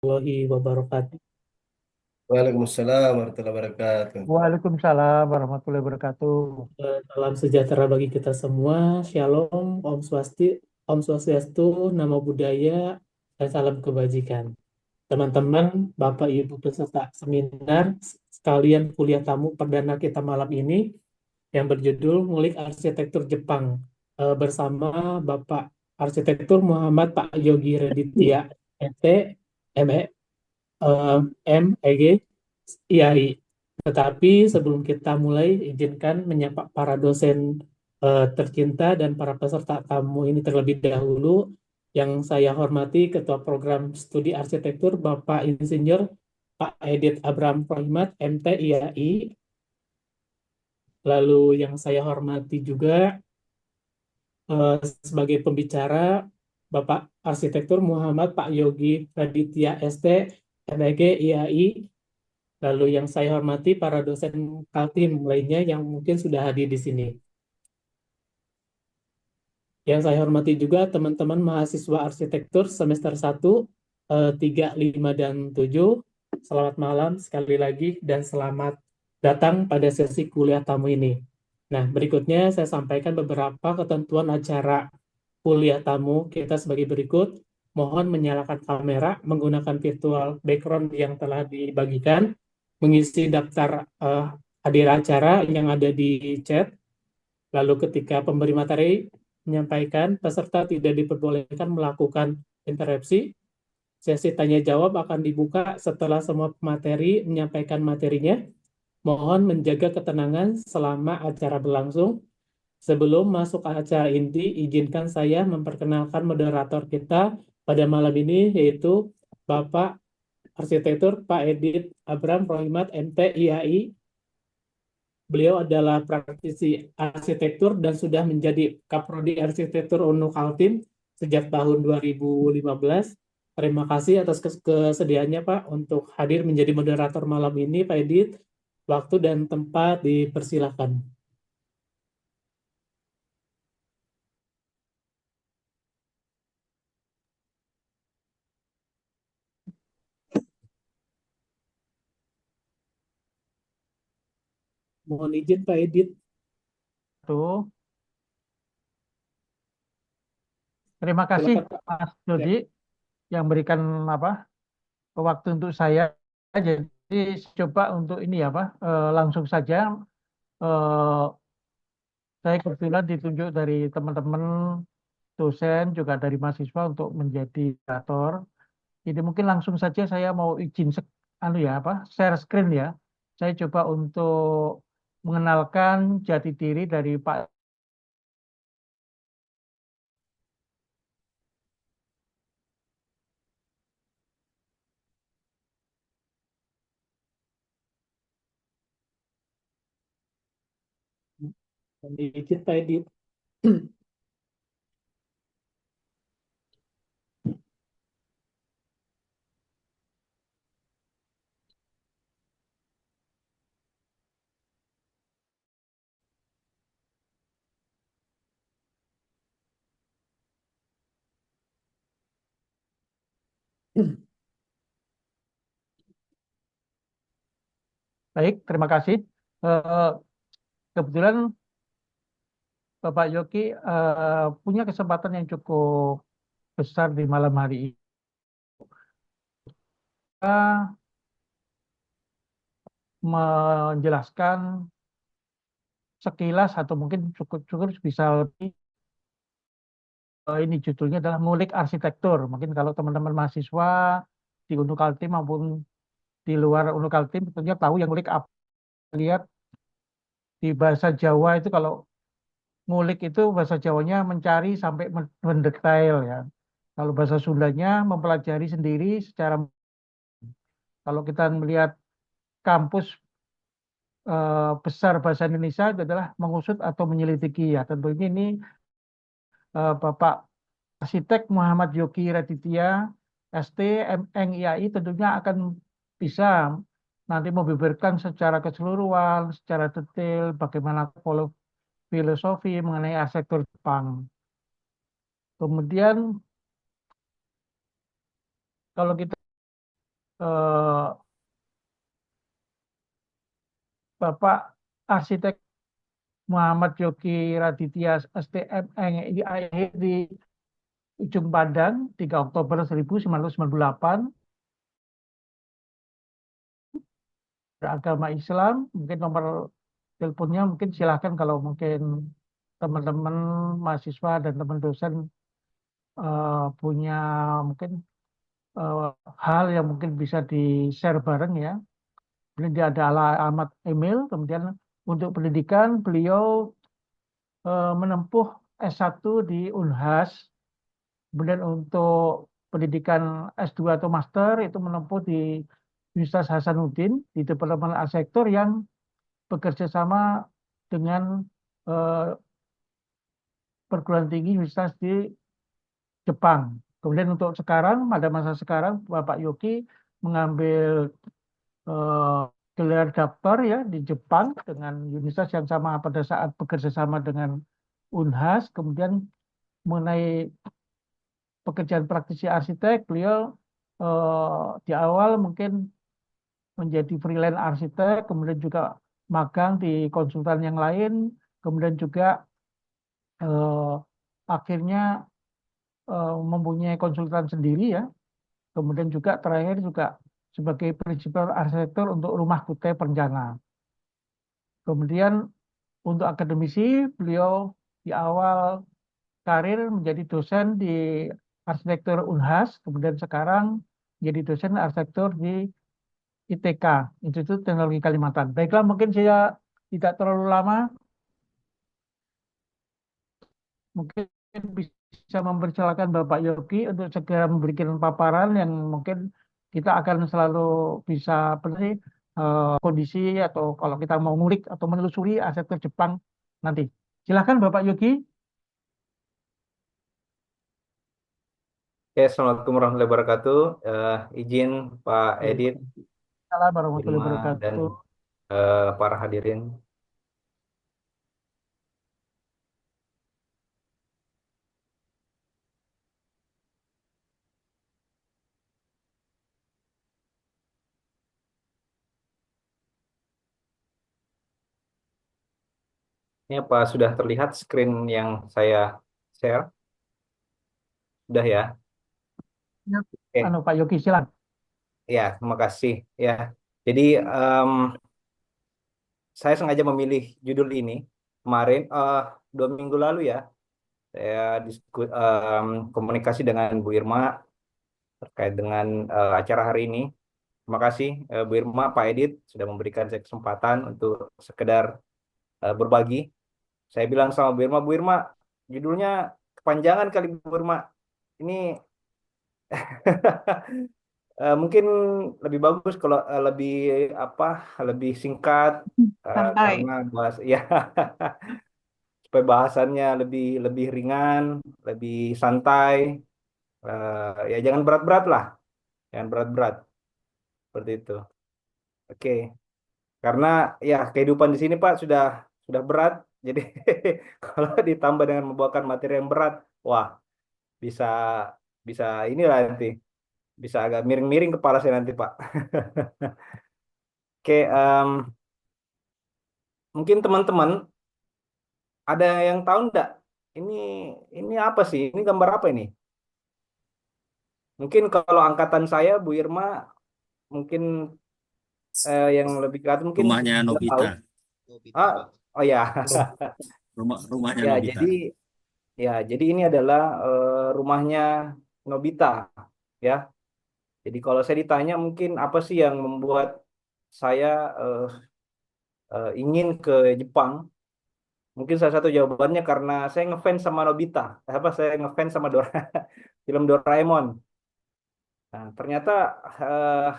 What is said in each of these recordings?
Warahmatullahi wabarakatuh. Waalaikumsalam warahmatullahi wabarakatuh. Waalaikumsalam warahmatullahi wabarakatuh. Salam sejahtera bagi kita semua. Shalom, Om Swastiastu, Namo Buddhaya, dan salam kebajikan. Teman-teman, Bapak Ibu peserta seminar, sekalian kuliah tamu perdana kita malam ini yang berjudul Ngulik Arsitektur Jepang bersama Bapak Arsitektur Muhammad Pak Yogi Raditya, MT, ME, eh, MEG, IAI. Tetapi sebelum kita mulai, izinkan menyapa para dosen tercinta dan para peserta tamu ini terlebih dahulu. Yang saya hormati Ketua Program Studi Arsitektur Bapak Insinyur Pak Edit Abraham Prohimat, MT IAI. Lalu yang saya hormati juga eh, sebagai pembicara Bapak Arsitektur Muhammad Pak Yogi Raditya ST, MEG IAI. Lalu yang saya hormati para dosen Kaltim lainnya yang mungkin sudah hadir di sini. Yang saya hormati juga teman-teman mahasiswa arsitektur semester 1, 3, 5, dan 7. Selamat malam sekali lagi dan selamat datang pada sesi kuliah tamu ini. Nah, berikutnya saya sampaikan beberapa ketentuan acara kuliah tamu kita sebagai berikut. Mohon menyalakan kamera, menggunakan virtual background yang telah dibagikan, mengisi daftar hadir acara yang ada di chat. Lalu ketika pemberi materi menyampaikan, peserta tidak diperbolehkan melakukan interupsi. Sesi tanya jawab akan dibuka setelah semua materi menyampaikan materinya. Mohon menjaga ketenangan selama acara berlangsung. Sebelum masuk ke acara inti, izinkan saya memperkenalkan moderator kita pada malam ini, yaitu Bapak Arsitektur Pak Edit Abraham Rohimat, MT IAI. Beliau adalah praktisi arsitektur dan sudah menjadi Kaprodi Arsitektur Unnu Kaltim sejak tahun 2015. Terima kasih atas kesediaannya Pak untuk hadir menjadi moderator malam ini, Pak Edit. Waktu dan tempat dipersilakan. Mohon izin Pak Edit. Tuh, terima kasih Silakan Pak. Mas Ya. Dodi yang berikan apa waktu untuk saya. Jadi coba untuk ini ya Pak, langsung saja eh, saya kebetulan ditunjuk dari teman-teman dosen juga dari mahasiswa untuk menjadi moderator. Jadi mungkin langsung saja saya mau izin anu ya apa share screen ya. Saya coba untuk mengenalkan jati diri dari Pak. Mohon izin Pak Edit. Baik, terima kasih. Eh, Kebetulan Bapak Yogi punya kesempatan yang cukup besar di malam hari ini. Kita menjelaskan sekilas atau mungkin cukup-cukup bisa lebih. Ini judulnya adalah ngulik arsitektur. Mungkin kalau teman-teman mahasiswa di Unnu Kaltim maupun di luar Unnu Kaltim tentunya tahu yang ngulik apa. Lihat di bahasa Jawa itu kalau ngulik itu bahasa Jawanya mencari sampai mendetail ya. Kalau bahasa Sundanya mempelajari sendiri secara kalau kita melihat kampus besar bahasa Indonesia itu adalah mengusut atau menyelidiki ya. Tentunya ini Bapak Arsitek Muhammad Yogi Raditya ST MNIAI tentunya akan bisa nanti membeberkan secara keseluruhan, secara detail bagaimana filosofi mengenai arsitektur Jepang. Kemudian kalau kita eh, Bapak Arsitek Muhammad Yogi Raditya STM lahir di Ujung Pandang 3 Oktober 1998, beragama Islam. Mungkin nomor teleponnya mungkin silahkan kalau mungkin teman-teman mahasiswa dan teman dosen punya mungkin eh, hal yang mungkin bisa di-share bareng ya. Kemudian dia ada alamat email. Kemudian untuk pendidikan beliau menempuh S1 di Unhas. Kemudian untuk pendidikan S2 atau master itu menempuh di Universitas Hasanuddin di Departemen Arsitektur yang bekerja sama dengan eh, perguruan tinggi universitas di Jepang. Kemudian untuk sekarang, pada masa sekarang, Bapak Yogi mengambil eh, gelar doktor ya di Jepang dengan universitas yang sama pada saat bekerja sama dengan Unhas. Kemudian mengenai pekerjaan praktisi arsitek, beliau di awal mungkin menjadi freelance arsitek, kemudian juga magang di konsultan yang lain, kemudian juga eh, akhirnya mempunyai konsultan sendiri ya. Kemudian juga terakhir juga sebagai prinsipal arsitektur untuk Rumah Kutai Perenjana. Kemudian untuk akademisi, beliau di awal karir menjadi dosen di arsitektur Unhas, kemudian sekarang menjadi dosen arsitektur di ITK, Institut Teknologi Kalimantan. Baiklah, mungkin saya tidak terlalu lama, mungkin bisa mempersilakan Bapak Yogi untuk segera memberikan paparan yang mungkin kita akan selalu bisa apa sih, kondisi atau kalau kita mau ngulik atau menelusuri arsitektur Jepang nanti. Silakan Bapak Yogi. Oke, Assalamualaikum warahmatullahi wabarakatuh. Izin Pak Edit, Assalamualaikum warahmatullahi Irma, dan wabarakatuh. para hadirin. Ini apa sudah terlihat screen yang saya share? Sudah ya? Ya, Oke, Pak Yogi silakan. ya, terima kasih. Ya, jadi saya sengaja memilih judul ini kemarin, 2 minggu lalu ya. Saya komunikasi dengan Bu Irma terkait dengan acara hari ini. Terima kasih Bu Irma, Pak Edit sudah memberikan saya kesempatan untuk sekedar berbagi. Saya bilang sama Bu Irma, judulnya kepanjangan kali Bu Irma. Ini mungkin lebih bagus kalau lebih apa, lebih singkat Santai. karena bahas ya supaya bahasannya lebih lebih ringan, lebih santai. Ya jangan berat-berat lah, jangan berat-berat seperti itu. Oke. Karena ya kehidupan di sini Pak sudah berat. Jadi kalau ditambah dengan membawakan materi yang berat, wah bisa bisa inilah nanti bisa agak miring-miring kepala saya nanti Pak. Oke, mungkin teman-teman ada yang tahu enggak? Ini ini apa sih? Ini gambar apa ini? Mungkin kalau angkatan saya Bu Irma mungkin yang lebih kreatif mungkin Rumahnya sudah tahu. Nobita. Ah, oh ya. Rumahnya Ya, Nobita. jadi ini adalah rumahnya Nobita ya. Jadi kalau saya ditanya mungkin apa sih yang membuat saya eh, ingin ke Jepang? Mungkin salah satu jawabannya karena saya ngefans sama Nobita. Saya ngefans sama film Doraemon. Nah, ternyata eh,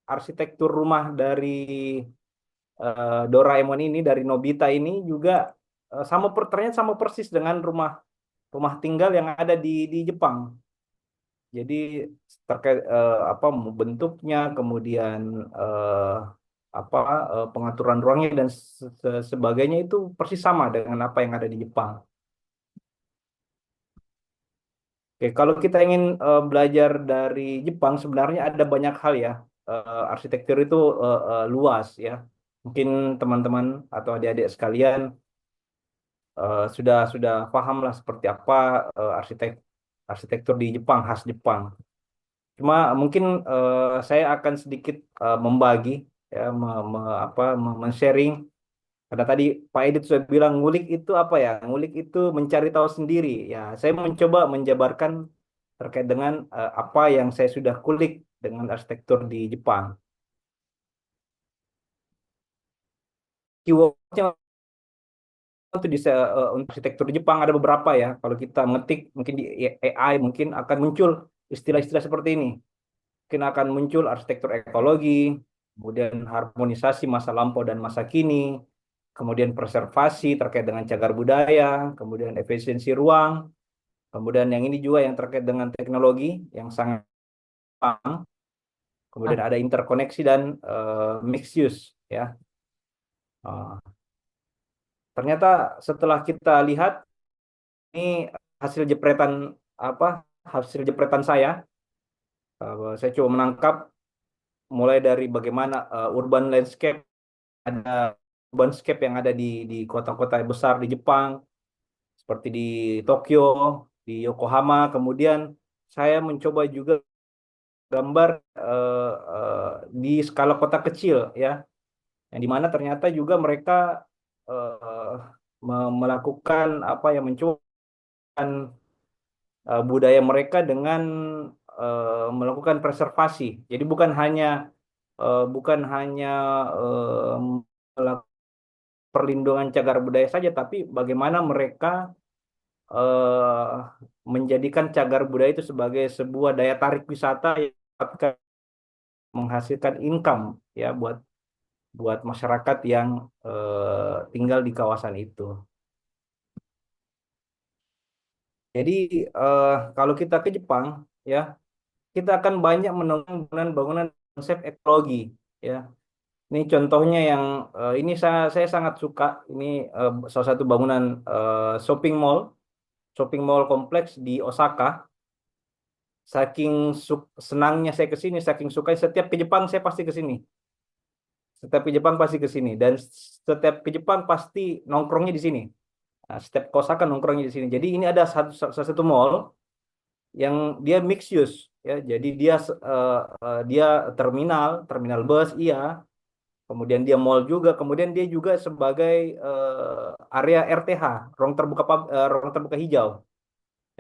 arsitektur rumah dari Doraemon ini, dari Nobita ini juga ternyata sama persis dengan rumah rumah tinggal yang ada di Jepang. Jadi terkait apa bentuknya, kemudian eh, apa pengaturan ruangnya dan sebagainya itu persis sama dengan apa yang ada di Jepang. Oke, Oke, kalau kita ingin belajar dari Jepang, sebenarnya ada banyak hal ya. Arsitektur itu luas ya. Mungkin teman-teman atau adik-adik sekalian sudah paham lah seperti apa arsitektur di Jepang, khas Jepang. Cuma mungkin saya akan sedikit membagi ya, men-sharing. Karena tadi Pak Edit sudah bilang ngulik itu apa ya? Ngulik itu mencari tahu sendiri. Ya, saya mencoba menjabarkan terkait dengan apa yang saya sudah kulik dengan arsitektur di Jepang. Keywordnya untuk untuk arsitektur Jepang ada beberapa ya. Kalau kita ngetik mungkin di AI mungkin akan muncul istilah-istilah seperti ini. Mungkin akan muncul arsitektur ekologi, kemudian harmonisasi masa lampau dan masa kini, kemudian preservasi terkait dengan cagar budaya, kemudian efisiensi ruang, kemudian yang ini juga yang terkait dengan teknologi yang sangat Jepang, kemudian ada interkoneksi dan mixed use ya. Ternyata setelah kita lihat ini hasil jepretan hasil jepretan saya coba menangkap mulai dari bagaimana urban landscape yang ada di kota-kota besar di Jepang seperti di Tokyo, di Yokohama. Kemudian saya mencoba juga gambar di skala kota kecil ya, yang dimana ternyata juga mereka melakukan mencoba budaya mereka dengan melakukan preservasi. Jadi bukan hanya melakukan perlindungan cagar budaya saja, tapi bagaimana mereka menjadikan cagar budaya itu sebagai sebuah daya tarik wisata yang dapat menghasilkan income ya buat masyarakat yang tinggal di kawasan itu. Jadi kalau kita ke Jepang ya, kita akan banyak menemukan bangunan-bangunan konsep ekologi ya. Ini contohnya yang ini saya sangat suka. Ini salah satu bangunan shopping mall kompleks di Osaka. Saking senangnya saya ke sini, saking suka setiap ke Jepang saya pasti ke sini. Setiap ke Jepang pasti ke sini dan setiap ke Jepang pasti nongkrongnya di sini. Nah, setiap ke Osaka nongkrongnya di sini. Jadi ini ada salah satu mall yang dia mixed use ya. Jadi dia terminal bus iya. Kemudian dia mall juga, kemudian dia juga sebagai area RTH, ruang terbuka hijau.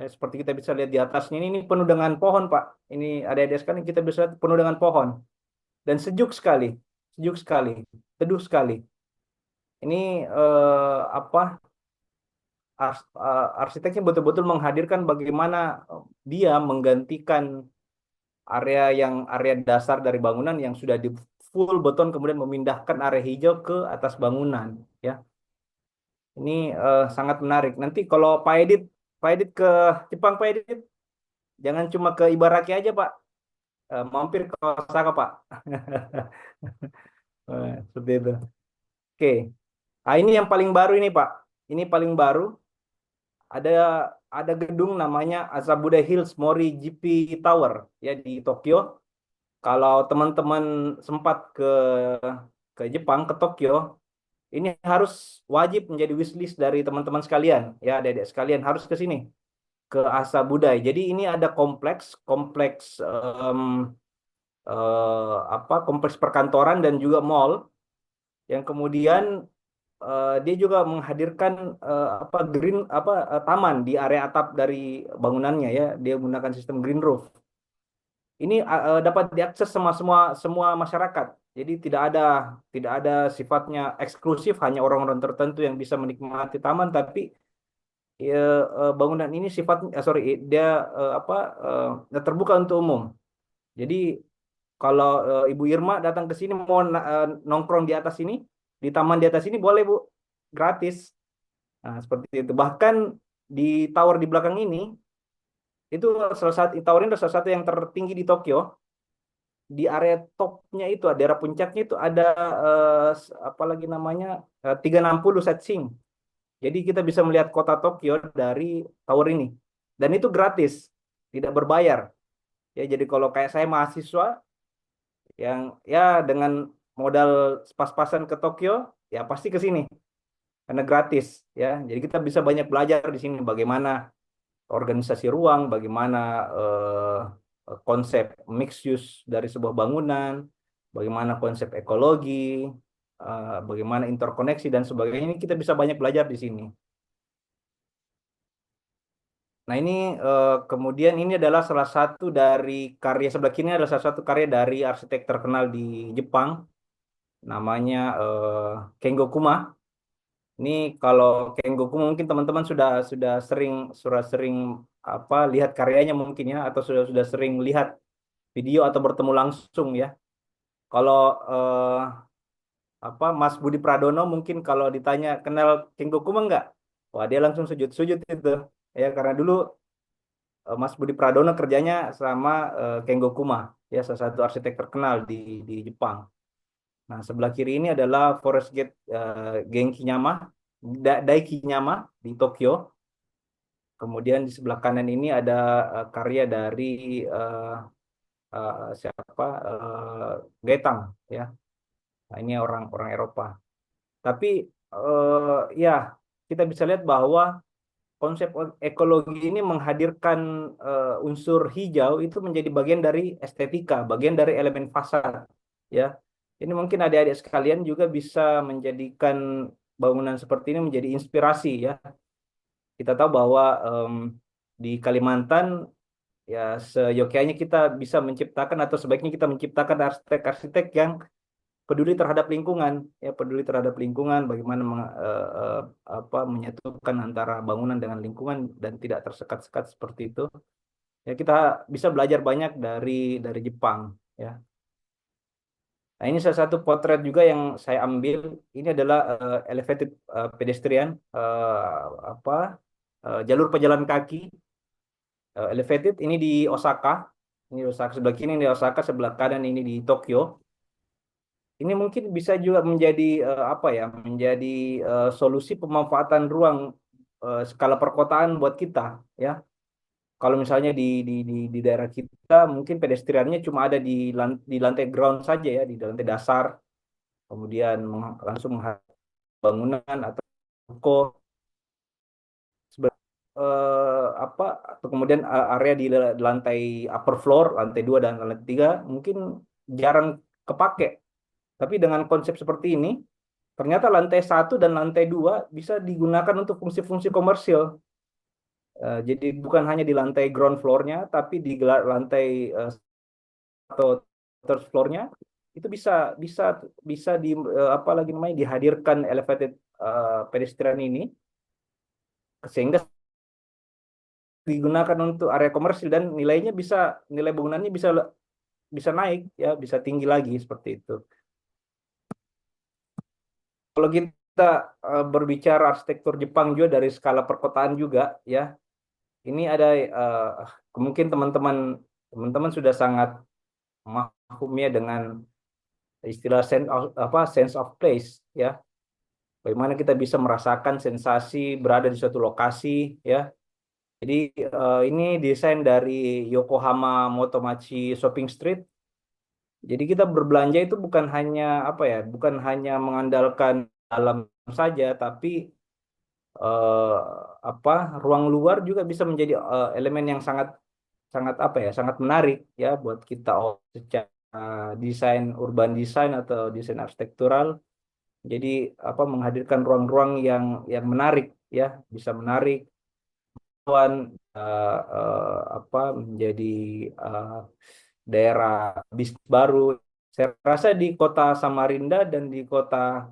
Ya, seperti kita bisa lihat di atasnya ini penuh dengan pohon, Pak. Ini ada sekali kita bisa lihat penuh dengan pohon dan sejuk sekali, teduh sekali. Ini arsiteknya betul-betul menghadirkan bagaimana dia menggantikan area dasar dari bangunan yang sudah di full beton kemudian memindahkan area hijau ke atas bangunan ya. Ini sangat menarik. Nanti kalau Pak Edit ke Jepang, Pak Edit jangan cuma ke Ibaraki aja Pak, mampir ke Osaka Pak. Seperti itu. Oke. Nah, ini yang paling baru ini Pak. Ini paling baru. Ada gedung namanya Asabuda Hills Mori GP Tower ya di Tokyo. Kalau teman-teman sempat ke Jepang, ke Tokyo, ini harus wajib menjadi wishlist dari teman-teman sekalian ya, adik-adik sekalian harus ke sini, ke Asabuda. Jadi ini ada kompleks kompleks perkantoran dan juga mall yang kemudian dia juga menghadirkan taman di area atap dari bangunannya ya. Dia menggunakan sistem green roof. Ini dapat diakses semua masyarakat. Jadi tidak ada sifatnya eksklusif hanya orang-orang tertentu yang bisa menikmati taman, tapi bangunan ini dia terbuka untuk umum. Jadi kalau Ibu Irma datang ke sini mau nongkrong di atas ini, di taman di atas ini boleh Bu, gratis. Nah, seperti itu. Bahkan di tower di belakang ini itu tower ini salah satu yang tertinggi di Tokyo. Di area topnya itu, daerah puncaknya itu ada 360 sightseeing. Jadi kita bisa melihat kota Tokyo dari tower ini. Dan itu gratis. tidak berbayar. Ya, jadi kalau kayak saya mahasiswa yang ya dengan modal pas-pasan ke Tokyo, ya pasti ke sini karena gratis ya. Jadi kita bisa banyak belajar di sini bagaimana organisasi ruang, bagaimana konsep mixed use dari sebuah bangunan, bagaimana konsep ekologi, bagaimana interkoneksi dan sebagainya. Ini kita bisa banyak belajar di sini. Nah, ini kemudian ini adalah salah satu dari karya sebelah kiri adalah salah satu karya dari arsitek terkenal di Jepang, namanya Kengo Kuma. Ini kalau Kengo Kuma mungkin teman-teman sudah sering apa lihat karyanya mungkin ya, atau sudah sering lihat video atau bertemu langsung ya. Kalau apa Mas Budi Pradono mungkin kalau ditanya kenal Kengo Kuma enggak? Wah, dia langsung sujud-sujud itu ya, karena dulu Mas Budi Pradono kerjanya sama Kengo Kuma, ya salah satu arsitek terkenal di Jepang. Nah, sebelah kiri ini adalah Forest Gate Genkinyama, Daikinyama di Tokyo. Kemudian di sebelah kanan ini ada karya dari siapa Getang, ya. Nah, ini orang Eropa. Tapi ya kita bisa lihat bahwa konsep ekologi ini menghadirkan unsur hijau itu menjadi bagian dari estetika, bagian dari elemen fasad, ya. Ini mungkin adik-adik sekalian juga bisa menjadikan bangunan seperti ini menjadi inspirasi, ya. Kita tahu bahwa di Kalimantan, ya seyogyanya kita bisa menciptakan atau sebaiknya kita menciptakan arsitek-arsitek yang peduli terhadap lingkungan, ya peduli terhadap lingkungan, bagaimana apa menyatukan antara bangunan dengan lingkungan dan tidak tersekat-sekat seperti itu. Ya kita bisa belajar banyak dari Jepang, ya. Nah, ini salah satu potret juga yang saya ambil. Ini adalah elevated pedestrian, apa jalur pejalan kaki elevated. Ini di Osaka. Ini Osaka sebelah kiri, ini di Osaka sebelah kanan, ini di Tokyo. Ini mungkin bisa juga menjadi apa ya, menjadi solusi pemanfaatan ruang skala perkotaan buat kita, ya. Kalau misalnya di daerah kita mungkin pedestriannya cuma ada di lantai ground saja ya, di lantai dasar, kemudian langsung menghadap bangunan atau toko, apa atau kemudian area di lantai upper floor, lantai 2 dan lantai 3 mungkin jarang kepake. Tapi dengan konsep seperti ini, ternyata lantai 1 dan lantai 2 bisa digunakan untuk fungsi-fungsi komersil. Jadi bukan hanya di lantai ground floor-nya, tapi di lantai atau third floor-nya itu bisa bisa bisa di apa lagi namanya dihadirkan elevated pedestrian ini, sehingga digunakan untuk area komersil dan nilai bangunannya bisa naik ya, bisa tinggi lagi seperti itu. Kalau kita berbicara arsitektur Jepang juga dari skala perkotaan juga ya, ini ada mungkin teman-teman sudah sangat mahum ya dengan istilah sense of place ya. Bagaimana kita bisa merasakan sensasi berada di suatu lokasi ya. Jadi ini desain dari Yokohama Motomachi Shopping Street. Jadi kita berbelanja itu bukan hanya apa ya, bukan hanya mengandalkan dalam saja, tapi eh, apa ruang luar juga bisa menjadi elemen yang sangat sangat apa ya, sangat menarik ya buat kita secara desain urban design atau desain arsitektural. Jadi apa menghadirkan ruang-ruang yang menarik ya, bisa menarik apa menjadi daerah bisnis baru. Saya rasa di kota Samarinda dan di kota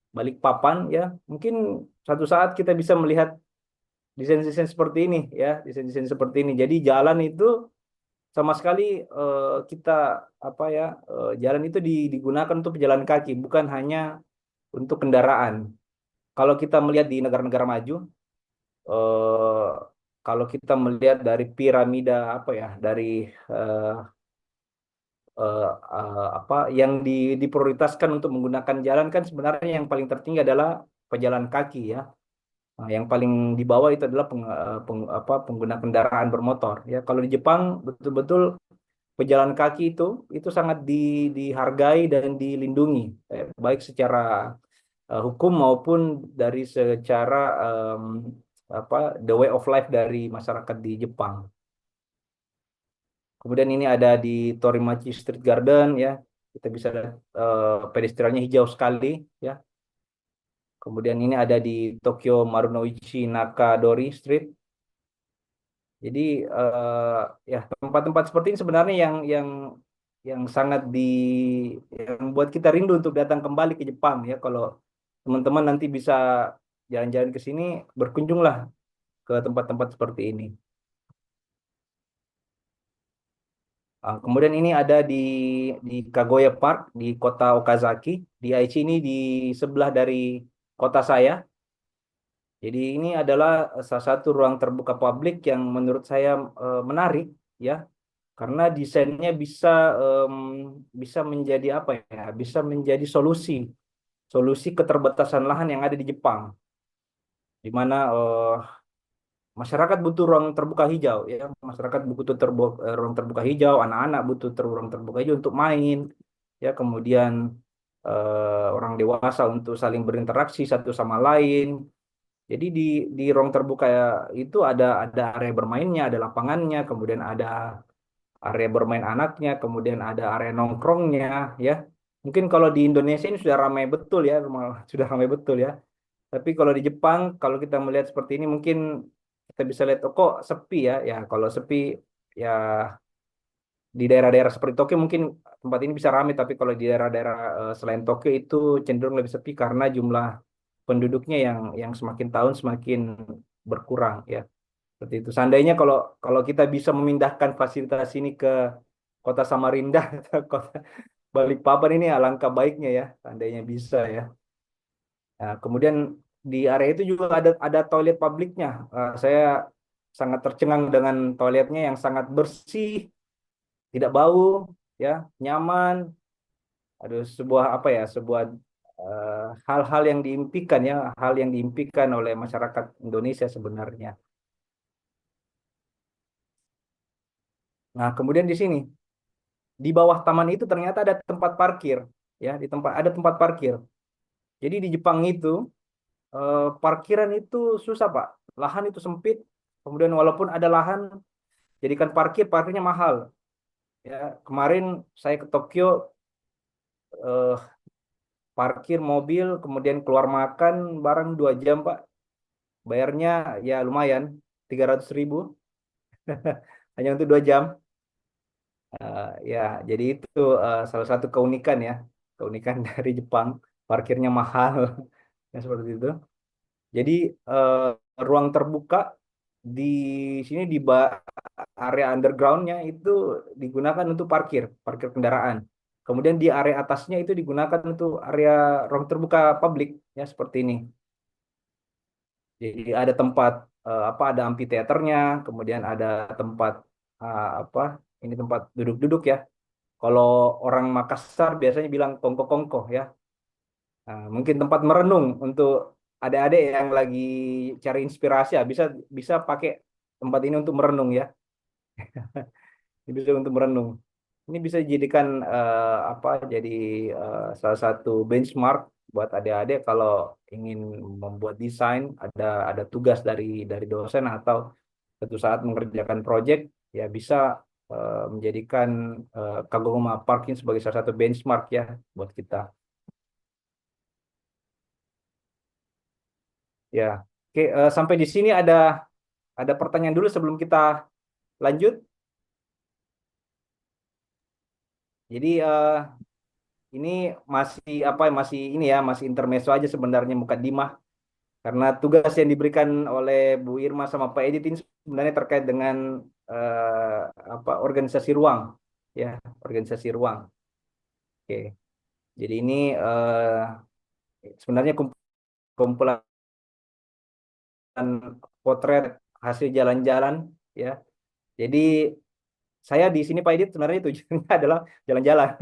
Balikpapan ya, mungkin satu saat kita bisa melihat desain-desain seperti ini ya, desain-desain seperti ini. Jadi jalan itu sama sekali kita apa ya, jalan itu digunakan untuk pejalan kaki, bukan hanya untuk kendaraan. Kalau kita melihat di negara-negara maju, eh, kalau kita melihat dari piramida apa ya, dari apa yang diprioritaskan untuk menggunakan jalan kan sebenarnya yang paling tertinggi adalah pejalan kaki ya. Nah, yang paling di bawah itu adalah pengguna kendaraan bermotor. Ya, kalau di Jepang betul-betul pejalan kaki itu sangat dihargai dan dilindungi, baik secara hukum maupun dari secara the way of life dari masyarakat di Jepang. Kemudian ini ada di Torimachi Street Garden ya, kita bisa lihat pedestriannya hijau sekali ya. Kemudian ini ada di Tokyo Marunouchi Nakadori Street. Jadi ya tempat-tempat seperti ini sebenarnya yang sangat yang membuat kita rindu untuk datang kembali ke Jepang ya. Kalau teman-teman nanti bisa jalan-jalan ke sini, berkunjunglah ke tempat-tempat seperti ini. Kemudian ini ada di Kagoya Park di kota Okazaki. Di Aichi ini di sebelah dari kota saya. Jadi ini adalah salah satu ruang terbuka publik yang menurut saya menarik ya, karena desainnya bisa menjadi apa ya? Bisa menjadi solusi keterbatasan lahan yang ada di Jepang, di mana masyarakat butuh ruang terbuka hijau ya, masyarakat butuh ruang terbuka hijau, anak-anak butuh ruang terbuka hijau untuk main ya, kemudian orang dewasa untuk saling berinteraksi satu sama lain. Jadi di ruang terbuka itu ada area bermainnya, ada lapangannya, kemudian ada area bermain anaknya, kemudian ada area nongkrongnya ya. Mungkin kalau di Indonesia ini sudah ramai betul ya, sudah ramai betul ya. Tapi kalau di Jepang, kalau kita melihat seperti ini mungkin kita bisa lihat oh, kok sepi ya. Ya kalau sepi ya di daerah-daerah seperti Tokyo mungkin tempat ini bisa ramai, tapi kalau di daerah-daerah selain Tokyo itu cenderung lebih sepi karena jumlah penduduknya yang semakin tahun semakin berkurang ya. Seperti itu. Seandainya kalau kalau kita bisa memindahkan fasilitas ini ke kota Samarinda atau kota Balikpapan ini alangkah baiknya ya, seandainya bisa ya. Nah, kemudian di area itu juga ada toilet publiknya. Saya sangat tercengang dengan toiletnya yang sangat bersih, tidak bau, ya, nyaman. Aduh, sebuah apa ya, sebuah hal-hal yang diimpikan ya, hal yang diimpikan oleh masyarakat Indonesia sebenarnya. Nah, kemudian di sini di bawah taman itu ternyata ada tempat parkir, ya, ada tempat parkir. Jadi di Jepang itu parkiran itu susah, Pak. Lahan itu sempit. Kemudian walaupun ada lahan, jadikan parkirnya mahal. Ya, kemarin saya ke Tokyo eh, parkir mobil, kemudian keluar makan bareng 2 jam, Pak. Bayarnya ya lumayan, 300.000 hanya untuk 2 jam. Ya, jadi itu salah satu keunikan dari Jepang, parkirnya mahal, ya seperti itu. Jadi eh, ruang terbuka di sini area undergroundnya itu digunakan untuk parkir kendaraan. Kemudian di area atasnya itu digunakan untuk area ruang terbuka publik, ya seperti ini. Jadi ada tempat ada amphitheaternya, kemudian ada tempat apa? Ini tempat duduk-duduk ya. Kalau orang Makassar biasanya bilang kongko-kongko ya. Nah, mungkin tempat merenung untuk adik-adik yang lagi cari inspirasi ya, bisa bisa pakai tempat ini untuk merenung ya. Ini bisa untuk merenung. Ini bisa dijadikan jadi salah satu benchmark buat adik-adik kalau ingin membuat desain, ada tugas dari dosen atau suatu saat mengerjakan proyek ya bisa menjadikan Kagoma Park ini sebagai salah satu benchmark ya buat kita. Ya, oke, sampai di sini ada pertanyaan dulu sebelum kita lanjut. Jadi ini masih ini ya, masih intermezzo aja sebenarnya mukadimah, karena tugas yang diberikan oleh Bu Irma sama Pak Edit ini sebenarnya terkait dengan organisasi ruang, ya, organisasi ruang. Oke, jadi ini sebenarnya kumpulan potret hasil jalan-jalan, ya. Jadi saya di sini Pak Edit sebenarnya tujuannya adalah jalan-jalan.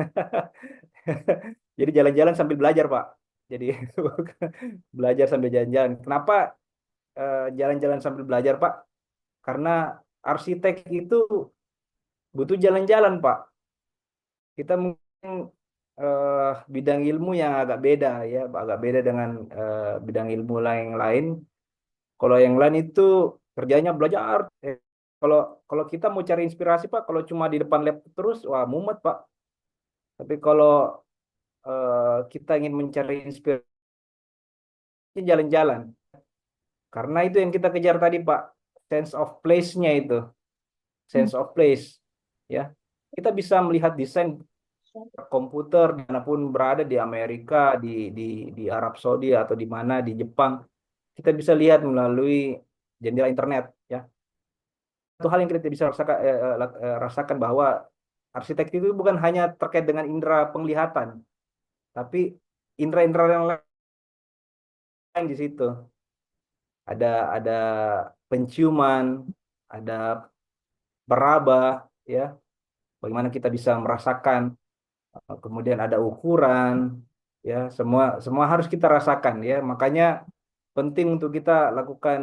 Jadi jalan-jalan sambil belajar, Pak. Jadi belajar sambil jalan-jalan. Kenapa jalan-jalan sambil belajar, Pak. Karena arsitek itu butuh jalan-jalan, Pak. Kita mungkin bidang ilmu yang agak beda ya, agak beda dengan bidang ilmu lain. Kalau yang lain itu kerjanya belajar. Kalau kalau kita mau cari inspirasi, Pak, kalau cuma di depan laptop terus, wah mumet, Pak. Tapi kalau kita ingin mencari inspirasi, jalan-jalan. Karena itu yang kita kejar tadi, Pak. Sense of place-nya itu. Sense of place. Ya. Kita bisa melihat desain komputer dimanapun berada, di Amerika, di Arab Saudi, atau di mana, di Jepang. Kita bisa lihat melalui jendela internet. Ya. Satu hal yang kita bisa rasakan bahwa arsitek itu bukan hanya terkait dengan indera penglihatan, tapi indera-indera yang lain di situ. Ada penciuman, ada peraba, ya. Bagaimana kita bisa merasakan, kemudian ada ukuran, ya. Semua harus kita rasakan, ya. Makanya penting untuk kita lakukan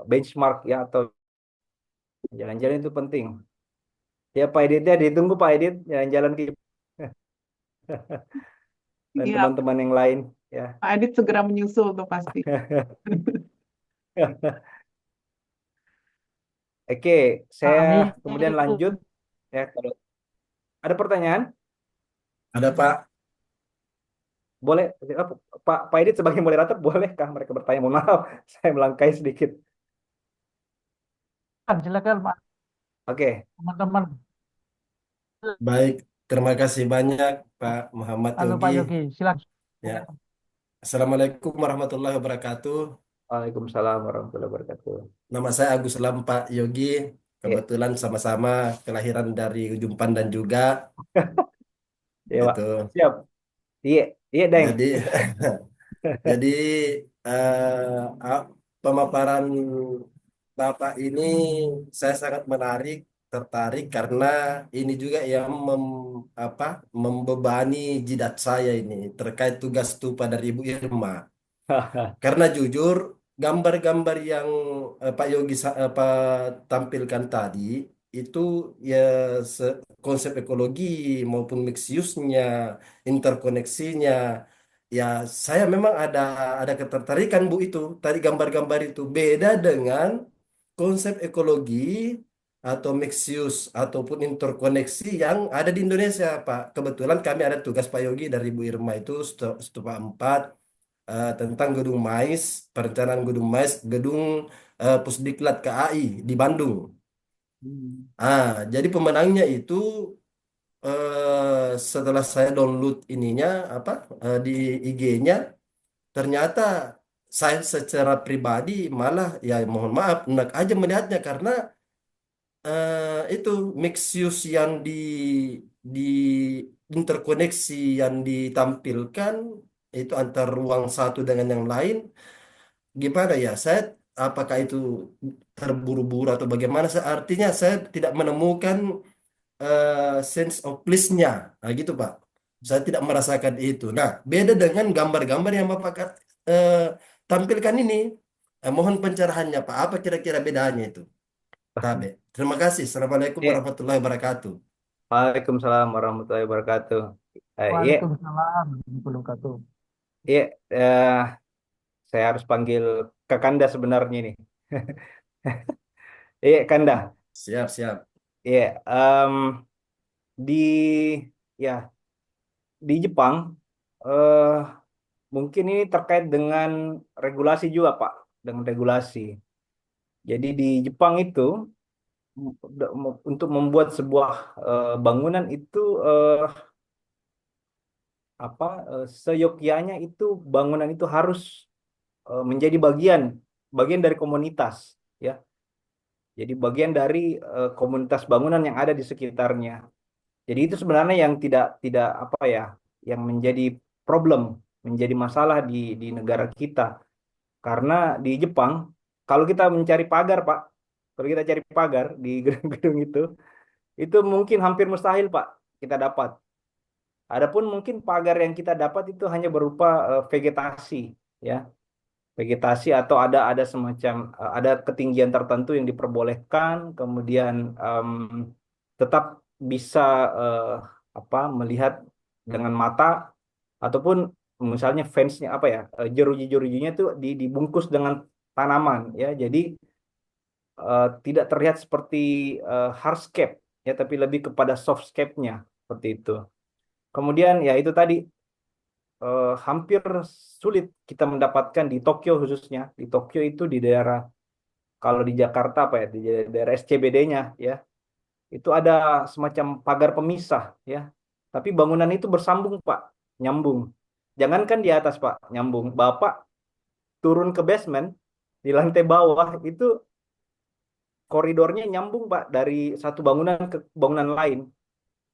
benchmark, ya, atau jalan-jalan itu penting. Ya, Pak Edit, ya, ditunggu Pak Edit jalan-jalan ke dan Iya, teman-teman yang lain, ya. Pak Adit segera menyusul tuh pasti. Oke, saya Amin. kemudian lanjut, ya. Kalau ada pertanyaan, Ada Pak. boleh, Pak Edit sebagai moderator, bolehkah mereka bertanya? Mohon maaf, saya melangkahi sedikit. Silakan Pak, Oke, teman-teman. Baik, terima kasih banyak Pak Muhammad Halo Pak Yogi. Yogi, silakan. Ya, Assalamualaikum warahmatullahi wabarakatuh. Waalaikumsalam warahmatullahi wabarakatuh. Nama saya Agus Lam Pak Yogi. Ya, Kebetulan sama-sama kelahiran dari Ujung Pandan juga. ya, Pak. Itu. Siap. Iya, iya, Deng. Jadi, jadi pemaparan Bapak ini saya sangat tertarik karena ini juga yang membebani jidat saya ini terkait tugas stupa dari Ibu Irma. Karena jujur, gambar-gambar yang Pak Yogi tampilkan tadi itu ya konsep ekologi maupun mix use-nya, interkoneksinya, ya saya memang ada ketertarikan Bu itu. Tadi gambar-gambar itu beda dengan konsep ekologi atau mix use ataupun interkoneksi yang ada di Indonesia, Pak. Kebetulan kami ada tugas Pak Yogi dari Bu Irma itu Stupa 4 tentang Gedung Mais, perencanaan Gedung Mais, Gedung Pusdiklat KAI di Bandung. Jadi pemenangnya itu setelah saya download ininya di IG-nya, ternyata saya secara pribadi malah ya mohon maaf enak aja melihatnya karena itu mix use yang di interkoneksi yang ditampilkan itu antar ruang satu dengan yang lain gimana ya saya apakah itu terburu-buru atau bagaimana artinya saya tidak menemukan sense of place-nya. Nah, gitu Pak, saya tidak merasakan itu. Nah, beda dengan gambar-gambar yang Bapak eh, tampilkan ini. Mohon pencerahannya Pak, apa kira-kira bedanya itu? Tabe. Terima kasih. Assalamualaikum Iya, warahmatullahi wabarakatuh. Waalaikumsalam warahmatullahi wabarakatuh. Iya, Waalaikumsalam warahmatullahi wabarakatuh. iya, saya harus panggil Kakanda sebenarnya ini. Iya, Kanda. Siap, siap. Iya, di ya di Jepang, eh mungkin ini terkait dengan regulasi juga, Pak, dengan regulasi. Jadi di Jepang itu untuk membuat sebuah bangunan itu seyogyanya itu bangunan itu harus menjadi bagian dari komunitas, ya. Jadi bagian dari komunitas bangunan yang ada di sekitarnya. Jadi itu sebenarnya yang tidak tidak apa ya, yang menjadi problem, menjadi masalah di negara kita. Karena di Jepang, kalau kita mencari pagar, Pak, kalau kita cari pagar di gedung-gedung itu mungkin hampir mustahil, Pak, kita dapat. Adapun mungkin pagar yang kita dapat itu hanya berupa vegetasi, ya. vegetasi atau ada semacam ada ketinggian tertentu yang diperbolehkan, kemudian tetap bisa eh, melihat dengan mata ataupun misalnya fansnya jeruji-jerujinya tuh dibungkus dengan tanaman ya, jadi tidak terlihat seperti hardscape ya, tapi lebih kepada softscape-nya seperti itu. Kemudian ya itu tadi hampir sulit kita mendapatkan di Tokyo, khususnya di Tokyo itu di daerah, kalau di Jakarta di daerah SCBD-nya ya, itu ada semacam pagar pemisah ya, tapi bangunan itu bersambung Pak, nyambung. Jangankan di atas Pak, nyambung. Bapak turun ke basement di lantai bawah itu koridornya nyambung Pak, dari satu bangunan ke bangunan lain.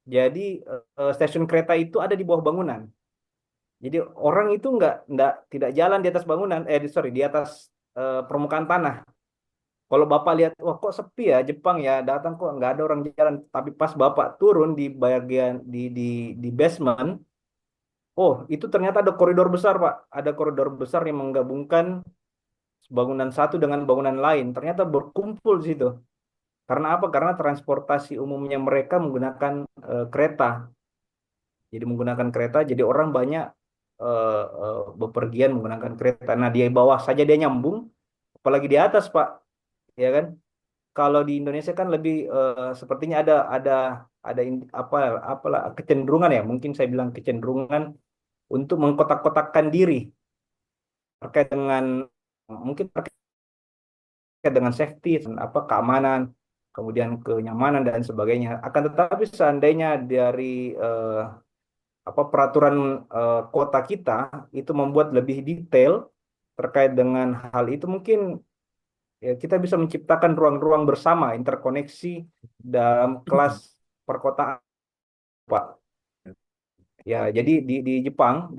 Jadi stasiun kereta itu ada di bawah bangunan. Jadi orang itu tidak jalan di atas bangunan, di atas permukaan tanah. Kalau Bapak lihat, wah kok sepi ya Jepang ya, datang kok nggak ada orang jalan. Tapi pas Bapak turun di bagian di basement, oh itu ternyata ada koridor besar Pak, ada koridor besar yang menggabungkan bangunan satu dengan bangunan lain. Ternyata berkumpul di situ. Karena apa? Karena transportasi umumnya mereka menggunakan kereta. Jadi menggunakan kereta, jadi orang banyak bepergian menggunakan kereta. Nah, di bawah saja dia nyambung, apalagi di atas, Pak. Ya kan? Kalau di Indonesia kan lebih sepertinya ada apalah kecenderungan ya, mungkin saya bilang kecenderungan untuk mengkotak-kotakkan diri terkait dengan mungkin terkait dengan safety, keamanan, kemudian kenyamanan dan sebagainya. Akan tetapi seandainya dari peraturan kota kita itu membuat lebih detail terkait dengan hal itu, mungkin ya, kita bisa menciptakan ruang-ruang bersama interkoneksi dalam kelas perkotaan, Pak. Ya, jadi di Jepang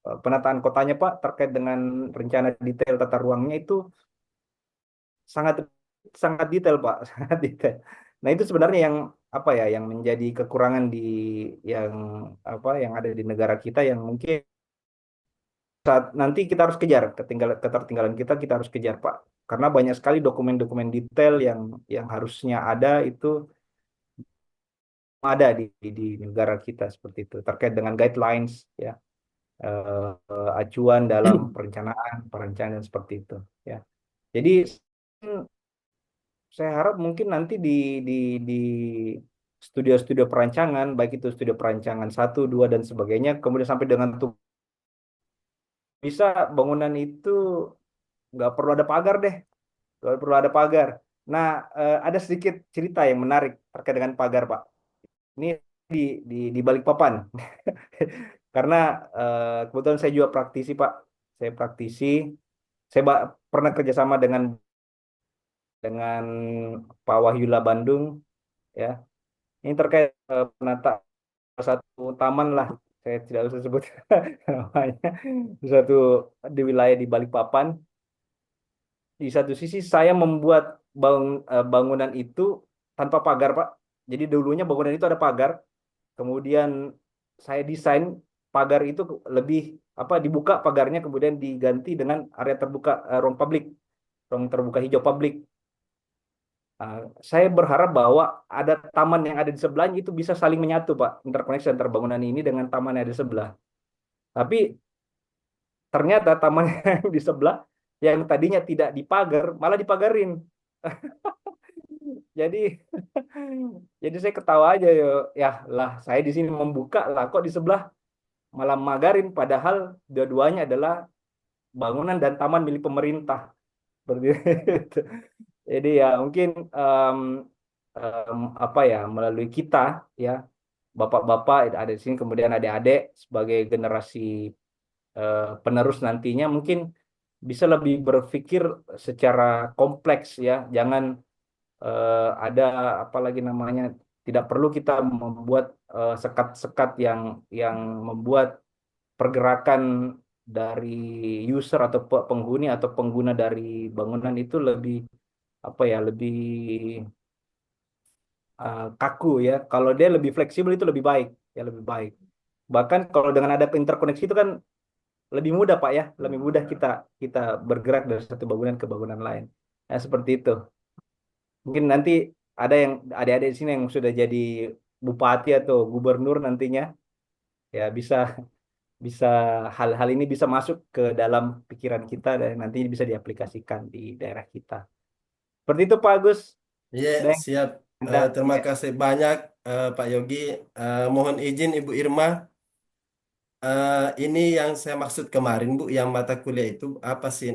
penataan kotanya Pak terkait dengan rencana detail tata ruangnya itu sangat sangat detail Pak, sangat detail. Nah, itu sebenarnya yang yang menjadi kekurangan yang yang ada di negara kita, yang mungkin saat nanti kita harus kejar ketertinggalan kita harus kejar Pak. Karena banyak sekali dokumen-dokumen detail yang harusnya ada itu ada di negara kita seperti itu, terkait dengan guidelines ya, acuan dalam perencanaan seperti itu ya. Jadi saya harap mungkin nanti di studio-studio perancangan, baik itu studio perancangan 1, 2 dan sebagainya, kemudian sampai dengan bisa bangunan itu nggak perlu ada pagar deh, nggak perlu ada pagar. Nah, ada sedikit cerita yang menarik terkait dengan pagar, Pak. Ini di Balikpapan, karena kebetulan saya juga praktisi, Pak. Saya praktisi, saya pernah kerjasama dengan Pak Wahyula Bandung, ya. Ini terkait penata satu taman lah, saya tidak usah sebut namanya, satu di wilayah di Balikpapan. Di satu sisi saya membuat bangunan itu tanpa pagar, Pak. Jadi dulunya bangunan itu ada pagar, kemudian saya desain pagar itu lebih dibuka pagarnya, kemudian diganti dengan area terbuka, ruang terbuka hijau publik. Saya berharap bahwa ada taman yang ada di sebelahnya itu bisa saling menyatu, Pak, interkoneksi antar bangunan ini dengan taman yang ada di sebelah. Tapi ternyata taman yang di sebelah yang tadinya tidak dipagar malah dipagarin. Jadi jadi saya ketawa aja, ya lah, saya di sini membuka lah, kok di sebelah malah magarin, padahal dua-duanya adalah bangunan dan taman milik pemerintah. Seperti itu. Jadi ya mungkin melalui kita ya, bapak-bapak ada di sini, kemudian adik-adik sebagai generasi penerus nantinya, mungkin bisa lebih berpikir secara kompleks ya, jangan ada apalagi namanya, tidak perlu kita membuat sekat-sekat yang membuat pergerakan dari user atau penghuni atau pengguna dari bangunan itu lebih lebih kaku ya. Kalau dia lebih fleksibel itu lebih baik ya, lebih baik. Bahkan kalau dengan ada interkoneksi itu kan lebih mudah Pak ya, lebih mudah kita kita bergerak dari satu bangunan ke bangunan lain. Nah, seperti itu. Mungkin nanti ada yang adik-adik di sini yang sudah jadi bupati atau gubernur nantinya, ya bisa bisa hal-hal ini bisa masuk ke dalam pikiran kita dan nanti bisa diaplikasikan di daerah kita. Seperti itu Pak Agus. Iya, Dan siap. ada Terima ya. kasih banyak Pak Yogi. Mohon izin Ibu Irma. Ini yang saya maksud kemarin, Bu, yang mata kuliah itu apa sih?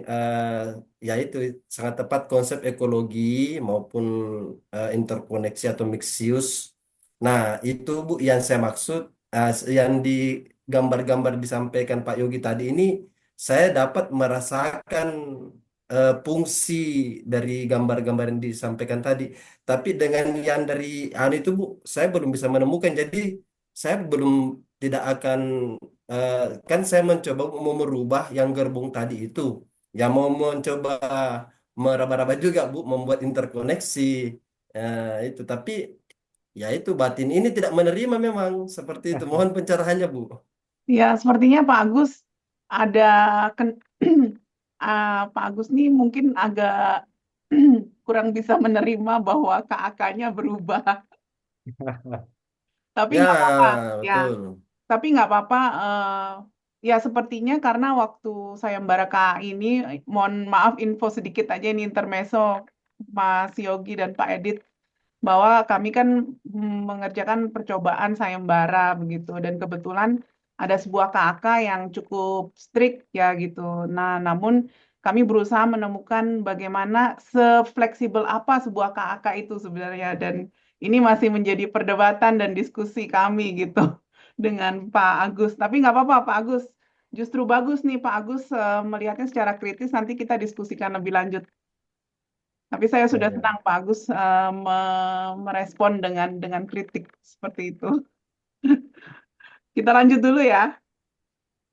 Ya itu sangat tepat konsep ekologi maupun interkoneksi atau mixed use. Nah, itu Bu yang saya maksud, yang di gambar-gambar disampaikan Pak Yogi tadi ini, saya dapat merasakan fungsi dari gambar-gambar yang disampaikan tadi. Tapi dengan yang dari itu Bu, saya belum bisa menemukan. Jadi saya belum tidak akan eh, kan saya mencoba mau merubah yang gerbong tadi itu. Ya mau mencoba meraba-raba juga Bu, membuat interkoneksi itu. Tapi ya itu batin ini tidak menerima memang seperti itu. Mohon pencerahannya Bu. Ya, sepertinya Pak Agus ada ken- Pak Agus nih mungkin agak kurang bisa menerima bahwa KAK-nya berubah. Tapi Ya, nggak apa-apa, ya. betul. Tapi nggak apa-apa. Ya, sepertinya karena waktu sayembara KA ini, mohon maaf info sedikit aja ini intermezzo, Mas Yogi dan Pak Edit, bahwa kami kan mengerjakan percobaan sayembara begitu, dan kebetulan ada sebuah KAK yang cukup strict ya gitu. Nah, namun kami berusaha menemukan bagaimana sefleksibel apa sebuah KAK itu sebenarnya, dan ini masih menjadi perdebatan dan diskusi kami gitu dengan Pak Agus. Tapi nggak apa-apa Pak Agus. Justru bagus nih Pak Agus melihatnya secara kritis, nanti kita diskusikan lebih lanjut. Tapi saya Ya, sudah ya. senang Pak Agus merespon dengan kritik seperti itu. Kita lanjut dulu ya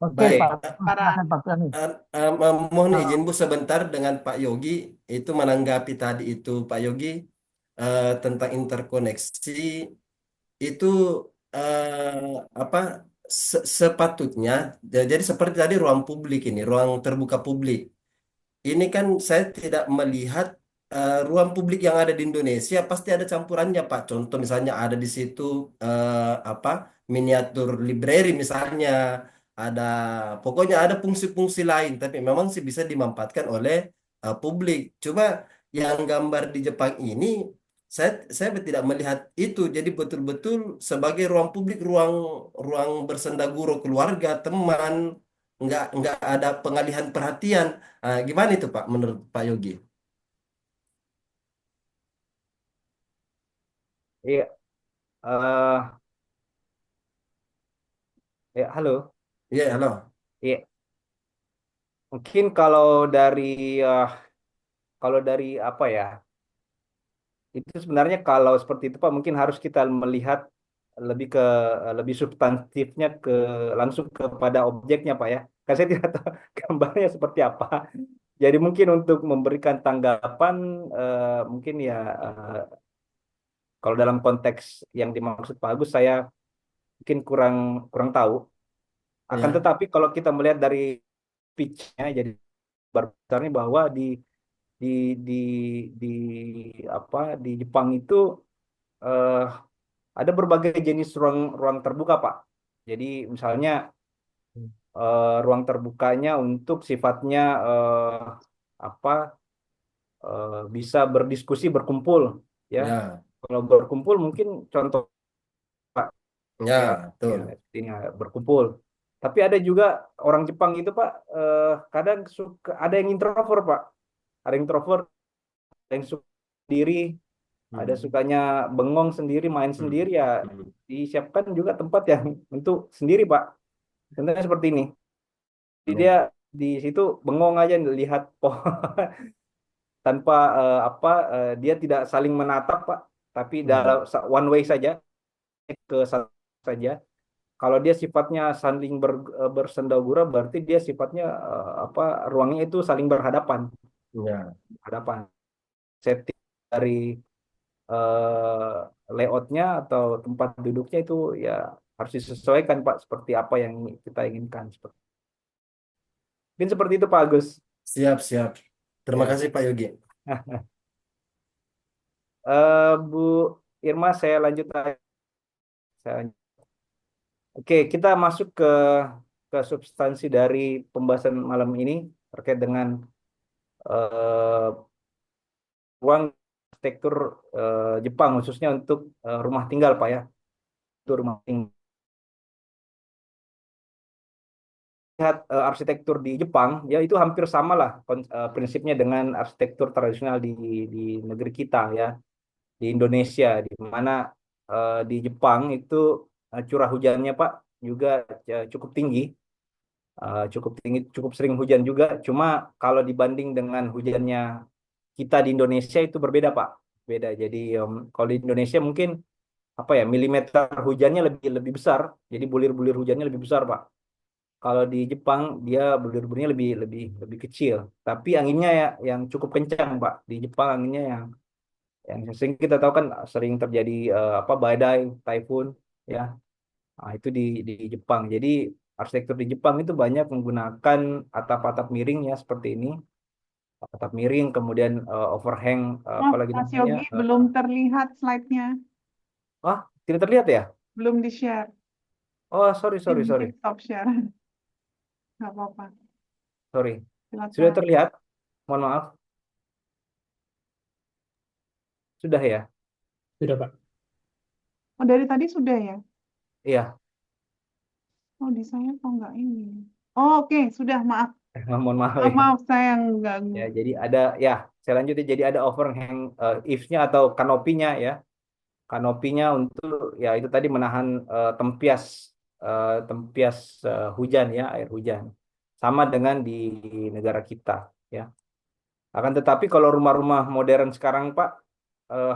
Oke Baik. Pak, para silakan Pak Gani. Mohon izin Nah, Bu sebentar dengan Pak Yogi itu menanggapi tadi itu Pak Yogi tentang interkoneksi itu apa sepatutnya jadi seperti tadi ruang publik ini ruang terbuka publik ini kan saya tidak melihat ruang publik yang ada di Indonesia pasti ada campurannya Pak. Contoh misalnya ada di situ apa miniatur library misalnya ada pokoknya ada fungsi-fungsi lain tapi memang sih bisa dimanfaatkan oleh publik. Cuma yang gambar di Jepang ini saya tidak melihat itu. Jadi betul-betul sebagai ruang publik, ruang ruang bersendaguro keluarga, teman, nggak ada pengalihan perhatian. Gimana itu Pak menurut Pak Yogi? Iya, eh ya, halo. Iya, halo. Iya, mungkin kalau dari eh, kalau dari apa ya? Itu sebenarnya kalau seperti itu Pak mungkin harus kita melihat lebih ke lebih substantifnya ke langsung kepada objeknya Pak ya. Karena saya tidak tahu gambarnya seperti apa. Jadi mungkin untuk memberikan tanggapan mungkin ya kalau dalam konteks yang dimaksud Pak Agus saya mungkin kurang kurang tahu. Akan Ya, tetapi kalau kita melihat dari pitch-nya jadi besarnya bahwa di di di apa di Jepang itu eh, ada berbagai jenis ruang ruang terbuka, Pak. Jadi misalnya ruang terbukanya untuk sifatnya apa bisa berdiskusi, berkumpul, ya. ya, Kalau berkumpul mungkin contoh Pak, ya, ya, ya betul. ini berkumpul. Tapi ada juga orang Jepang itu Pak, kadang suka ada yang introvert Pak, ada yang introvert, ada yang suka sendiri, ada Hmm, sukanya bengong sendiri, main hmm, sendiri ya hmm. disiapkan juga tempat yang untuk sendiri Pak. Contohnya seperti ini. Jadi dia Ya, di situ bengong aja lihat pohon tanpa dia tidak saling menatap Pak, tapi dalam ya, one way saja ke satu saja. Kalau dia sifatnya saling bersendagura berarti dia sifatnya ruangnya itu saling berhadapan, ya. hadapan. Setting dari layoutnya atau tempat duduknya itu ya harus disesuaikan Pak seperti apa yang kita inginkan. Mungkin seperti itu Pak Agus. Siap, siap. Terima Ya. kasih Pak Yogi. Bu Irma, saya lanjut lagi. Oke, kita masuk ke substansi dari pembahasan malam ini terkait dengan eh, ruang arsitektur Jepang, khususnya untuk rumah tinggal, Pak ya. Untuk rumah tinggal. Lihat arsitektur di Jepang, ya itu hampir sama lah prinsipnya dengan arsitektur tradisional di negeri kita ya, di Indonesia, di mana di Jepang itu curah hujannya Pak juga cukup tinggi. Cukup tinggi, cukup sering hujan juga. Cuma kalau dibanding dengan hujannya kita di Indonesia itu berbeda, Pak. Beda. Jadi kalau di Indonesia mungkin apa ya, milimeter hujannya lebih lebih besar. Jadi bulir-bulir hujannya lebih besar, Pak. Kalau di Jepang dia bulir-bulirnya lebih lebih lebih kecil. Tapi anginnya ya yang cukup kencang, Pak. Di Jepang anginnya yang sering kita tahu kan sering terjadi apa, badai, typhoon, ya. Nah, itu di Jepang. Jadi arsitektur di Jepang itu banyak menggunakan atap-atap miring ya seperti ini. Atap miring, kemudian overhang, apalagi Mas namanya. Yogi, belum terlihat slide-nya. Ah, tidak terlihat ya? Belum di-share. Oh, sorry, sorry, sorry. Mungkin stop share. Nggak apa-apa. Sorry. Silakan. Sudah terlihat? Mohon maaf. Sudah ya? Sudah, Pak. Oh, dari tadi sudah ya? Iya. Oh, di saya kok nggak ini. Oh, oke, sudah, maaf. Mohon maaf Maaf, ya. maaf, saya yang ganggu. Ya, jadi ada ya, saya lanjut ya. Jadi ada overhang eaves-nya atau kanopinya ya. Kanopinya untuk ya itu tadi menahan tempias hujan ya, air hujan. Sama dengan di negara kita ya. Akan tetapi kalau rumah-rumah modern sekarang Pak,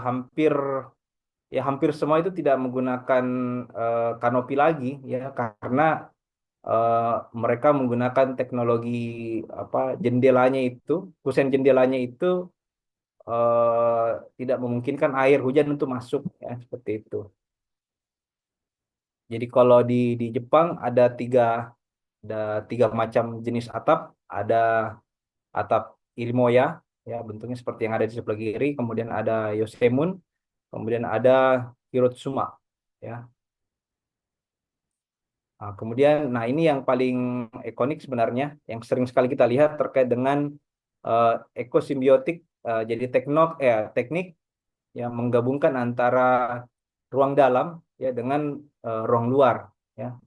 hampir semua itu tidak menggunakan kanopi lagi ya, karena eh, mereka menggunakan teknologi apa, jendelanya itu, kusen jendelanya itu tidak memungkinkan air hujan untuk masuk ya, seperti itu. Jadi kalau di Jepang ada tiga macam jenis atap. Ada atap Irimoya ya, bentuknya seperti yang ada di sebelah kiri, kemudian ada Yosemun, kemudian ada Hirotsuma ya. Nah ini yang paling ikonik sebenarnya, yang sering sekali kita lihat terkait dengan eh, ekosimbiotik, jadi teknik yang menggabungkan antara ruang dalam ya dengan ruang luar ya.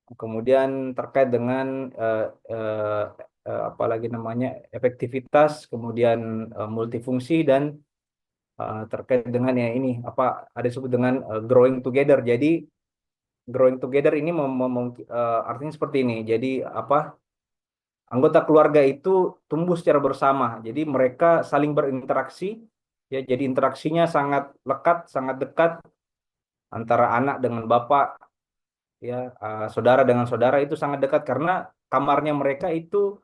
Kemudian terkait dengan eh, eh, apalagi namanya efektivitas, kemudian multifungsi, dan terkait dengan ya ini apa ada disebut dengan growing together. Jadi growing together ini artinya seperti ini. Jadi apa, anggota keluarga itu tumbuh secara bersama. Jadi mereka saling berinteraksi ya. Jadi interaksinya sangat lekat, sangat dekat antara anak dengan bapak ya, saudara dengan saudara itu sangat dekat karena kamarnya mereka itu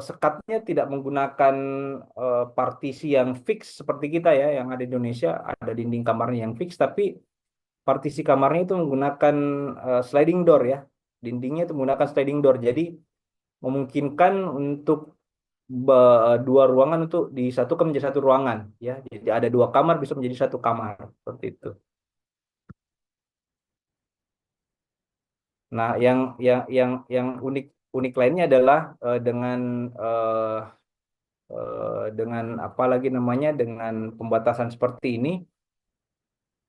sekatnya tidak menggunakan partisi yang fix seperti kita ya, yang ada di Indonesia ada dinding kamarnya yang fix, tapi partisi kamarnya itu menggunakan sliding door ya, dindingnya itu menggunakan sliding door, jadi memungkinkan untuk dua ruangan untuk disatukan menjadi satu ruangan ya, jadi ada dua kamar bisa menjadi satu kamar seperti itu. Nah, yang unik unik lainnya adalah eh, dengan apa lagi namanya, dengan pembatasan seperti ini,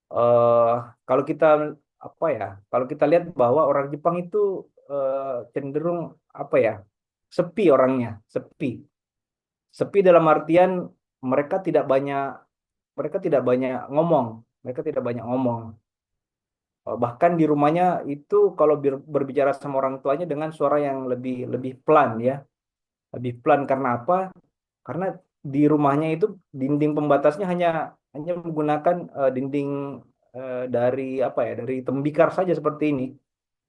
eh kalau kita apa ya, kalau kita lihat bahwa orang Jepang itu eh, cenderung apa ya, sepi orangnya, sepi dalam artian mereka tidak banyak mereka tidak banyak ngomong mereka tidak banyak ngomong. Bahkan di rumahnya itu kalau berbicara sama orang tuanya dengan suara yang lebih lebih pelan ya, lebih pelan. Karena apa? Karena di rumahnya itu dinding pembatasnya hanya hanya menggunakan dinding dari apa ya, dari tembikar saja seperti ini,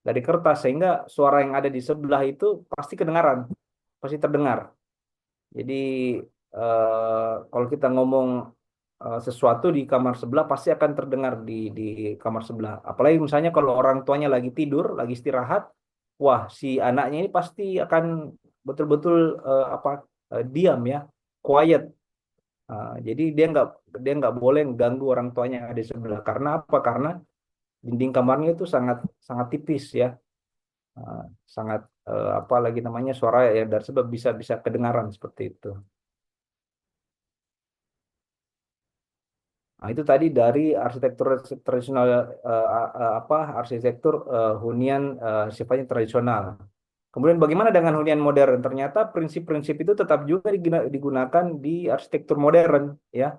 dari kertas, sehingga suara yang ada di sebelah itu pasti kedengaran, pasti terdengar. Jadi kalau kita ngomong sesuatu di kamar sebelah pasti akan terdengar di kamar sebelah. Apalagi misalnya kalau orang tuanya lagi tidur, lagi istirahat, wah si anaknya ini pasti akan betul-betul diam ya, quiet. Jadi dia nggak boleh ganggu orang tuanya yang ada di sebelah. Karena apa? Karena dinding kamarnya itu sangat sangat tipis ya. Uh, Sangat apa lagi namanya, suara ya dari sebab bisa bisa kedengaran seperti itu. Nah, itu tadi dari arsitektur tradisional, arsitektur hunian sifatnya tradisional. Kemudian bagaimana dengan hunian modern? Ternyata prinsip-prinsip itu tetap juga digunakan di arsitektur modern ya,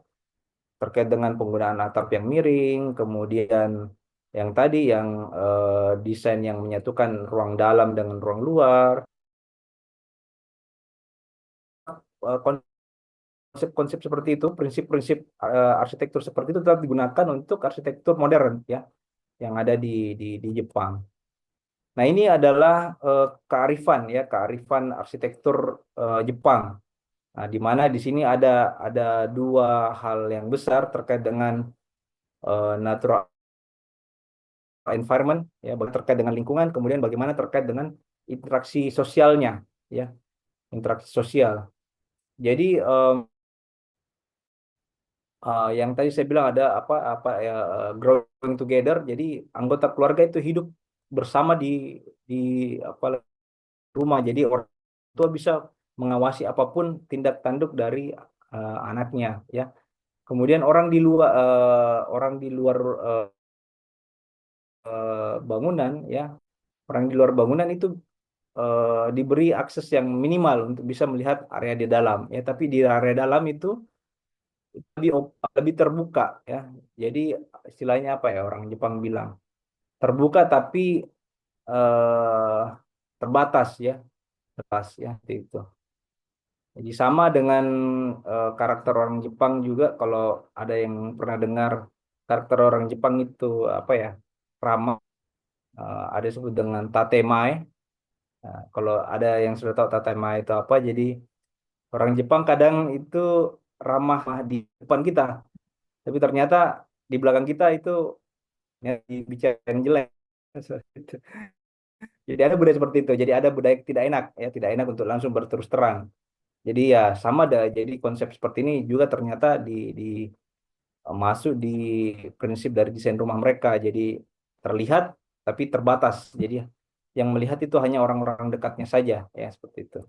terkait dengan penggunaan atap yang miring, kemudian yang tadi yang desain yang menyatukan ruang dalam dengan ruang luar. Konsep-konsep seperti itu, prinsip-prinsip arsitektur seperti itu tetap digunakan untuk arsitektur modern ya, yang ada di Jepang. Nah, ini adalah kearifan ya, kearifan arsitektur Jepang. Nah, di mana di sini ada dua hal yang besar terkait dengan natural environment ya, terkait dengan lingkungan, kemudian bagaimana terkait dengan interaksi sosialnya ya, interaksi sosial. Jadi yang tadi saya bilang ada apa ya, growing together. Jadi anggota keluarga itu hidup bersama di apa rumah. Jadi orang tua bisa mengawasi apapun tindak tanduk dari anaknya ya. Kemudian orang di luar bangunan ya, orang di luar bangunan itu diberi akses yang minimal untuk bisa melihat area di dalam ya. Tapi di area dalam itu lebih terbuka ya. Jadi istilahnya apa ya, orang Jepang bilang terbuka tapi eh, terbatas ya, terbatas ya seperti itu. Jadi sama dengan karakter orang Jepang juga, kalau ada yang pernah dengar karakter orang Jepang itu apa ya, ramah, ada disebut dengan tatemae. Nah, kalau ada yang sudah tahu tatemae itu apa, jadi orang Jepang kadang itu ramah di depan kita, tapi ternyata di belakang kita itu ya, dibicarain jelek. Jadi ada budaya seperti itu. Jadi ada budaya tidak enak ya, tidak enak untuk langsung berterus terang. Jadi ya sama ada. Jadi konsep seperti ini juga ternyata masuk di prinsip dari desain rumah mereka. Jadi terlihat tapi terbatas. Jadi yang melihat itu hanya orang-orang dekatnya saja ya, seperti itu.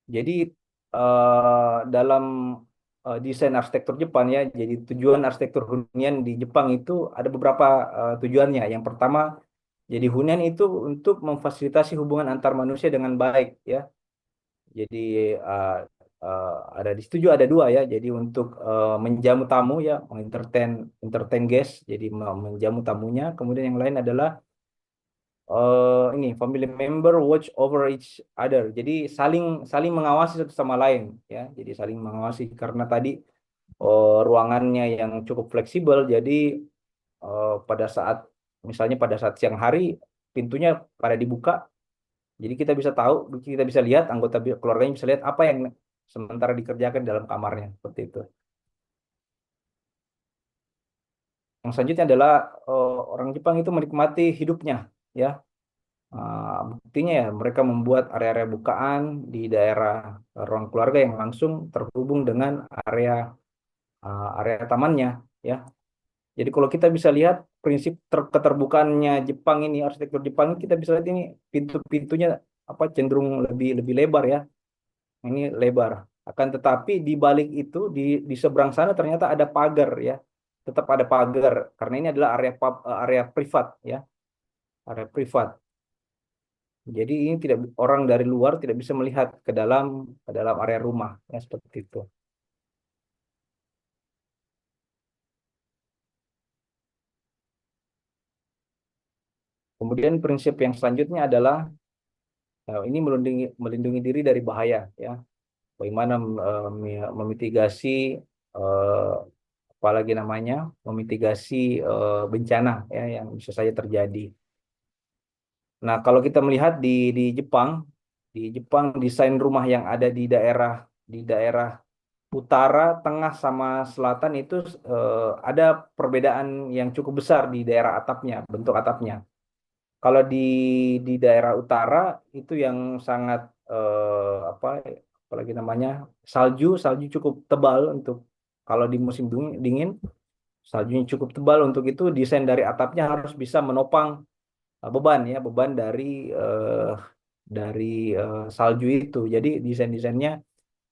Jadi dalam desain arsitektur Jepang ya, jadi tujuan arsitektur hunian di Jepang itu ada beberapa tujuannya. Yang pertama, jadi hunian itu untuk memfasilitasi hubungan antar manusia dengan baik ya. Jadi uh, ada di situ juga ada dua ya. Jadi untuk menjamu tamu ya, entertain guest, jadi menjamu tamunya. Kemudian yang lain adalah ini family member watch over each other. Jadi saling saling mengawasi satu sama lain ya. Jadi saling mengawasi karena tadi ruangannya yang cukup fleksibel. Jadi pada saat misalnya pada saat siang hari pintunya pada dibuka, jadi kita bisa tahu, kita bisa lihat anggota keluarganya bisa lihat apa yang sementara dikerjakan dalam kamarnya seperti itu. Yang selanjutnya adalah orang Jepang itu menikmati hidupnya ya. Buktinya ya mereka membuat area-area bukaan di daerah ruang keluarga yang langsung terhubung dengan area tamannya ya. Jadi kalau kita bisa lihat prinsip keterbukaannya Jepang ini, arsitektur Jepang ini, kita bisa lihat ini pintu-pintunya apa cenderung lebih lebih lebar ya. Ini lebar. Akan tetapi di balik itu di seberang sana ternyata ada pagar ya. Tetap ada pagar karena ini adalah area privat ya, area privat. Jadi ini tidak, orang dari luar tidak bisa melihat ke dalam area rumah ya, seperti itu. Kemudian prinsip yang selanjutnya adalah ini melindungi diri dari bahaya ya. Bagaimana memitigasi eh, apalagi namanya, memitigasi bencana ya yang bisa saja terjadi. Nah, kalau kita melihat di Jepang desain rumah yang ada di daerah utara, tengah sama selatan itu ada perbedaan yang cukup besar di daerah atapnya, bentuk atapnya. Kalau di daerah utara itu yang sangat apa apalagi namanya salju cukup tebal untuk kalau di musim dingin saljunya cukup tebal untuk itu desain dari atapnya harus bisa menopang beban eh, dari salju itu. Jadi desainnya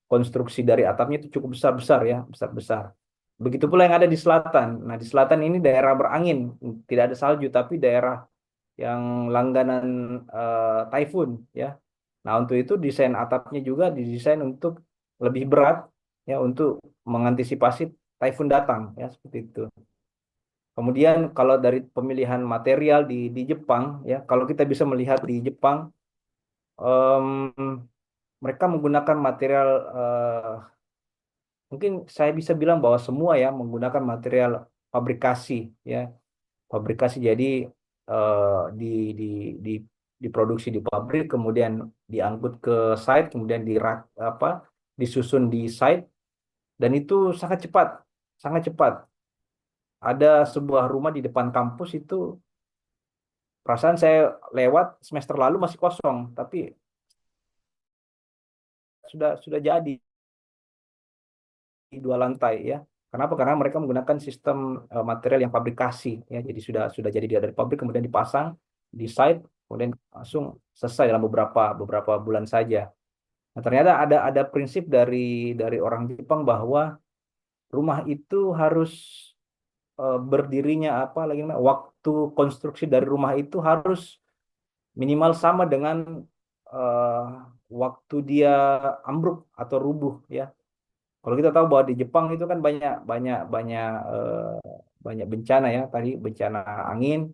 konstruksi dari atapnya itu cukup besar-besar ya, besar-besar. Begitu pula yang ada di selatan. Nah, di selatan ini daerah berangin, tidak ada salju tapi daerah yang langganan typhoon ya. Nah, untuk itu desain atapnya juga didesain untuk lebih berat ya untuk mengantisipasi typhoon datang ya seperti itu. Kemudian kalau dari pemilihan material di Jepang ya, kalau kita bisa melihat di Jepang em, mereka menggunakan material mungkin saya bisa bilang bahwa semua ya menggunakan material fabrikasi ya. Fabrikasi jadi eh, di di di diproduksi di pabrik kemudian diangkut ke site kemudian apa disusun di site dan itu sangat cepat ada sebuah rumah di depan kampus itu perasaan saya lewat semester lalu masih kosong tapi sudah jadi 2 lantai ya. Kenapa? Karena mereka menggunakan sistem material yang fabrikasi ya. Jadi sudah jadi dia dari pabrik kemudian dipasang di site kemudian langsung selesai dalam beberapa bulan saja. Nah, ternyata ada prinsip dari orang Jepang bahwa rumah itu harus berdirinya apa lagi namanya, waktu konstruksi dari rumah itu harus minimal sama dengan eh, waktu dia ambruk atau rubuh ya. Kalau kita tahu bahwa di Jepang itu kan banyak banyak banyak banyak bencana ya tadi bencana angin,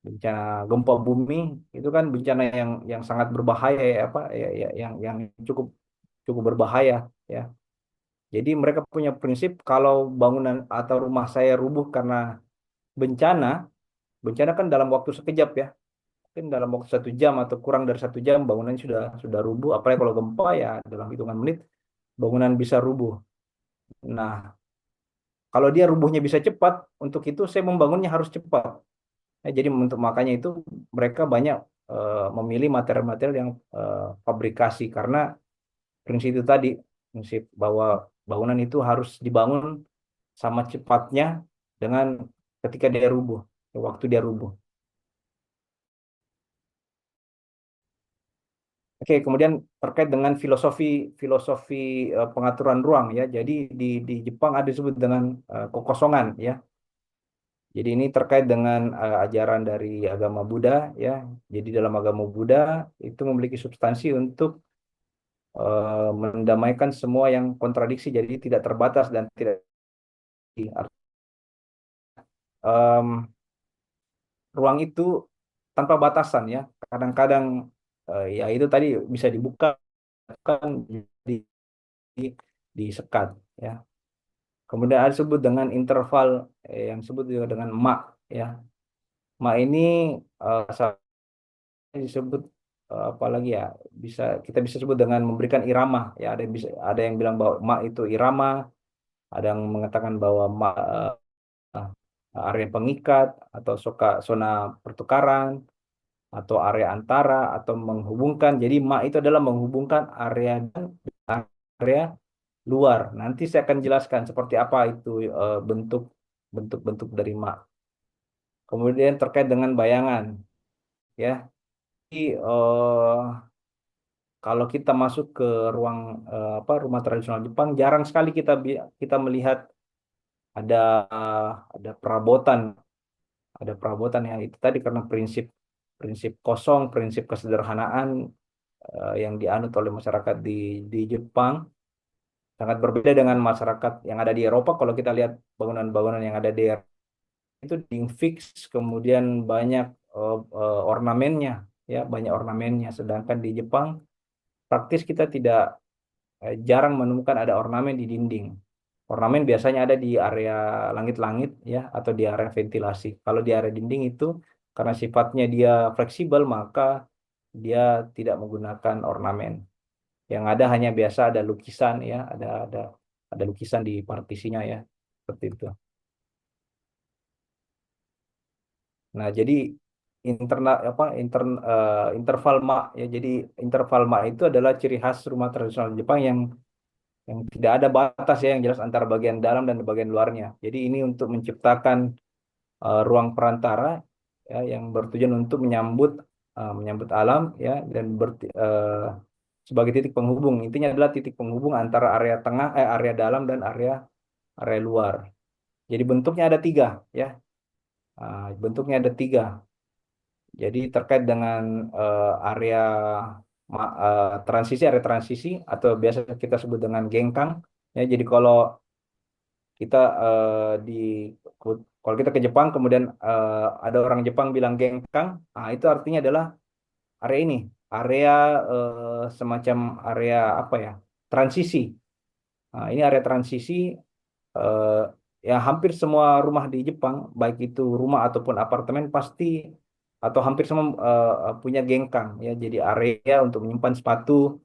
bencana gempa bumi itu kan bencana yang sangat berbahaya ya apa ya yang cukup cukup berbahaya ya. Jadi mereka punya prinsip kalau bangunan atau rumah saya rubuh karena bencana, bencana kan dalam waktu sekejap ya. Mungkin dalam waktu 1 jam atau kurang dari 1 jam bangunan sudah rubuh. Apalagi kalau gempa ya dalam hitungan menit bangunan bisa rubuh. Nah, kalau dia rubuhnya bisa cepat, untuk itu saya membangunnya harus cepat. Jadi untuk makanya itu mereka banyak memilih material-material yang fabrikasi karena prinsip itu tadi, prinsip bahwa bangunan itu harus dibangun sama cepatnya dengan ketika dia rubuh, waktu dia rubuh. Oke, kemudian terkait dengan filosofi filosofi pengaturan ruang ya. Jadi di Jepang ada disebut dengan kekosongan ya. Jadi ini terkait dengan ajaran dari agama Buddha ya. Jadi dalam agama Buddha itu memiliki substansi untuk mendamaikan semua yang kontradiksi jadi tidak terbatas dan tidak em, ruang itu tanpa batasan ya. Kadang-kadang ya itu tadi bisa dibuka kan di, disekat ya. Kemudian ada disebut dengan interval yang disebut juga dengan mak ya. Mak ini disebut apa lagi ya kita bisa sebut dengan memberikan irama ya ada yang bilang bahwa mak itu irama ada yang mengatakan bahwa mak area pengikat atau zona pertukaran atau area antara atau menghubungkan jadi mak itu adalah menghubungkan area dan area luar nanti saya akan jelaskan seperti apa itu bentuk bentuk dari mak kemudian terkait dengan bayangan ya jadi, kalau kita masuk ke ruang apa rumah tradisional Jepang, jarang sekali kita melihat ada ada perabotan, ada perabotan yang itu tadi karena prinsip prinsip kosong, prinsip kesederhanaan yang dianut oleh masyarakat di Jepang sangat berbeda dengan masyarakat yang ada di Eropa. Kalau kita lihat bangunan-bangunan yang ada di Eropa itu fix, kemudian banyak ornamennya, ya banyak ornamennya. Sedangkan di Jepang praktis kita tidak jarang menemukan ada ornamen di dinding. Ornamen biasanya ada di area langit-langit ya atau di area ventilasi. Kalau di area dinding itu karena sifatnya dia fleksibel maka dia tidak menggunakan ornamen. Yang ada hanya biasa ada lukisan ya, ada ada lukisan di partisinya ya, seperti itu. Nah, jadi interval mak ya. Jadi interval mak itu adalah ciri khas rumah tradisional Jepang yang tidak ada batas ya, yang jelas antara bagian dalam dan bagian luarnya. Jadi ini untuk menciptakan ruang perantara ya, yang bertujuan untuk menyambut alam ya, dan sebagai titik penghubung. Intinya adalah titik penghubung antara area tengah, area dalam dan area luar. Jadi bentuknya ada tiga ya. Bentuknya ada tiga. Jadi terkait dengan area transisi atau biasa kita sebut dengan gengkang ya. Jadi kita di kalau kita ke Jepang kemudian ada orang Jepang bilang gengkang, itu artinya adalah area ini, area semacam area apa ya? Transisi. Nah, ini area transisi eh, ya, hampir semua rumah di Jepang, baik itu rumah ataupun apartemen pasti atau hampir semua punya gengkang ya. Jadi area untuk menyimpan sepatu,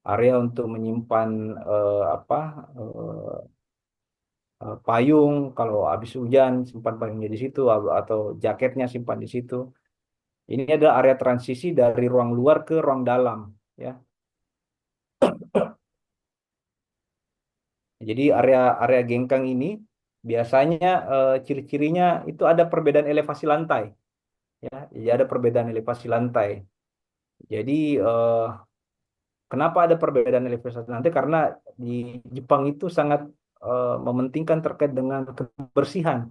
area untuk menyimpan apa payung, kalau habis hujan simpan payungnya di situ, atau jaketnya simpan di situ. Ini adalah area transisi dari ruang luar ke ruang dalam ya. Jadi area gengkang ini biasanya ciri-cirinya itu ada perbedaan elevasi lantai ya. Jadi ada perbedaan elevasi lantai. Jadi kenapa ada perbedaan elevasi lantai? Karena di Jepang itu sangat mementingkan terkait dengan kebersihan.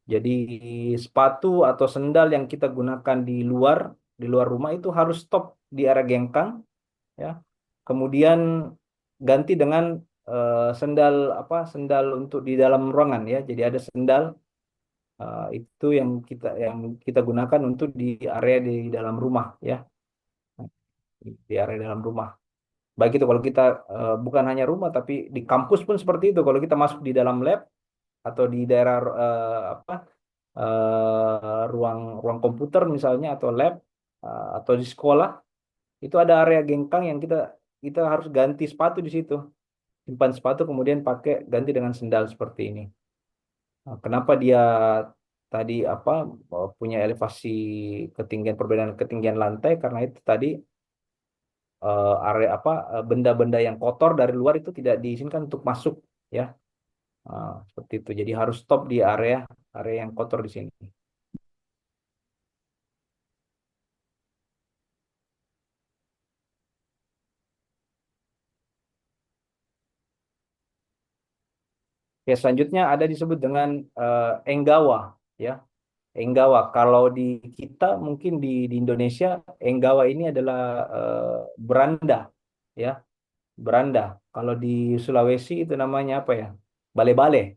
Jadi sepatu atau sendal yang kita gunakan di luar rumah itu harus stop di area gengkang ya. Kemudian ganti dengan sendal untuk di dalam ruangan ya. Jadi ada sendal itu yang kita gunakan untuk di area di dalam rumah ya. Di area dalam rumah. Baik itu kalau kita bukan hanya rumah tapi di kampus pun seperti itu. Kalau kita masuk di dalam lab atau di daerah ruang ruang komputer misalnya atau lab atau di sekolah, itu ada area gengkang yang kita kita harus ganti sepatu di situ, simpan sepatu kemudian ganti dengan sendal seperti ini. Nah, kenapa dia tadi punya elevasi ketinggian, perbedaan ketinggian lantai? Karena itu tadi area benda-benda yang kotor dari luar itu tidak diizinkan untuk masuk ya. Seperti itu. Jadi harus stop di area area yang kotor di sini. Ya, selanjutnya ada disebut dengan enggawa ya. Enggawa. Kalau di kita mungkin di Indonesia enggawa ini adalah beranda ya, beranda. Kalau di Sulawesi itu namanya apa ya? Bale-bale.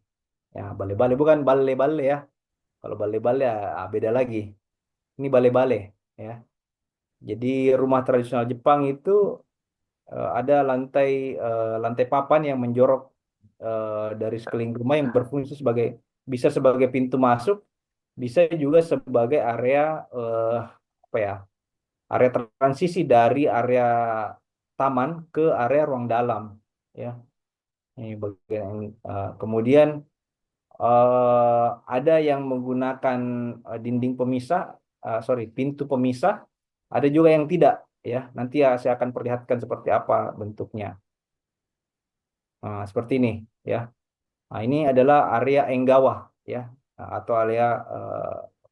Ya, bale-bale bukan bale-bale ya. Kalau bale-bale beda lagi. Ini bale-bale ya. Jadi rumah tradisional Jepang itu ada lantai papan yang menjorok dari sekeliling rumah yang berfungsi bisa sebagai pintu masuk, bisa juga sebagai area apa ya? Area transisi dari area taman ke area ruang dalam ya. Ini bagian kemudian ada yang menggunakan dinding pemisah, pintu pemisah, ada juga yang tidak ya. Nanti ya saya akan perlihatkan seperti apa bentuknya. Nah, seperti ini ya. Nah, ini adalah area enggawa ya. Atau area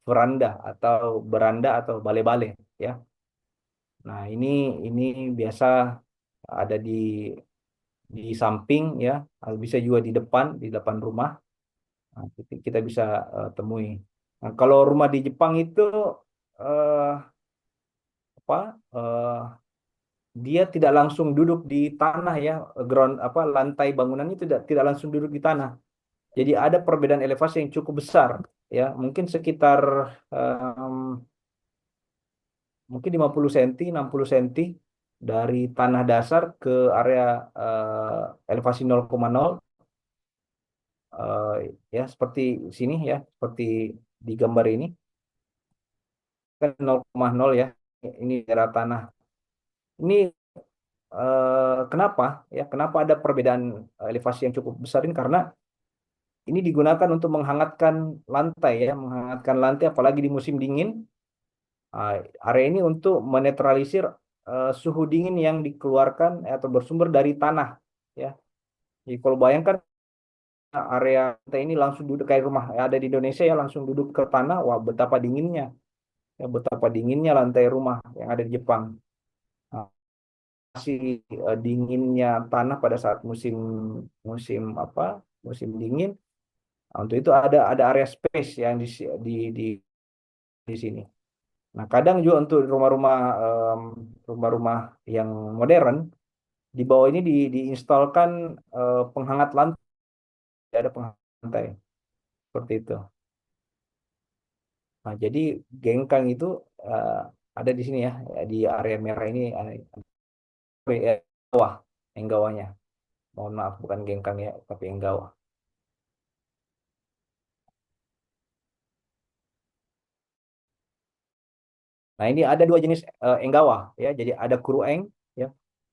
veranda atau beranda atau bale-bale ya. Nah, ini biasa ada di samping ya, bisa juga di depan rumah. Nah, kita bisa temui. Nah, kalau rumah di Jepang itu eh, apa dia tidak langsung duduk di tanah ya, lantai bangunannya tidak tidak langsung duduk di tanah. Jadi ada perbedaan elevasi yang cukup besar ya, mungkin sekitar em, mungkin 50 cm, 60 cm dari tanah dasar ke area elevasi 0,0 ya, seperti sini ya, seperti di gambar ini kan 0,0 ya. Ini daerah tanah. Ini kenapa ya? Kenapa ada perbedaan elevasi yang cukup besar ini? Karena ini digunakan untuk menghangatkan lantai ya, menghangatkan lantai apalagi di musim dingin. Ah, area ini untuk menetralisir suhu dingin yang dikeluarkan atau bersumber dari tanah ya. Jadi kalau bayangkan area lantai ini langsung duduk kayak rumah yang ada di Indonesia ya, langsung duduk ke tanah, wah betapa dinginnya ya, betapa dinginnya lantai rumah yang ada di Jepang. Nah, masih dinginnya tanah pada saat musim musim apa musim dingin. Nah, untuk itu ada area space yang di di di sini. Nah, kadang juga untuk rumah-rumah rumah-rumah yang modern di bawah ini diinstalkan penghangat lantai, ada penghangat lantai seperti itu. Nah, jadi gengkang itu eh, ada di sini ya, di area merah ini enggawah, enggawanya. Mohon maaf, bukan gengkang ya, tapi enggawa. Nah, ini ada dua jenis enggawa ya. Jadi ada kurueng ya.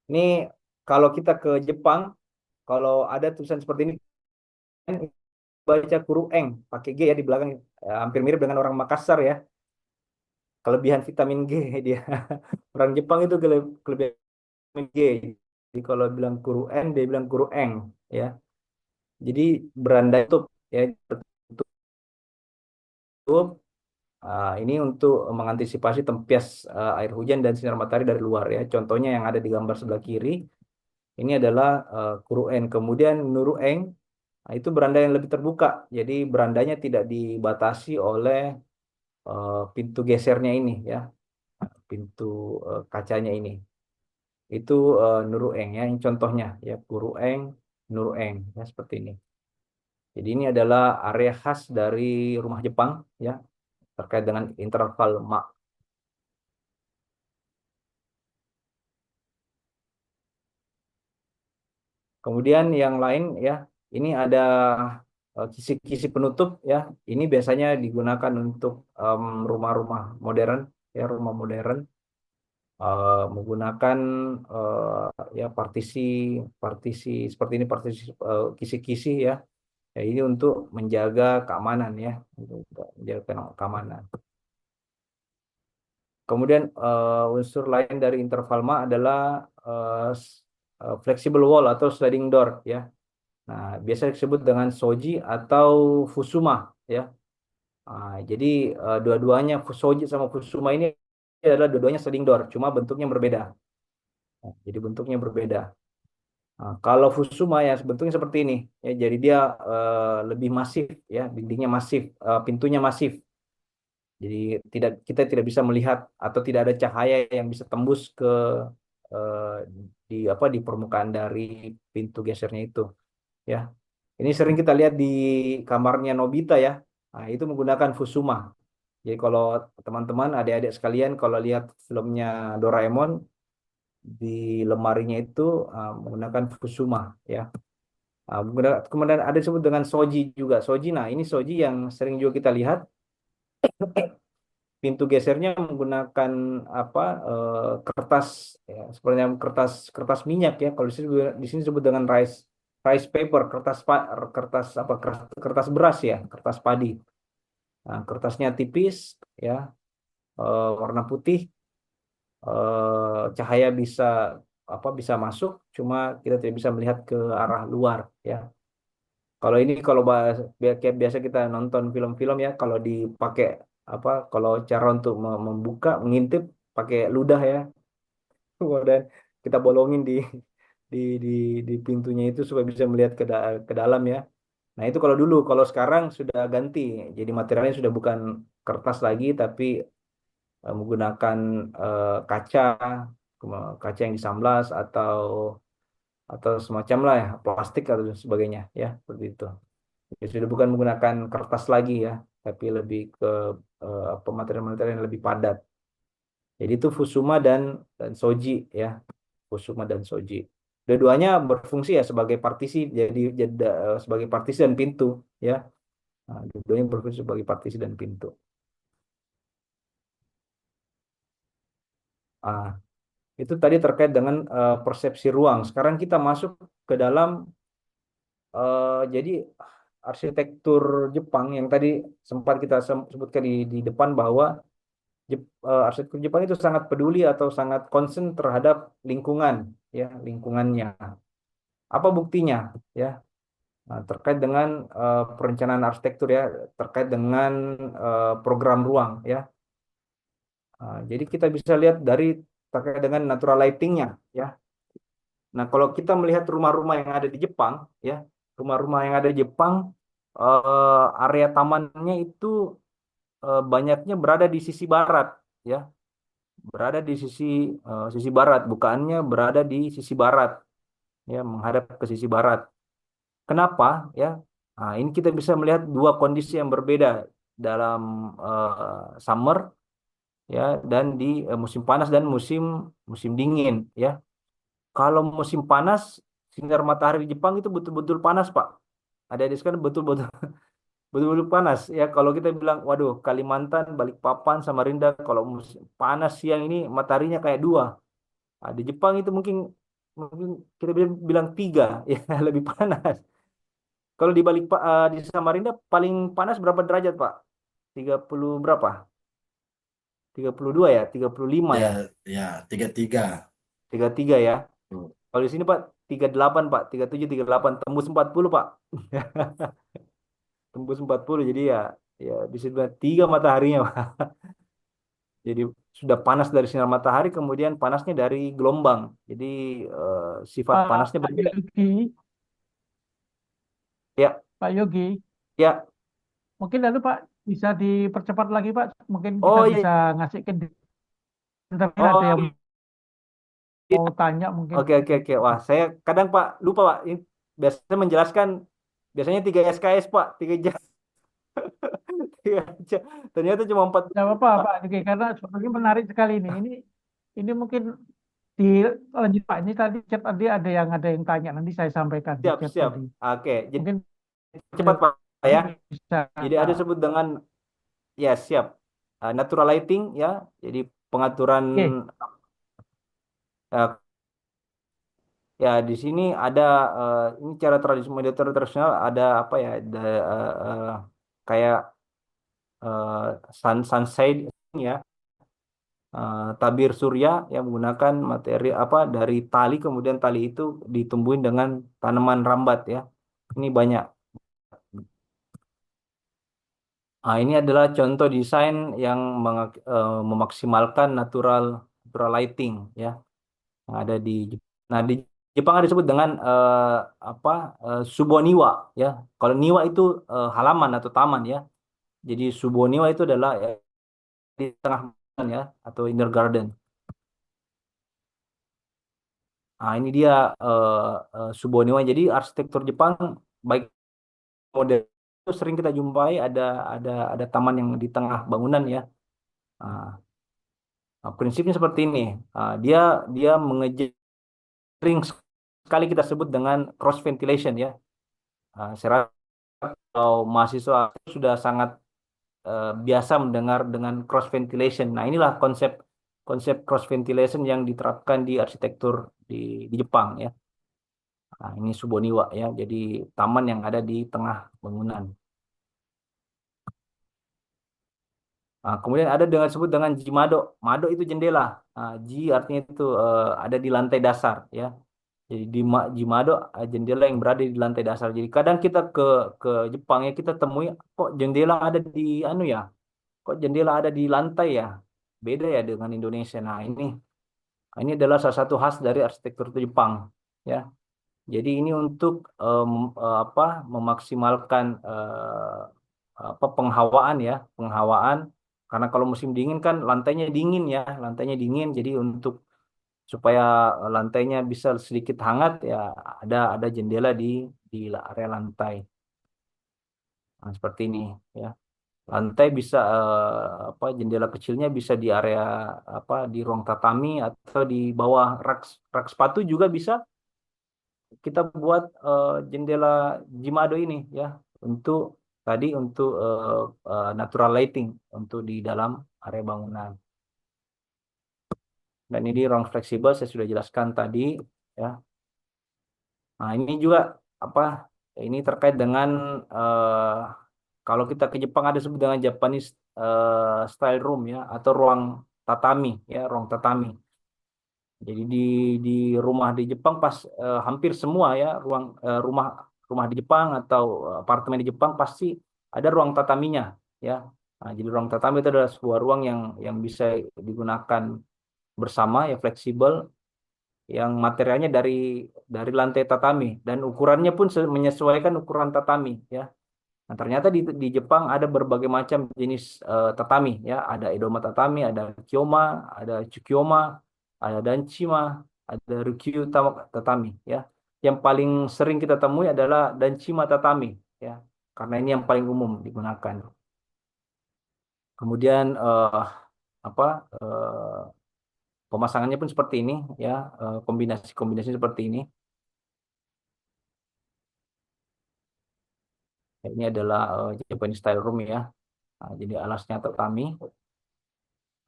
Ini kalau kita ke Jepang, kalau ada tulisan seperti ini baca kurueng pakai G ya di belakang, hampir mirip dengan orang Makassar ya. Kelebihan vitamin G dia. Orang Jepang itu kelebihan vitamin G. Jadi kalau bilang kurueng dia bilang kurueng ya. Jadi beranda itu ya tutup. Ini untuk mengantisipasi tempias air hujan dan sinar matahari dari luar ya. Contohnya yang ada di gambar sebelah kiri ini adalah kurueng. Kemudian nurueng, nah, itu beranda yang lebih terbuka. Jadi berandanya tidak dibatasi oleh pintu gesernya ini ya, pintu kacanya ini. Itu nurueng ya. Yang contohnya ya kurueng, nurueng ya seperti ini. Jadi ini adalah area khas dari rumah Jepang ya terkait dengan interval mak. Kemudian yang lain ya, ini ada kisi-kisi penutup ya. Ini biasanya digunakan untuk rumah-rumah modern ya, rumah modern menggunakan ya partisi partisi seperti ini, partisi kisi-kisi ya. Ya ini untuk menjaga keamanan ya, untuk menjaga keamanan. Kemudian unsur lain dari intervalma adalah flexible wall atau sliding door ya. Nah, biasa disebut dengan soji atau fusuma ya. Jadi dua-duanya soji sama fusuma ini adalah dua-duanya sliding door, cuma bentuknya berbeda. Jadi bentuknya berbeda. Kalau fusuma ya bentuknya seperti ini ya. Jadi dia lebih masif ya, dindingnya masif, pintunya masif. Jadi kita tidak bisa melihat atau tidak ada cahaya yang bisa tembus ke eh, di permukaan dari pintu gesernya itu ya. Ini sering kita lihat di kamarnya Nobita ya. Nah, itu menggunakan Fusuma. Jadi kalau teman-teman, adik-adik sekalian, kalau lihat filmnya Doraemon, di lemarinya itu menggunakan Fusuma ya. Kemudian ada disebut dengan Soji juga. Soji, nah ini Soji yang sering juga kita lihat. Pintu gesernya menggunakan apa kertas ya, sebenarnya kertas kertas minyak ya. Kalau di sini disebut dengan rice paper, kertas apa kertas beras ya, kertas padi. Nah, kertasnya tipis ya, warna putih, cahaya bisa masuk, cuma kita tidak bisa melihat ke arah luar ya. Kalau ini kayak biasa kita nonton film-film ya, kalau dipakai kalau cara untuk membuka, mengintip pakai ludah ya, kemudian kita bolongin di di di pintunya itu supaya bisa melihat ke dalam ya. Nah itu kalau dulu, kalau sekarang sudah ganti, jadi materialnya sudah bukan kertas lagi, tapi menggunakan kaca, kaca yang disamblas atau semacam lah ya, plastik atau sebagainya ya, seperti itu. Ya, sudah bukan menggunakan kertas lagi ya, tapi lebih ke material-material yang lebih padat. Jadi itu Fusuma dan Soji ya, Fusuma dan Soji. Dua-duanya berfungsi ya sebagai partisi, sebagai partisi dan pintu ya. Nah, dua-duanya berfungsi sebagai partisi dan pintu. Ah, Itu tadi terkait dengan persepsi ruang. Sekarang kita masuk ke dalam jadi arsitektur Jepang yang tadi sempat kita sebutkan di depan bahwa arsitektur Jepang itu sangat peduli atau sangat concern terhadap lingkungan, ya, lingkungannya. Apa buktinya, ya? Nah, terkait dengan perencanaan arsitektur, ya, terkait dengan program ruang, ya. Jadi kita bisa lihat dari terkait dengan natural lightingnya, ya. Nah, kalau kita melihat rumah-rumah yang ada di Jepang, ya, rumah-rumah yang ada di Jepang, area tamannya itu banyaknya berada di sisi barat, ya, berada di sisi barat, bukannya berada di sisi barat, ya, menghadap ke sisi barat. Kenapa, ya? Nah, ini kita bisa melihat dua kondisi yang berbeda dalam summer, ya, dan di musim panas dan musim musim dingin, ya. Kalau musim panas, sinar matahari di Jepang itu betul-betul panas, Pak. Ada di sekarang betul-betul betul-betul panas, ya. Kalau kita bilang, waduh, Kalimantan, Balikpapan, Samarinda, kalau musim panas siang ini mataharinya kayak dua. Nah, di Jepang itu mungkin mungkin kita bilang tiga, ya, lebih panas. Kalau di Samarinda paling panas berapa derajat, Pak? 30 berapa? 32 ya, 35 Ya, ya, ya, 33. 33 ya. Hmm. Kalau di sini Pak 38 Pak, 37 38 tembus 40 Pak. Tembus 40 jadi ya ya bisa dibilang tiga mataharinya Pak. Jadi sudah panas dari sinar matahari kemudian panasnya dari gelombang. Jadi sifat panasnya Pak berbeda. Yogi, Ya, Pak Yogi, ya. mungkin lalu Pak bisa dipercepat lagi Pak, mungkin kita Oh bisa iya. ngasih ke interview ada Oh yang iya. mau tanya mungkin. Oke, oke, oke. Wah, saya kadang Pak lupa Pak. Ini biasanya menjelaskan biasanya 3 SKS Pak, 3 jam. 3 jam. Ternyata cuma 4 Tidak apa-apa Pak. Pak Yogi, karena sebenarnya menarik sekali ini. Ini mungkin dilanjut Pak. Ini tadi chat tadi ada yang tanya, nanti saya sampaikan di Siap, chat siap. tadi. Oke, jadi Mungkin cepat Pak Yogi ya. bisa. Jadi ada disebut dengan ya siap. Natural lighting ya. Jadi pengaturan Oke, eh, ya di sini ada ini cara tradisional ada apa ya? Ada kayak sunshade ya. Tabir surya yang menggunakan materi apa dari tali kemudian tali itu ditumbuhin dengan tanaman rambat ya. Ini banyak. Nah, ini adalah contoh desain yang memaksimalkan natural lighting ya yang ada di Jepang. Nah, di Jepang ada disebut dengan apa suboniwa ya. Kalau niwa itu halaman atau taman ya. Jadi suboniwa itu adalah di tengah taman ya atau inner garden. Nah, ini dia suboniwa. Jadi arsitektur Jepang baik model itu sering kita jumpai ada taman yang di tengah bangunan ya. Nah, prinsipnya seperti ini. Dia dia mengejar sering sekali kita sebut dengan cross ventilation ya. Saya rasa kalau mahasiswa sudah sangat biasa mendengar dengan cross ventilation. Nah, inilah konsep konsep cross ventilation yang diterapkan di arsitektur di Jepang ya. Nah, ini Suboniwa ya. Jadi taman yang ada di tengah bangunan. Nah, kemudian ada dengan sebut dengan Jimado. Mado itu jendela. Nah, Ji artinya itu ada di lantai dasar ya. Jadi di Jimado jendela yang berada di lantai dasar. Jadi kadang kita ke Jepang ya kita temui kok jendela ada di anu ya, kok jendela ada di lantai ya. Beda ya dengan Indonesia. Nah, ini adalah salah satu khas dari arsitektur Jepang ya. Jadi ini untuk apa memaksimalkan apa penghawaan ya, penghawaan karena kalau musim dingin kan lantainya dingin ya, lantainya dingin. Jadi untuk supaya lantainya bisa sedikit hangat ya ada jendela di area lantai. Nah, seperti ini ya. Lantai bisa apa jendela kecilnya bisa di area apa di ruang tatami atau di bawah rak rak sepatu juga bisa kita buat jendela Jimado ini ya untuk tadi untuk natural lighting untuk di dalam area bangunan. Dan ini ruang fleksibel saya sudah jelaskan tadi ya. Nah, ini juga apa? Ini terkait dengan kalau kita ke Jepang ada sebut dengan Japanese style room ya, atau ruang tatami ya, ruang tatami. Jadi di rumah di Jepang hampir semua ya rumah rumah di Jepang atau apartemen di Jepang pasti ada ruang tataminya ya. Nah, jadi ruang tatami itu adalah sebuah ruang yang bisa digunakan bersama ya, fleksibel, yang materialnya dari lantai tatami dan ukurannya pun menyesuaikan ukuran tatami ya. Nah, ternyata di Jepang ada berbagai macam jenis tatami ya, ada edoma tatami, ada kyoma, ada tsukyoma, ada danshima, ada ryukyu tatami ya. Yang paling sering kita temui adalah danshima tatami ya, karena ini yang paling umum digunakan. Kemudian apa pemasangannya pun seperti ini ya, kombinasi-kombinasi seperti ini. Ini adalah Japanese style room ya. Nah, jadi alasnya tatami.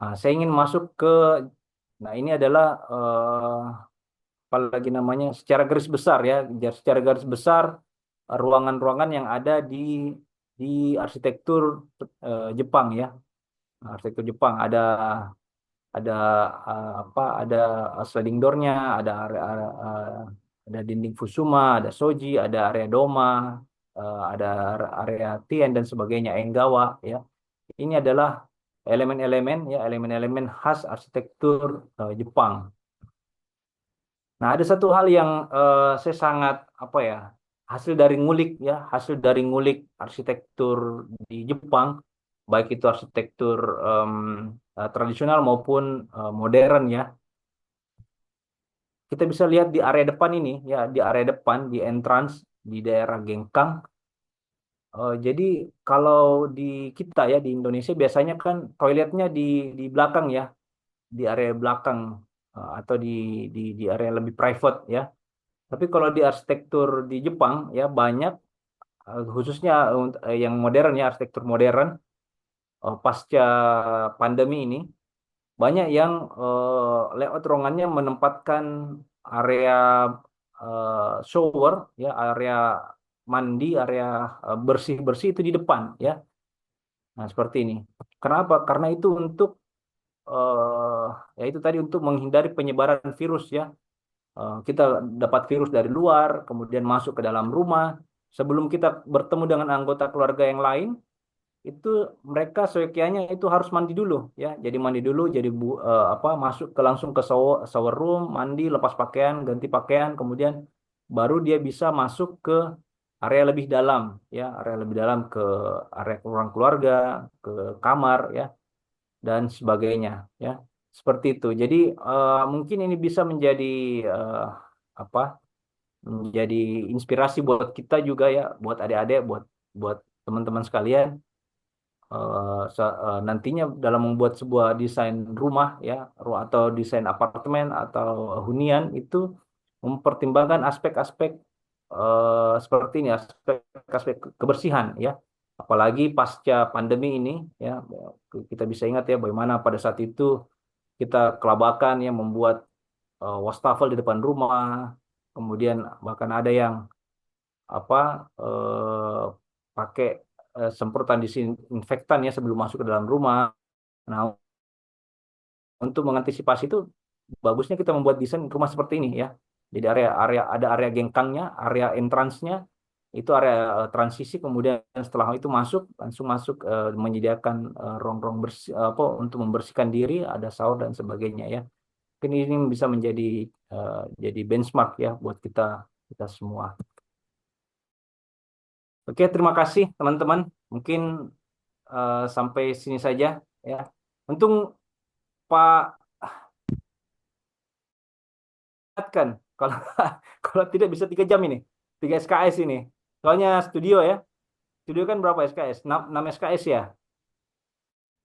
Nah, saya ingin masuk ke, nah ini adalah apalagi namanya secara garis besar ya, secara garis besar ruangan-ruangan yang ada di arsitektur Jepang ya. Nah, arsitektur Jepang ada ada sliding door-nya, ada dinding fusuma, ada shoji, ada area doma, ada area tien dan sebagainya, enggawa ya. Ini adalah elemen-elemen ya, elemen-elemen khas arsitektur Jepang. Nah, ada satu hal yang saya sangat apa ya, hasil dari ngulik arsitektur di Jepang, baik itu arsitektur tradisional maupun modern ya. Kita bisa lihat di area depan ini ya, di area depan di entrance di daerah Gengkang. Jadi kalau di kita ya di Indonesia biasanya kan toiletnya di belakang ya, di area belakang atau di area yang lebih private ya. Tapi kalau di arsitektur di Jepang ya banyak khususnya yang modern ya, arsitektur modern pasca pandemi ini banyak yang layout ruangannya menempatkan area shower ya, area mandi, area bersih-bersih itu di depan ya. Nah, seperti ini. Kenapa? Karena itu untuk ya itu tadi untuk menghindari penyebaran virus ya. Kita dapat virus dari luar, kemudian masuk ke dalam rumah. Sebelum kita bertemu dengan anggota keluarga yang lain, itu mereka seyogyanya itu harus mandi dulu ya. Jadi mandi dulu, jadi masuk langsung ke shower room, mandi, lepas pakaian, ganti pakaian, kemudian baru dia bisa masuk ke area lebih dalam ya, area lebih dalam ke area ruang keluarga, ke kamar ya dan sebagainya ya. Seperti itu. Jadi mungkin ini bisa menjadi eh, apa? Menjadi inspirasi buat kita juga ya, buat adik-adik, buat buat teman-teman sekalian nantinya dalam membuat sebuah desain rumah ya, atau desain apartemen atau hunian itu mempertimbangkan aspek-aspek seperti ini, aspek-aspek kebersihan ya. Apalagi pasca pandemi ini ya, kita bisa ingat ya bagaimana pada saat itu kita kelabakan ya membuat wastafel di depan rumah, kemudian bahkan ada yang apa pakai semprotan disinfektan ya sebelum masuk ke dalam rumah. Nah, untuk mengantisipasi itu bagusnya kita membuat desain rumah seperti ini ya. Jadi ada area gengkangnya, area entrance-nya, itu area transisi, kemudian setelah itu langsung masuk menyediakan ruang-ruang bersih apa untuk membersihkan diri, ada shower dan sebagainya ya. Mungkin ini bisa menjadi jadi benchmark ya buat kita kita semua. Oke, terima kasih teman-teman. Mungkin sampai sini saja ya. Untung Pak kan kalau kalau tidak bisa 3 jam ini, 3 SKS ini. Soalnya studio ya. Studio kan berapa SKS? 6 SKS ya.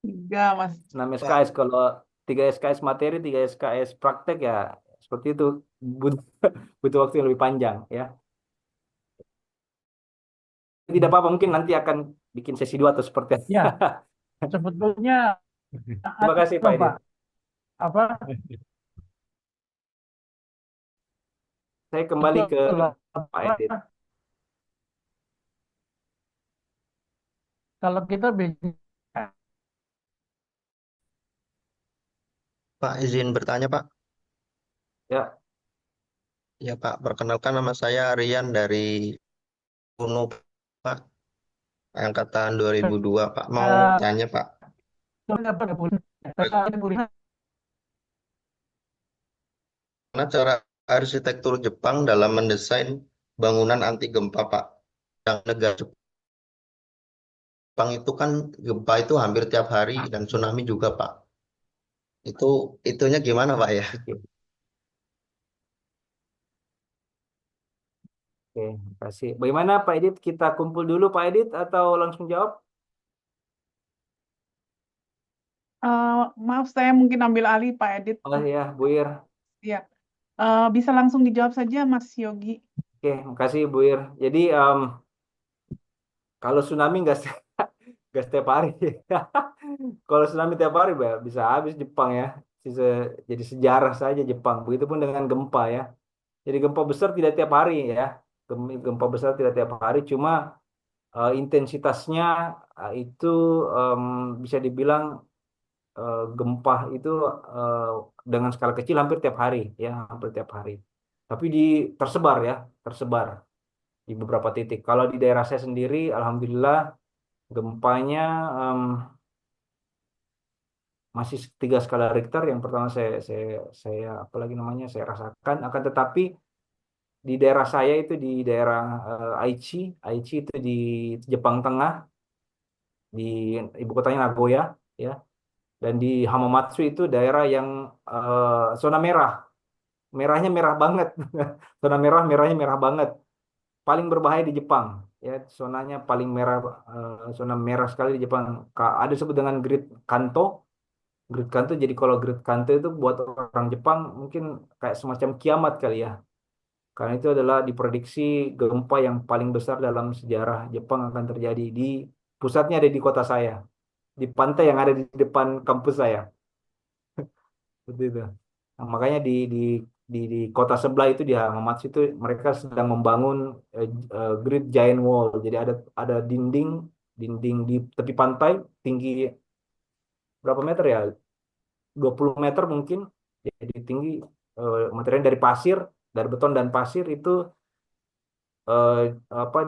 3, Mas. 6 SKS kalau 3 SKS materi, 3 SKS praktek ya seperti itu butuh, butuh waktu yang lebih panjang ya. Tidak apa-apa, mungkin nanti akan bikin sesi 2 atau seperti apa. Ya, sebetulnya Terima kasih Pak Edit. Pak, apa saya kembali ke betul lah. Pak Apa, Edit. kalau kita bicara Pak, izin bertanya, Pak. Ya, Ya, Pak, perkenalkan nama saya Rian dari UNU, Pak, angkatan 2002, Pak. Mau tanya, Pak, apa boleh? Boleh. bagaimana cara arsitektur Jepang dalam mendesain bangunan anti gempa, Pak? Yang negara Jepang itu kan gempa itu hampir tiap hari dan tsunami juga, Pak. Itunya gimana, Pak ya? oke. Oke, makasih. Bagaimana Pak Edit? Kita kumpul dulu Pak Edit atau langsung jawab? Maaf, saya mungkin ambil alih Pak Edit. Oh ya, Bu Ir. Ya, bisa langsung dijawab saja Mas Yogi. Oke, makasih Bu Ir. Jadi kalau tsunami nggak setiap hari. Kalau tsunami tiap hari bisa habis Jepang ya. Jadi sejarah saja Jepang. Begitupun dengan gempa ya. Jadi gempa besar tidak tiap hari ya. Gempa besar tidak tiap hari. Cuma intensitasnya itu em, bisa dibilang gempa itu eh, dengan skala kecil hampir tiap hari ya, hampir tiap hari. Tapi tersebar ya, tersebar di beberapa titik. Kalau di daerah saya sendiri, alhamdulillah gempanya em, masih 3 skala Richter. Yang pertama saya apa lagi namanya saya rasakan. Akan tetapi di daerah saya itu di daerah Aichi, Aichi itu di Jepang Tengah, di ibu kotanya Nagoya ya. Dan di Hamamatsu itu daerah yang zona merah. Merahnya merah banget. Zona merah, merahnya merah banget. Paling berbahaya di Jepang. Ya, zonanya paling merah, zona merah sekali di Jepang. Ada disebut dengan Grid Kanto. Grid Kanto, jadi kalau Grid Kanto itu buat orang Jepang mungkin kayak semacam kiamat kali ya. Karena itu adalah diprediksi gempa yang paling besar dalam sejarah Jepang akan terjadi pusatnya ada di kota saya, di pantai yang ada di depan kampus saya. Seperti itu. Nah, makanya di kota sebelah itu di Hamamatsu itu mereka sedang membangun Great Giant Wall. Jadi ada dinding dinding di tepi pantai tinggi berapa meter ya? 20 meter mungkin. Jadi tinggi materialnya dari pasir, dari beton dan pasir itu eh,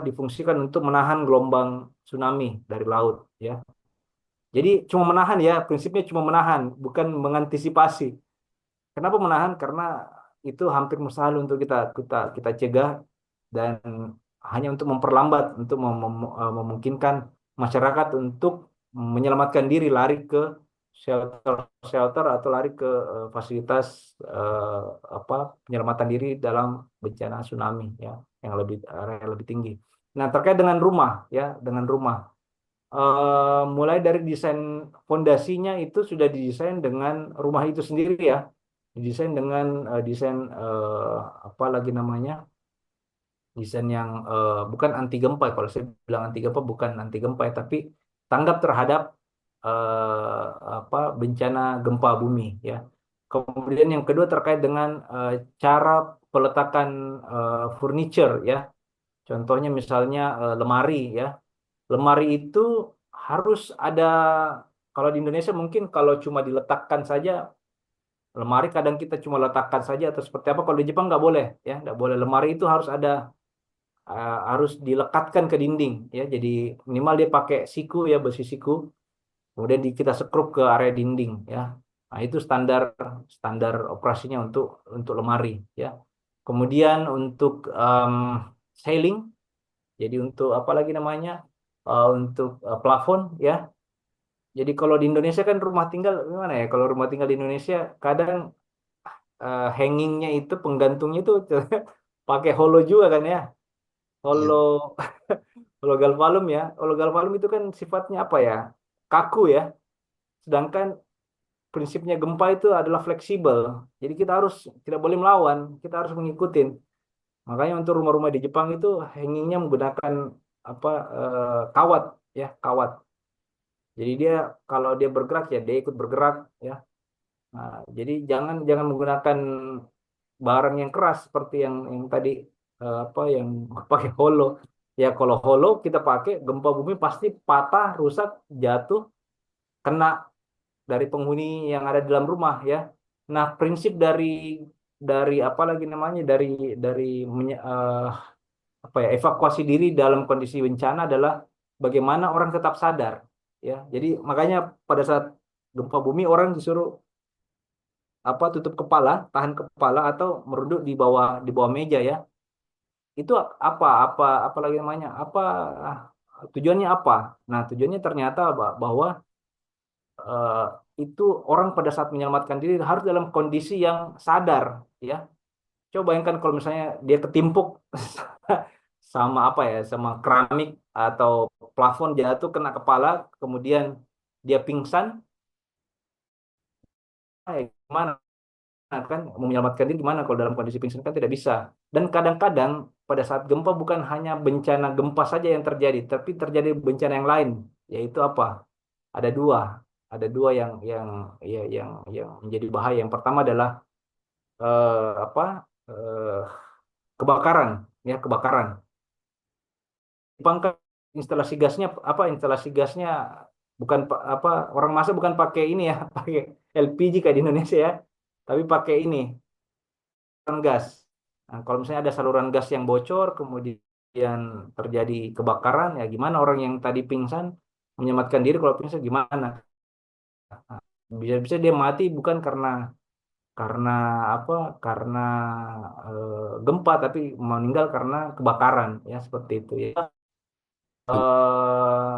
difungsikan untuk menahan gelombang tsunami dari laut ya. Jadi cuma menahan ya, prinsipnya cuma menahan, bukan mengantisipasi. Kenapa menahan? Karena itu hampir mustahil untuk kita cegah dan hanya untuk memperlambat, untuk memungkinkan masyarakat untuk menyelamatkan diri, lari ke shelter atau lari ke fasilitas apa penyelamatan diri dalam bencana tsunami ya yang lebih tinggi. Nah, terkait dengan rumah ya, dengan rumah mulai dari desain fondasinya itu sudah didesain dengan rumah itu sendiri ya, didesain dengan desain apa lagi namanya, desain yang bukan anti gempa. Kalau saya bilang anti gempa bukan anti gempa ya, tapi tanggap terhadap eh, apa bencana gempa bumi ya. Kemudian yang kedua terkait dengan cara peletakan furniture ya. Contohnya misalnya lemari ya. Lemari itu harus ada, kalau di Indonesia mungkin kalau cuma diletakkan saja, lemari kadang kita cuma letakkan saja atau seperti apa. Kalau di Jepang nggak boleh ya, nggak boleh. Lemari itu harus dilekatkan ke dinding ya. Jadi minimal dia pakai siku ya, besi siku. Kemudian kita sekrup ke area dinding ya. Nah, itu standar standar operasinya untuk lemari ya. Kemudian untuk ceiling, jadi untuk apa lagi namanya? Untuk plafon ya. Jadi kalau di Indonesia kan rumah tinggal gimana ya? Kalau rumah tinggal di Indonesia kadang hangingnya itu penggantungnya itu pakai holo juga kan ya. Holo Iya, holo galvalum ya. Holo galvalum itu kan sifatnya apa ya? Kaku ya. Sedangkan prinsipnya gempa itu adalah fleksibel. Jadi kita harus tidak boleh melawan, kita harus mengikuti. Makanya untuk rumah-rumah di Jepang itu hangingnya menggunakan apa kawat ya, kawat. Jadi dia kalau dia bergerak ya dia ikut bergerak ya. Nah, jadi jangan jangan menggunakan barang yang keras seperti yang tadi apa yang pakai holo. Ya kalau holo kita pakai gempa bumi pasti patah, rusak, jatuh, kena dari penghuni yang ada di dalam rumah ya. Nah, prinsip dari apa lagi namanya dari apa ya evakuasi diri dalam kondisi bencana adalah bagaimana orang tetap sadar ya. Jadi makanya pada saat gempa bumi orang disuruh apa tutup kepala, tahan kepala atau merunduk di bawah meja ya. Itu apa lagi namanya? Tujuannya apa? Nah, tujuannya ternyata bahwa eh, itu orang pada saat menyelamatkan diri harus dalam kondisi yang sadar ya. Coba bayangkan kalau misalnya dia ketimpuk sama apa ya, sama keramik atau plafon jatuh kena kepala, kemudian dia pingsan, gimana kan mau menyelamatkan diri gimana kalau dalam kondisi pingsan kan tidak bisa. Dan kadang-kadang pada saat gempa bukan hanya bencana gempa saja yang terjadi, tapi terjadi bencana yang lain, yaitu apa? Ada dua, yang menjadi bahaya. Yang pertama adalah apa? eh, kebakaran, ya kebakaran. Jepang kan instalasi gasnya bukan apa orang masa bukan pakai ini ya pakai LPG kayak di Indonesia ya tapi pakai ini saluran gas. Nah, kalau misalnya ada saluran gas yang bocor kemudian terjadi kebakaran ya gimana orang yang tadi pingsan menyelamatkan diri kalau pingsan gimana. Nah, bisa-bisa dia mati bukan karena apa karena gempa tapi meninggal karena kebakaran ya seperti itu ya. eh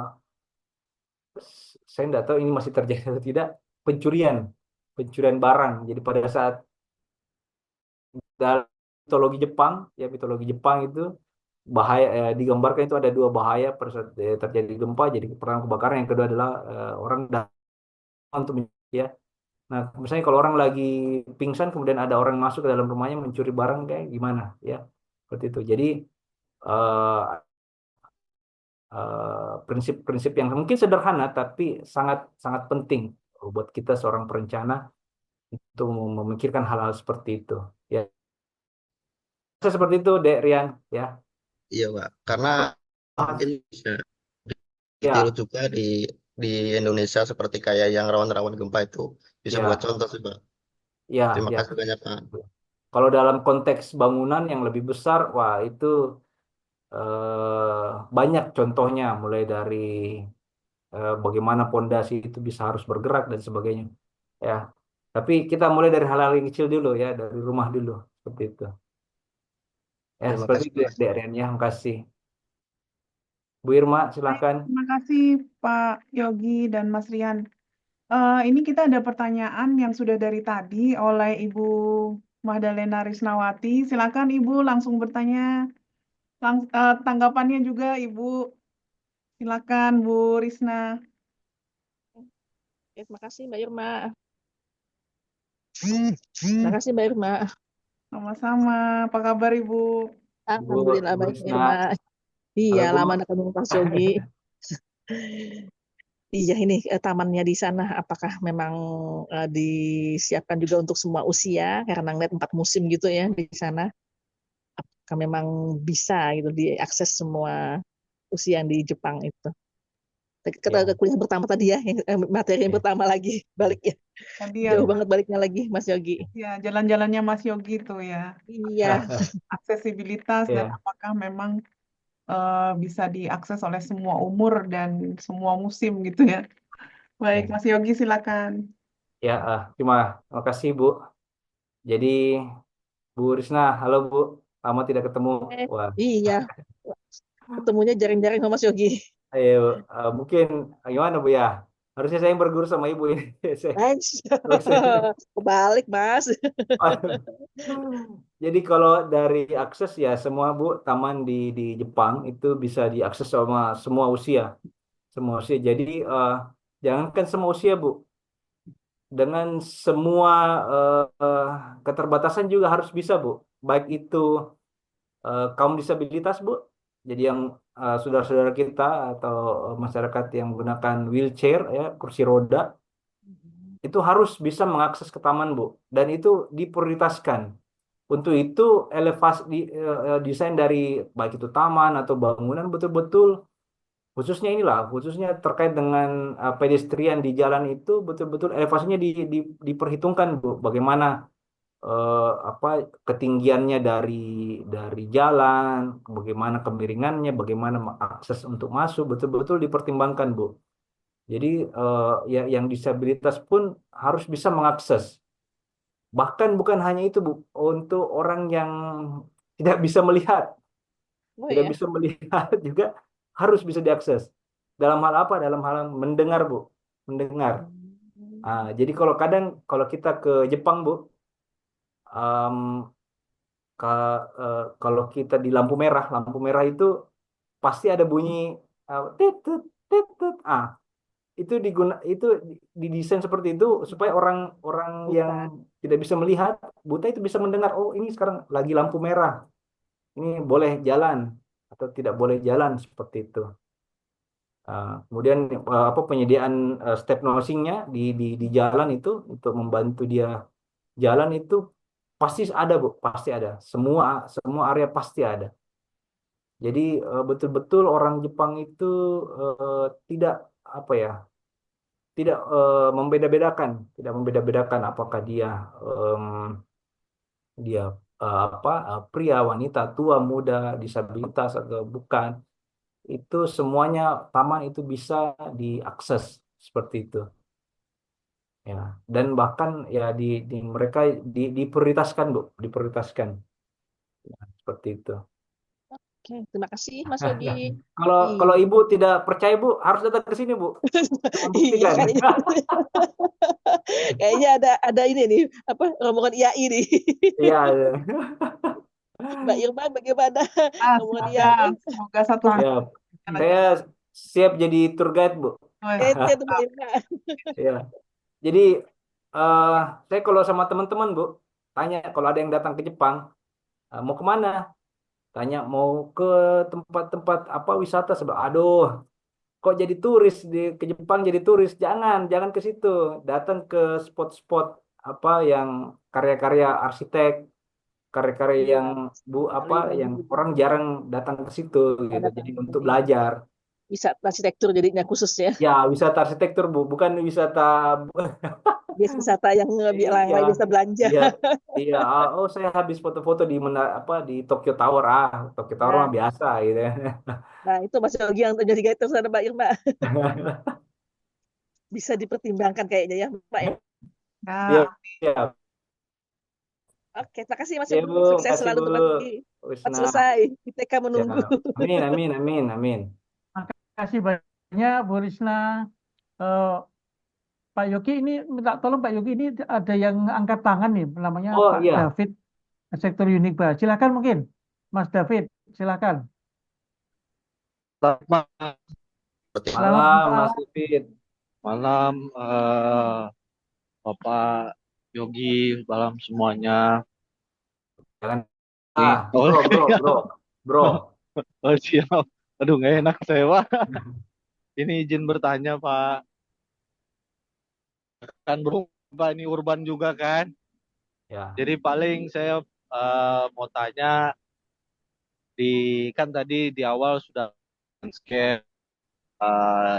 saya tidak tahu ini masih terjadi atau tidak pencurian pencurian barang. Jadi pada saat dalam mitologi Jepang itu bahaya digambarkan itu ada dua bahaya pada saat terjadi gempa. Jadi pertama kebakaran, yang kedua adalah orang datang untuk ya. Nah, misalnya kalau orang lagi pingsan kemudian ada orang masuk ke dalam rumahnya mencuri barang kayak gimana ya. Seperti itu. Jadi eh, prinsip-prinsip yang mungkin sederhana tapi sangat sangat penting buat kita seorang perencana untuk memikirkan hal-hal seperti itu. Ya, seperti itu, Dek Rian. Ya, Iya, Pak. Karena ah, mungkin bisa ditiru ya, juga di Indonesia seperti kayak yang rawan-rawan gempa itu. Bisa buat ya, contoh sih, Pak. ya, Terima ya. kasih banyak, Pak. Kalau dalam konteks bangunan yang lebih besar, wah itu banyak contohnya, mulai dari bagaimana pondasi itu bisa harus bergerak dan sebagainya. Ya, tapi kita mulai dari hal-hal yang kecil dulu ya, dari rumah dulu, seperti itu. Ya, Terima seperti kasih, itu, Pak. Dek Rian. Ya, terima kasih. Bu Irma, Baik, silakan. terima kasih Pak Yogi dan Mas Rian. Ini kita ada pertanyaan yang sudah dari tadi oleh Ibu Mahdalena Risnawati. Silakan Ibu langsung bertanya. Tanggapannya juga Ibu. Silakan Bu Risna. Terima kasih Mbak Irma. Terima kasih Mbak Irma. Sama-sama. Apa kabar Ibu? Alhamdulillah Bu baik Mbak Risna. Irma. Iya, Halo, Bu. lama nggak ketemu Pak Yogi. Iya, ini tamannya di sana apakah memang disiapkan juga untuk semua usia? Karena ngeliat 4 musim gitu ya di sana. Apakah memang bisa gitu diakses semua usia yang di Jepang itu? Kita Ya, ke kuliah pertama tadi ya, yang materi yang ya, pertama lagi balik ya. Tadi yang Jauh ya. banget baliknya lagi Mas Yogi. ya jalan-jalannya Mas Yogi itu ya. Iya, Aksesibilitas dan Ya, apakah memang bisa diakses oleh semua umur dan semua musim gitu ya. Baik, ya. Mas Yogi silakan. Ya, terima kasih, Bu. Jadi, Bu Risna, halo Bu. Lama tidak ketemu. Wah, iya. Ketemunya jaring-jaring sama Mas Yogi. ayo, mungkin gimana Bu ya? Harusnya saya yang berguru sama Ibu ini. Nice. Saya- Kebalik, Mas. Jadi kalau dari akses ya semua Bu, taman di Jepang itu bisa diakses sama semua usia. Semua usia. Jadi jangankan semua usia Bu, dengan semua keterbatasan juga harus bisa Bu. Baik itu kaum disabilitas Bu, jadi yang saudara-saudara kita atau masyarakat yang menggunakan wheelchair ya kursi roda itu harus bisa mengakses ke taman Bu, dan itu diprioritaskan Untuk itu desain dari baik itu taman atau bangunan betul-betul khususnya inilah, khususnya terkait dengan pedestrian di jalan itu betul-betul elevasinya diperhitungkan Bu, bagaimana apa ketinggiannya dari jalan, bagaimana kemiringannya, bagaimana akses untuk masuk betul-betul dipertimbangkan Bu. Jadi ya yang disabilitas pun harus bisa mengakses. Bahkan bukan hanya itu Bu, untuk orang yang tidak bisa melihat, Oh tidak ya. bisa melihat juga harus bisa diakses. Dalam hal apa? Dalam hal mendengar Bu, mendengar. Jadi kalau kita ke Jepang Bu, em, kalau kita di lampu merah itu pasti ada bunyi tit tut tit tut. Itu didesain seperti itu supaya orang-orang yang Buta. tidak bisa melihat, buta itu bisa mendengar, oh ini sekarang lagi lampu merah, ini boleh jalan atau tidak boleh jalan seperti itu. Kemudian apa penyediaan step nosingnya di jalan itu untuk membantu dia jalan itu pasti ada Bu, pasti ada. Semua semua area pasti ada. Jadi betul-betul orang Jepang itu tidak apa ya, tidak tidak membeda-bedakan apakah em, dia pria, wanita, tua, muda, disabilitas atau bukan. Itu semuanya taman itu bisa diakses seperti itu. Ya, dan bahkan ya di mereka diprioritaskan Bu, diprioritaskan. Ya, seperti itu. Oke, terima kasih Mas Yogi. Kalau kalau Iya, Ibu tidak percaya Bu, harus datang ke sini Bu. Saya iya buktikan. kayaknya, kayaknya ada ini nih, apa rombongan IAI nih. Iya. Mbak Irma bagaimana rombongan Semoga IAI? semoga satu hari Siap. jalan-jalan. Saya siap jadi tour guide Bu. Ente tuh Mbak Irma. Ya. Jadi eh saya kalau sama teman-teman Bu, tanya kalau ada yang datang ke Jepang, mau kemana? Tanya mau ke tempat-tempat apa wisata. Sebab, aduh, kok jadi turis ke Jepang jadi turis? Jangan ke situ. Datang ke spot-spot apa yang karya-karya arsitek, karya-karya Iya, yang apa keren yang gitu. orang jarang datang ke situ gitu. Ada Jadi kan untuk jadi belajar. wisata arsitektur jadinya khususnya. Ya, wisata arsitektur Bu, bukan wisata. Biasa wisata yang orang Iya, lain bisa belanja. iya, iya. Oh, saya habis foto-foto di Tokyo Tower. Tokyo Tower mah Nah, biasa gitu ya. nah itu Mas Yogi yang jadi guide terus ada Mbak Irma. Bisa dipertimbangkan kayaknya ya Mbak ya. Iya, Ya, iya. Oke, terima kasih Mas Iya, Yogi. Bu. Sukses Kasih, selalu Bu. berbagi. Cepat Wisna. selesai. ITK Ya. menunggu. Amin, amin, amin, amin. Terima kasih banyak Bu Risna. Eh, Pak Yogi ini minta tolong Pak Yogi ini ada yang angkat tangan nih namanya Oh, Pak iya. David Sektor Unikba. Silakan mungkin Mas David, silakan. Selamat malam, Seperti Selamat Malam, Mas malam. David. malam Bapak Yogi, malam semuanya. Jangan. Oh, Bro, bro, bro. Bro. oh, siap. Aduh, nggak enak saya, Pak. Ini izin bertanya, Pak. Kan Pak ini urban juga kan. Ya. Jadi paling saya mau tanya di kan tadi di awal sudah scan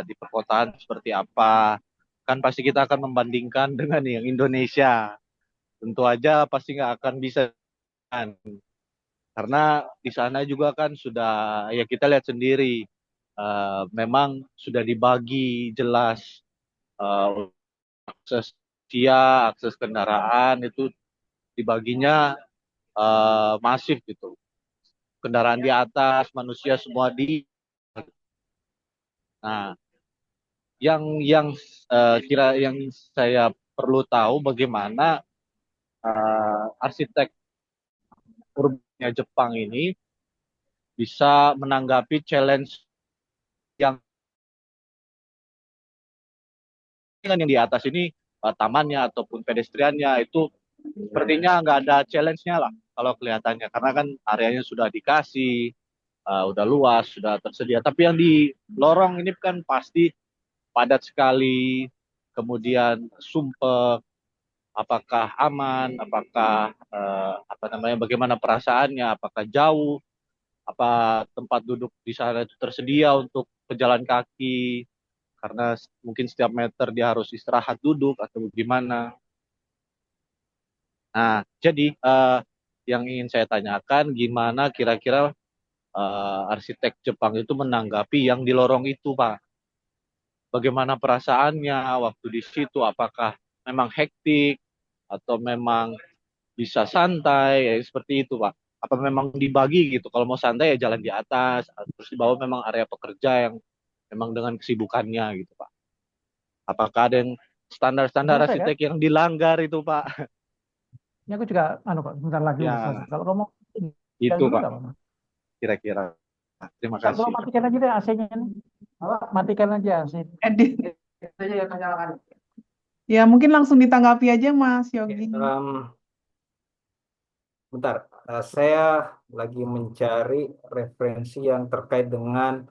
di perkotaan seperti apa. Kan pasti kita akan membandingkan dengan yang Indonesia. Tentu aja pasti nggak akan bisa kan. Karena di sana juga kan sudah ya kita lihat sendiri memang sudah dibagi jelas eh, akses dia, akses kendaraan itu dibaginya masif gitu. Kendaraan di atas, manusia semua di. Nah, yang kira yang saya perlu tahu bagaimana arsitek urbannya Jepang ini bisa menanggapi challenge yang dengan yang di atas ini tamannya ataupun pedestriannya itu sepertinya nggak ada challenge-nya lah kalau kelihatannya karena kan areanya sudah dikasih udah luas sudah tersedia tapi yang di lorong ini kan pasti padat sekali kemudian sumpah apakah aman, apakah apa namanya, bagaimana perasaannya, apakah jauh, apa tempat duduk di sana itu tersedia untuk pejalan kaki, karena mungkin setiap meter dia harus istirahat duduk atau gimana. Nah, jadi yang ingin saya tanyakan, gimana kira-kira arsitek Jepang itu menanggapi yang di lorong itu, Pak? Bagaimana perasaannya waktu di situ? Apakah memang hektik atau memang bisa santai, ya, seperti itu, Pak? Apa memang dibagi gitu? Kalau mau santai ya jalan di atas, terus di bawah memang area pekerja yang memang dengan kesibukannya gitu, Pak. Apakah ada yang standar-standar Menurut saya, arsitek yang dilanggar itu, Pak? ini aku juga, Pak, sebentar lagi urusan. Ya, Kalau kamu tinggal itu, dulu Pak, nggak apa-apa. kira-kira. Terima Nggak perlu kasih. matikan aja deh AC-nya. Matikan aja AC. Edit. Ya, mungkin langsung ditanggapi aja Mas Yogi. Bentar, saya lagi mencari referensi yang terkait dengan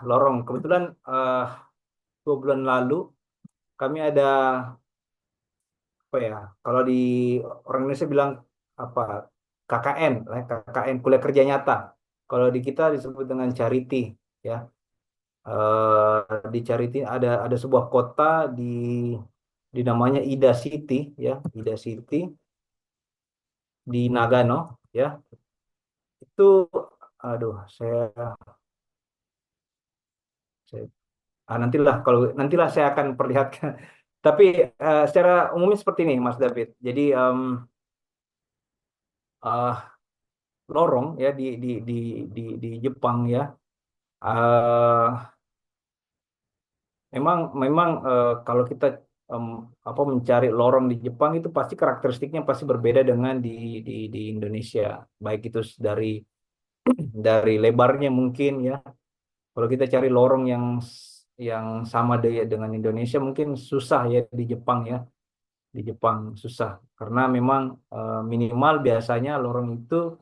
lorong. Kebetulan 2 bulan lalu kami ada apa ya? Kalau di orang Indonesia bilang apa? KKN, KKN kuliah kerja nyata. Kalau di kita disebut dengan charity, ya. Di charity ada sebuah kota di namanya Ida City, ya, Ida City di Nagano, ya. Itu, aduh, saya nantilah saya akan perlihatkan. Tapi secara umumnya seperti ini, Mas David. Jadi eh, lorong ya di Jepang ya. eh memang kalau kita em, apa mencari lorong di Jepang itu pasti karakteristiknya pasti berbeda dengan di Indonesia. Baik itu dari lebarnya mungkin ya. Kalau kita cari lorong yang sama dengan Indonesia mungkin susah ya di Jepang ya. Di Jepang susah karena memang minimal biasanya lorong itu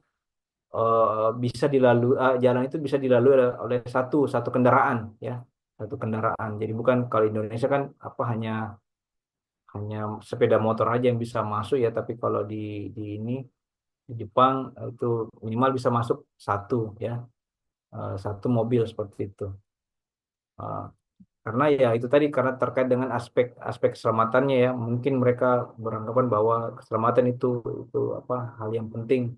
bisa dilalui jalan itu bisa dilalui oleh satu kendaraan ya, satu kendaraan. Jadi bukan kalau Indonesia kan apa hanya sepeda motor aja yang bisa masuk ya, tapi kalau di Jepang itu minimal bisa masuk satu ya, satu mobil seperti itu. Eh, karena ya itu tadi karena terkait dengan aspek aspek keselamatannya ya, mungkin mereka beranggapan bahwa keselamatan itu apa hal yang penting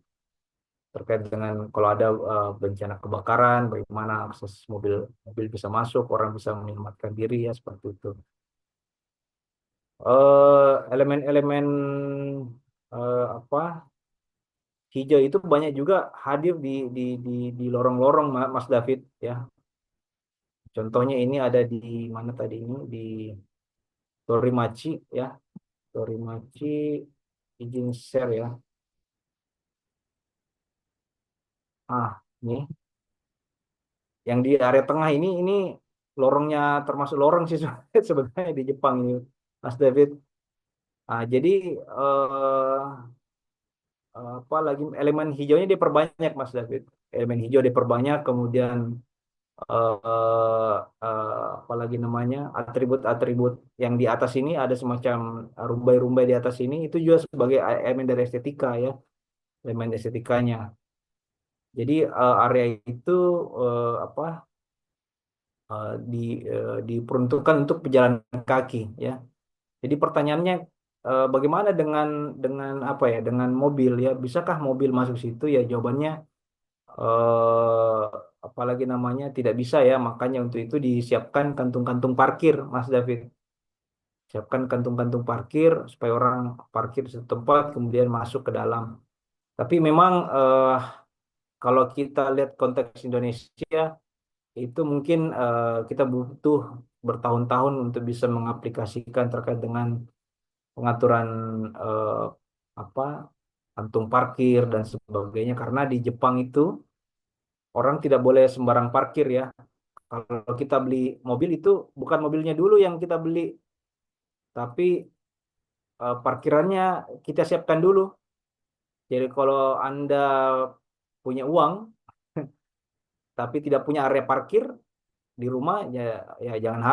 terkait dengan kalau ada bencana kebakaran, bagaimana akses mobil mobil bisa masuk, orang bisa menyelamatkan diri ya seperti itu. Elemen-elemen apa hijau itu banyak juga hadir di lorong-lorong Mas David ya. Contohnya ini ada di mana tadi ini di Torimachi ya, Torimachi izin share ya. Ini yang di area tengah ini lorongnya termasuk lorong sih sebenarnya di Jepang ini Mas David. Jadi apa lagi elemen hijaunya diperbanyak Mas David. Elemen hijau diperbanyak kemudian apalagi namanya atribut-atribut yang di atas ini ada semacam rumbai-rumbai di atas ini itu juga sebagai elemen dari estetika ya, elemen estetikanya. Jadi area itu apa diperuntukkan untuk pejalan kaki ya. Jadi pertanyaannya bagaimana dengan apa ya dengan mobil ya bisakah mobil masuk situ ya jawabannya eh, apalagi namanya tidak bisa ya makanya untuk itu disiapkan kantung-kantung parkir Mas David. Siapkan kantung-kantung parkir supaya orang parkir di satu tempat kemudian masuk ke dalam. Tapi memang kalau kita lihat konteks Indonesia itu mungkin kita butuh bertahun-tahun untuk bisa mengaplikasikan terkait dengan pengaturan eh, apa kantung parkir dan sebagainya karena di Jepang itu orang tidak boleh sembarang parkir ya. Kalau kita beli mobil itu bukan mobilnya dulu yang kita beli, tapi parkirannya kita siapkan dulu. Jadi kalau Anda punya uang tapi tidak punya area parkir di rumah ya ya jangan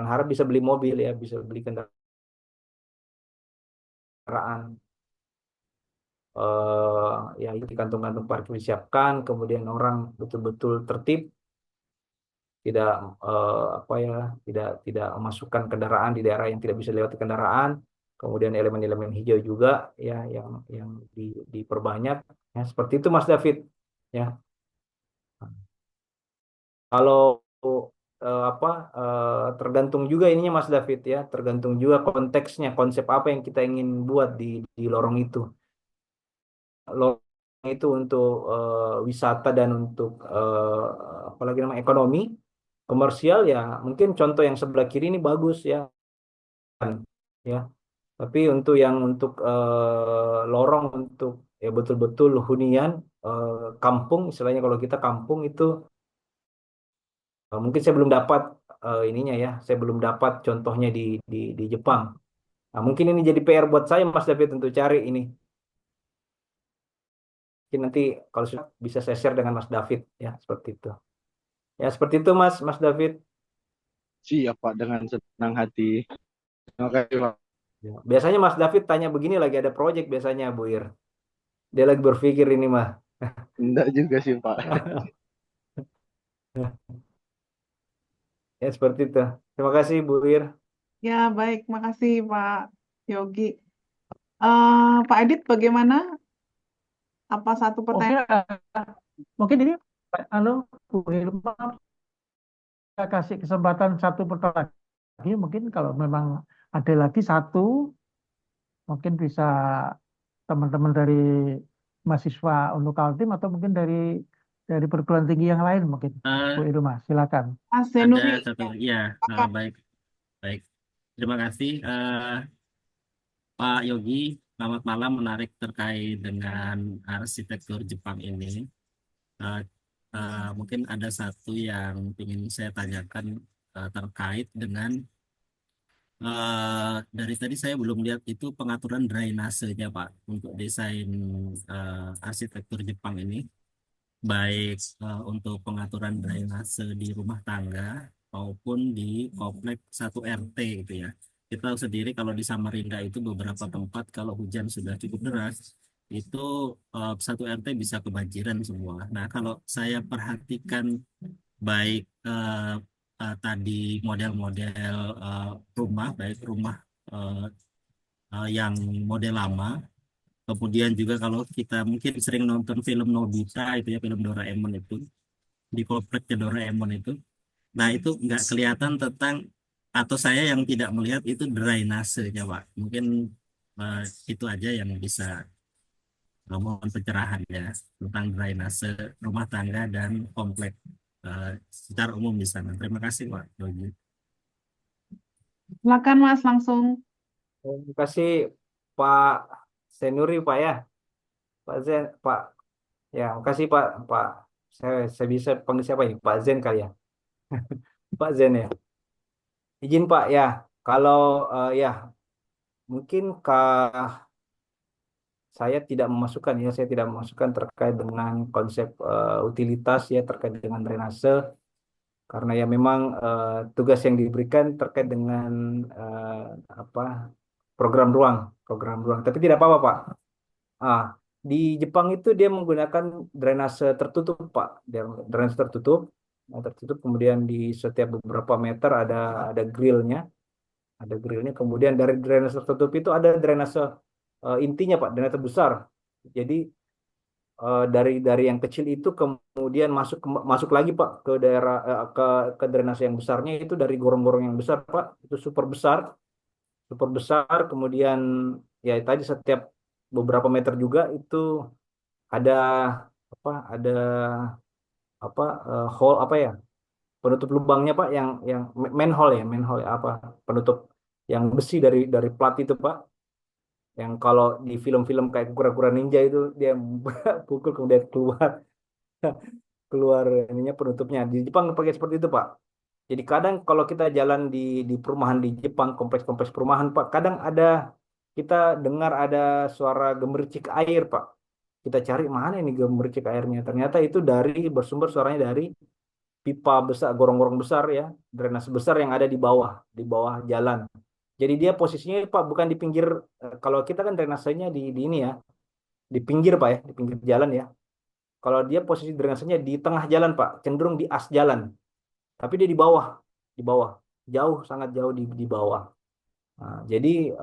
harap bisa beli mobil ya, bisa beli kendaraan. kendaraan. Ya itu kantong-kantong parkir disiapkan, kemudian orang betul-betul tertib, tidak apa ya, tidak memasukkan kendaraan di daerah yang tidak bisa dilewati kendaraan. Kemudian elemen-elemen hijau juga ya yang diperbanyak. Ya, seperti itu Mas David. Ya, kalau apa tergantung juga ininya Mas David ya, tergantung juga konteksnya, konsep apa yang kita ingin buat di lorong itu. Lorong itu untuk wisata dan untuk apalagi nama ekonomi komersial ya, mungkin contoh yang sebelah kiri ini bagus ya, ya. Tapi untuk lorong untuk ya betul-betul hunian kampung, istilahnya kalau kita kampung itu mungkin saya belum dapat ininya ya, saya belum dapat contohnya di Jepang. Nah, mungkin ini jadi PR buat saya Mas David untuk cari ini. Mungkin nanti kalau sudah bisa saya share dengan Mas David ya seperti itu. Ya seperti itu Mas David. Siap Pak, dengan senang hati. Terima kasih Pak. Ya. Biasanya Mas David tanya begini lagi ada proyek biasanya Bu Ir. Dia lagi berpikir ini mah. Enggak juga sih Pak. Ya seperti itu. Terima kasih Bu Ir. Ya, baik. Makasih Pak Yogi. Pak Edit, bagaimana? Apa satu Oke, pertanyaan? mungkin ini Bu Hilma, saya kasih kesempatan satu pertanyaan lagi. Mungkin kalau memang ada lagi satu, mungkin bisa teman-teman dari mahasiswa Unuk Kaltim atau mungkin dari perguruan tinggi yang lain mungkin. Bu Eh, Irma, silakan. Mas ada Senuri, satu, ya, silakan. baik, baik. Terima kasih, Pak Yogi. Selamat malam, menarik terkait dengan arsitektur Jepang ini. Eh, Mungkin ada satu yang ingin saya tanyakan terkait dengan dari tadi saya belum lihat itu pengaturan drainasenya, Pak, untuk desain arsitektur Jepang ini. Baik untuk pengaturan drainase di rumah tangga maupun di komplek 1 RT gitu ya. Kita tahu sendiri kalau di Samarinda itu beberapa tempat kalau hujan sudah cukup deras itu 1 RT bisa kebanjiran semua. Nah, kalau saya perhatikan baik tadi model-model rumah, baik rumah eh, yang model lama. Kemudian juga kalau kita mungkin sering nonton film Nobita itu ya, film Doraemon itu, di kompleknya Doraemon itu. Nah itu nggak kelihatan tentang, atau saya yang tidak melihat itu drainasenya Pak. Mungkin eh, itu aja yang bisa mohon pencerahan ya tentang drainase rumah tangga dan komplek secara umum di sana. Terima kasih Pak Yogi. Silakan Mas, langsung. Terima kasih Pak Senuri Pak ya. Pak Zen, Pak. Ya, makasih Pak. Saya bisa panggil siapa ini? Pak Zen kali ya. Pak Zen ya. Izin Pak ya. Kalau ya mungkin saya tidak memasukkan terkait dengan konsep utilitas ya terkait dengan drainase karena ya memang tugas yang diberikan terkait dengan apa program ruang. Tapi tidak apa-apa Pak. Ah, di Jepang itu dia menggunakan drainase tertutup, Pak. Drainase tertutup, tertutup. Kemudian di setiap beberapa meter ada grillnya, ada grillnya. Kemudian dari drainase tertutup itu ada drainase intinya, Pak, drainase besar. Jadi dari yang kecil itu kemudian masuk lagi, Pak, ke daerah ke drainase yang besarnya itu dari gorong-gorong yang besar, Pak. Itu super besar. Kemudian ya tadi setiap beberapa meter juga itu ada ada hole apa ya penutup lubangnya Pak yang manhole ya apa penutup yang besi dari plat itu Pak yang kalau di film-film kayak kura-kura ninja itu dia pukul kemudian keluar keluar ininya penutupnya di Jepang pakai seperti itu Pak. Jadi kadang kalau kita jalan di perumahan di Jepang kompleks-kompleks perumahan Pak kadang kita dengar ada suara gemericik air Pak. Kita cari mana ini gemericik airnya. Ternyata itu bersumber suaranya dari pipa besar, gorong-gorong besar ya, drainase besar yang ada di bawah jalan. Jadi dia posisinya Pak bukan di pinggir, kalau kita kan drainasenya di ini ya, di pinggir Pak ya, di pinggir jalan ya. Kalau dia posisi drainasenya di tengah jalan Pak, cenderung di as jalan. Tapi dia di bawah, jauh sangat jauh di bawah. Nah, jadi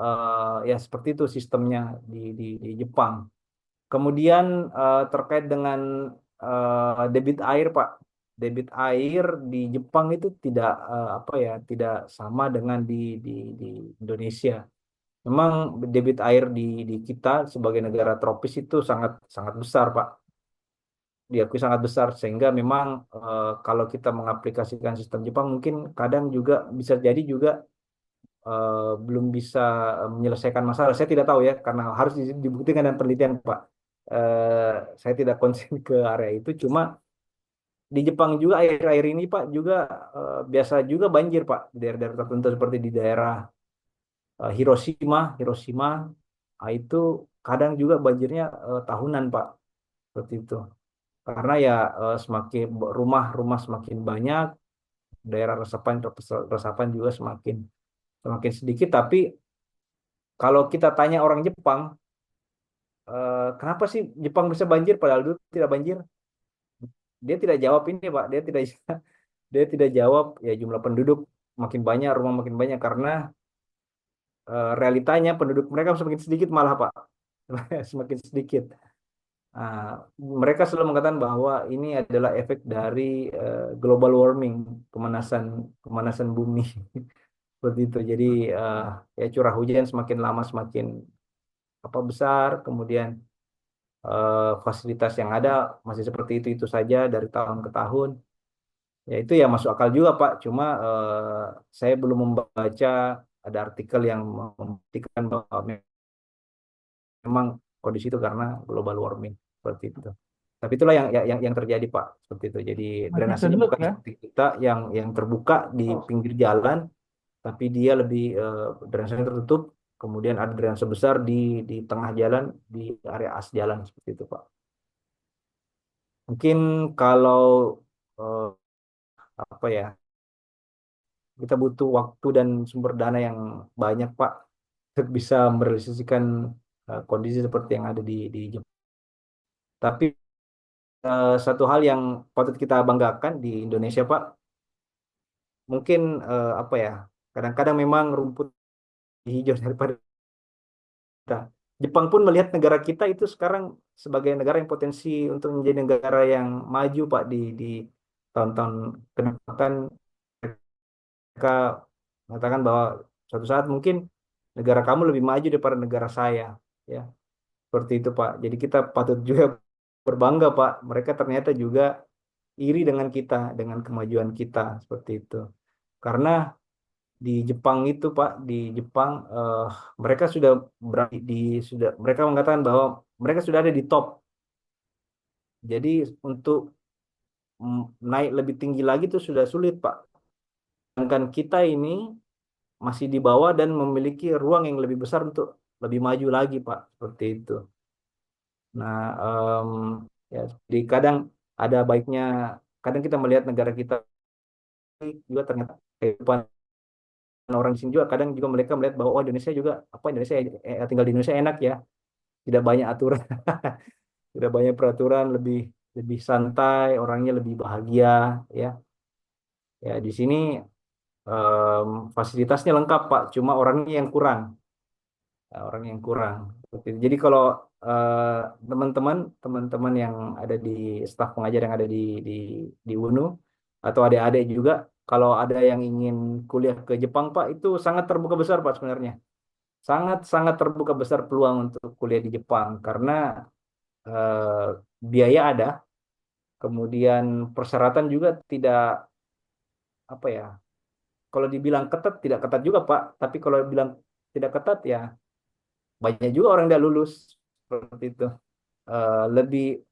ya seperti itu sistemnya di Jepang. Kemudian terkait dengan debit air, Pak. Debit air di Jepang itu tidak apa ya, tidak sama dengan di Indonesia. Memang debit air di kita sebagai negara tropis itu sangat sangat besar, Pak. Diakui sangat besar sehingga memang kalau kita mengaplikasikan sistem Jepang mungkin kadang juga bisa jadi juga belum bisa menyelesaikan masalah. Saya tidak tahu ya, karena harus dibuktikan dan penelitian, Pak. Eh, saya tidak konsen ke area itu, cuma di Jepang juga air-air ini, Pak, juga biasa juga banjir, Pak, di daerah-daerah tertentu seperti di daerah Hiroshima, itu kadang juga banjirnya tahunan, Pak, seperti itu. Karena ya semakin rumah-rumah semakin banyak, daerah resapan resapan juga semakin semakin sedikit. Tapi kalau kita tanya orang Jepang, kenapa sih Jepang bisa banjir padahal dulu tidak banjir? Dia tidak jawab ini, Pak. Dia tidak dia tidak jawab ya jumlah penduduk makin banyak, rumah makin banyak karena realitanya penduduk mereka semakin sedikit malah, Pak. Semakin sedikit. Nah, mereka selalu mengatakan bahwa ini adalah efek dari global warming, pemanasan pemanasan bumi. Seperti itu. Jadi ya curah hujan semakin lama semakin apa besar, kemudian fasilitas yang ada masih seperti itu saja dari tahun ke tahun. Ya itu ya masuk akal juga Pak. Cuma saya belum membaca ada artikel yang membuktikan bahwa memang kondisi itu karena global warming seperti itu. Tapi itulah yang terjadi Pak seperti itu. Jadi Masih drainasenya gendut bukan ya. seperti kita yang terbuka di pinggir jalan, tapi dia lebih drainasenya tertutup. Kemudian ada drainase besar di tengah jalan, di area as jalan seperti itu Pak. Mungkin kalau eh, apa ya, kita butuh waktu dan sumber dana yang banyak Pak untuk bisa merealisasikan kondisi seperti yang ada di Jepang. Tapi satu hal yang patut kita banggakan di Indonesia Pak, mungkin apa ya, kadang-kadang memang rumput hijau daripada kita. Jepang pun melihat negara kita itu sekarang sebagai negara yang potensi untuk menjadi negara yang maju Pak di tahun-tahun ke depan. Mereka mengatakan bahwa suatu saat mungkin negara kamu lebih maju daripada negara saya, ya seperti itu Pak. Jadi kita patut juga berbangga Pak. Mereka ternyata juga iri dengan kita, dengan kemajuan kita seperti itu. Karena di Jepang itu Pak, di Jepang mereka sudah berada sudah mereka mengatakan bahwa mereka sudah ada di top. Jadi untuk naik lebih tinggi lagi itu sudah sulit Pak. Sedangkan kita ini masih di bawah dan memiliki ruang yang lebih besar untuk lebih maju lagi Pak, seperti itu. Nah, ya di kadang ada baiknya, kadang kita melihat negara kita juga ternyata kehidupan orang di sini juga kadang juga mereka melihat bahwa oh Indonesia juga apa Indonesia tinggal di Indonesia enak ya, tidak banyak aturan, tidak banyak peraturan, lebih lebih santai, orangnya lebih bahagia ya. Ya di sini fasilitasnya lengkap Pak, cuma orangnya yang kurang. Orang yang kurang. Seperti itu. Jadi kalau eh, teman-teman yang ada di staf pengajar yang ada di UNU atau adik-adik juga, kalau ada yang ingin kuliah ke Jepang Pak, itu sangat terbuka besar Pak sebenarnya. Sangat sangat terbuka besar peluang untuk kuliah di Jepang karena eh, biaya ada, kemudian persyaratan juga tidak apa ya. Kalau dibilang ketat tidak ketat juga Pak, tapi kalau bilang tidak ketat ya banyak juga orang yang tidak lulus seperti itu. Lebih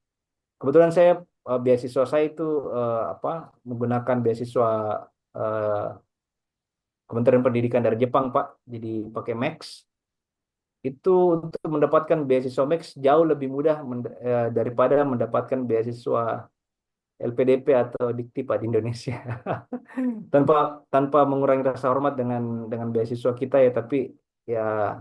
kebetulan saya beasiswa saya itu apa menggunakan beasiswa eh, Kementerian Pendidikan dari Jepang Pak, jadi pakai Max. Itu untuk mendapatkan beasiswa Max jauh lebih mudah daripada mendapatkan beasiswa LPDP atau Dikti Pak di Indonesia. Tanpa tanpa mengurangi rasa hormat dengan beasiswa kita ya, tapi ya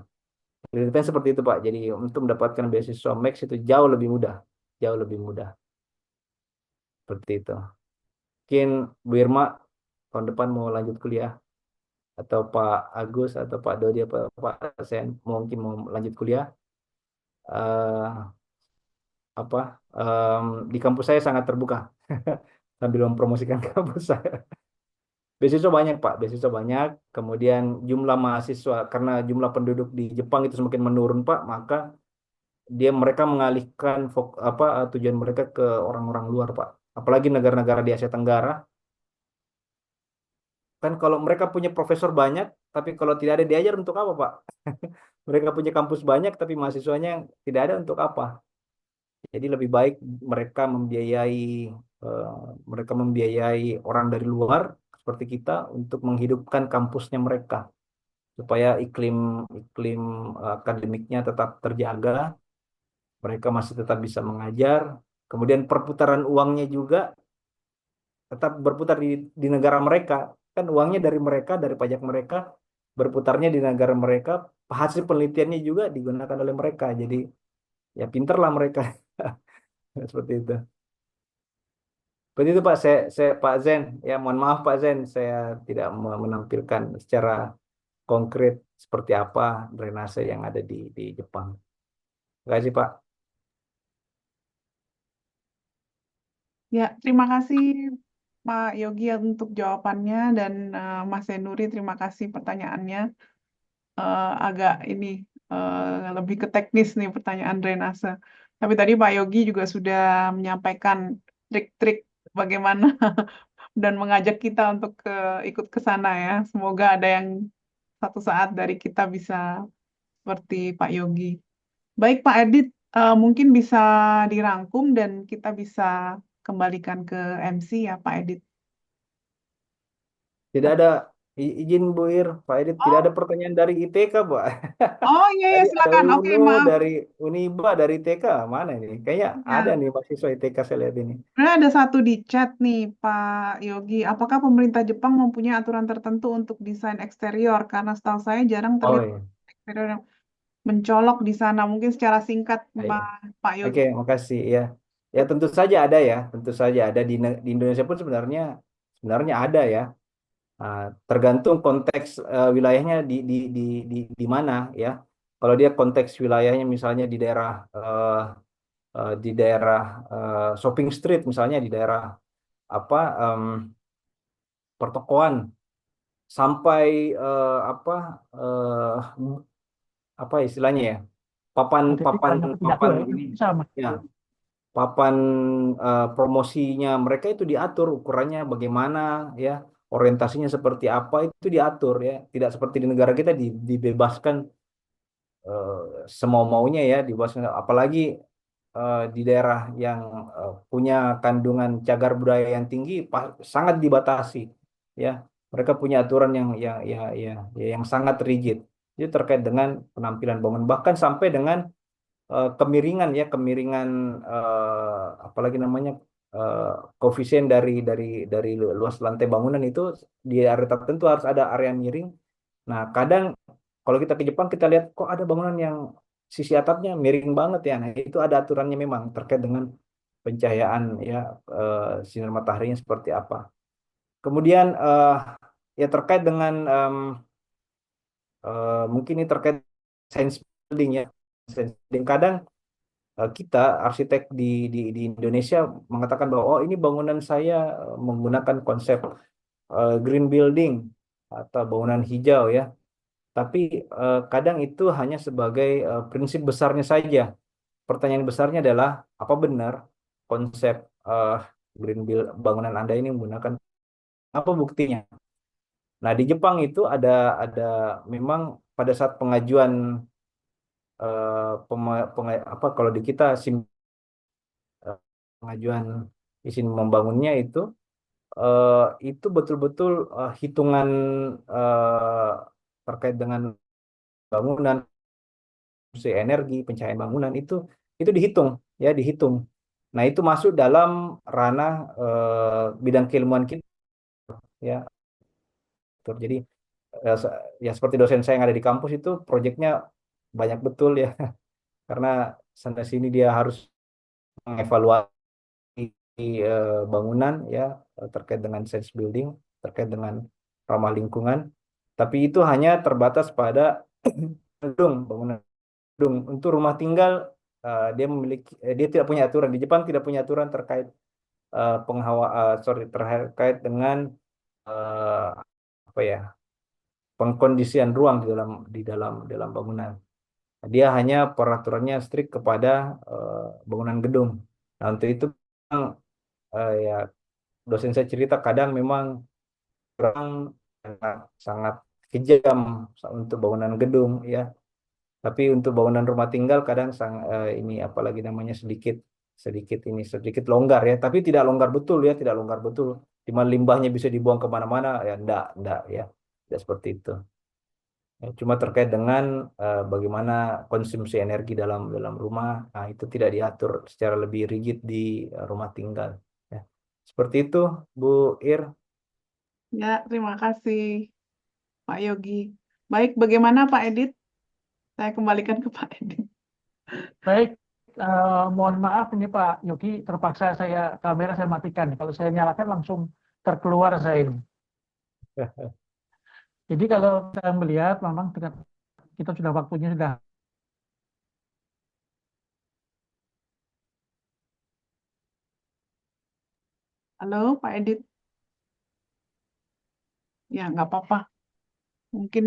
realitanya seperti itu Pak. Jadi untuk mendapatkan beasiswa Max itu jauh lebih mudah seperti itu. Mungkin Bu Irma tahun depan mau lanjut kuliah, atau Pak Agus atau Pak Dodi atau Pak Sen mungkin mau lanjut kuliah. eh apa di kampus saya sangat terbuka sambil mempromosikan kampus saya. Beasiswa banyak Pak, beasiswa banyak. Kemudian jumlah mahasiswa karena jumlah penduduk di Jepang itu semakin menurun Pak, maka mereka mengalihkan tujuan mereka ke orang-orang luar Pak. Apalagi negara-negara di Asia Tenggara. Kan kalau mereka punya profesor banyak, tapi kalau tidak ada diajar untuk apa Pak? Mereka punya kampus banyak, tapi mahasiswanya tidak ada untuk apa? Jadi lebih baik mereka membiayai eh, orang dari luar seperti kita untuk menghidupkan kampusnya mereka supaya iklim iklim akademiknya tetap terjaga, mereka masih tetap bisa mengajar. Kemudian perputaran uangnya juga tetap berputar di negara mereka. Kan uangnya dari mereka, dari pajak mereka, berputarnya di negara mereka, hasil penelitiannya juga digunakan oleh mereka. Jadi ya pinterlah mereka. Seperti itu. Seperti itu Pak, saya Pak Zen. Ya mohon maaf Pak Zen, saya tidak menampilkan secara konkret seperti apa drainase yang ada di Jepang. Terima kasih Pak. Ya, terima kasih Pak Yogi untuk jawabannya dan Mas Zenuri terima kasih pertanyaannya. Agak ini lebih ke teknis nih pertanyaan drainase. Tapi tadi Pak Yogi juga sudah menyampaikan trik-trik bagaimana dan mengajak kita untuk ikut ke sana ya. Semoga ada yang satu saat dari kita bisa seperti Pak Yogi. Baik Pak Edit, mungkin bisa dirangkum dan kita bisa kembalikan ke MC ya Pak Edit. Tidak ada izin Bu Ir, Pak Edit, tidak ada pertanyaan dari ITK, Pak. Oh iya, ya, Tadi ada silakan. Oke, UNU, maaf. dari Uniba, dari TK, mana ini? Kayaknya ada Ya. nih mahasiswa ITK saya lihat ini. Sebenarnya ada satu di chat nih, Pak Yogi. Apakah pemerintah Jepang mempunyai aturan tertentu untuk desain eksterior? Karena setahu saya jarang Oh terlihat iya. eksterior yang mencolok di sana. Mungkin secara singkat, Iya. Pak Yogi. Oke, makasih ya. Ya tentu saja ada ya, tentu saja ada di Indonesia pun sebenarnya ada ya. Nah, tergantung konteks wilayahnya di mana ya. Kalau dia konteks wilayahnya misalnya di daerah shopping street misalnya di daerah apa pertokoan sampai eh, apa istilahnya ya papan Ada papan banyak pidato papan ya, ini sama. ya papan promosinya mereka itu diatur ukurannya bagaimana ya, orientasinya seperti apa itu diatur ya, tidak seperti di negara kita dibebaskan eh, semau-maunya ya, dibebaskan apalagi di daerah yang punya kandungan cagar budaya yang tinggi sangat dibatasi ya, mereka punya aturan yang sangat rigid itu terkait dengan penampilan bangunan bahkan sampai dengan kemiringan ya, kemiringan apalagi namanya eh, koefisien dari luas lantai bangunan itu di area tertentu harus ada area miring. Nah, kadang kalau kita ke Jepang kita lihat kok ada bangunan yang sisi atapnya miring banget ya. Nah, itu ada aturannya memang terkait dengan pencahayaan ya, sinar mataharinya seperti apa. Kemudian ya terkait dengan mungkin ini terkait science building ya. Science building kadang kita arsitek di Indonesia mengatakan bahwa oh ini bangunan saya menggunakan konsep green building atau bangunan hijau ya. Tapi kadang itu hanya sebagai prinsip besarnya saja. Pertanyaan besarnya adalah apa benar konsep eh, green build bangunan Anda ini menggunakan apa buktinya? Nah, di Jepang itu ada memang pada saat pengajuan apa kalau di kita pengajuan izin membangunnya eh, itu betul-betul hitungan eh, terkait dengan bangunan, fungsi energi, pencahayaan bangunan itu dihitung ya, dihitung. Nah, itu masuk dalam ranah bidang keilmuan kita ya. Jadi ya seperti dosen saya yang ada di kampus itu proyeknya banyak betul ya, karena sana sini dia harus mengevaluasi bangunan ya, terkait dengan sense building, terkait dengan ramah lingkungan. Tapi itu hanya terbatas pada gedung, bangunan gedung. Untuk rumah tinggal dia tidak punya aturan. Di Jepang tidak punya aturan terkait terkait dengan eh, apa ya, pengkondisian ruang di dalam bangunan. Dia hanya peraturannya strict kepada bangunan gedung. Nah, untuk itu ya dosen saya cerita kadang memang kurang sangat, sangat kejam untuk bangunan gedung ya. Tapi untuk bangunan rumah tinggal kadang ini apalagi namanya sedikit sedikit longgar ya. Tapi tidak longgar betul ya, tidak longgar betul. Di mana limbahnya bisa dibuang kemana-mana ya, enggak ya, tidak seperti itu. Ya, cuma terkait dengan bagaimana konsumsi energi dalam dalam rumah, nah itu tidak diatur secara lebih rigid di rumah tinggal. Ya. Seperti itu, Bu Ir. Ya, terima kasih Pak Yogi. Baik, bagaimana Pak Edit? Saya kembalikan ke Pak Edit. Baik, mohon maaf ini Pak Yogi, terpaksa kamera saya matikan. Kalau saya nyalakan langsung terkeluar saya ini. Jadi kalau saya melihat memang kita sudah waktunya sudah. Halo Pak Edit. Ya, nggak apa-apa. Mungkin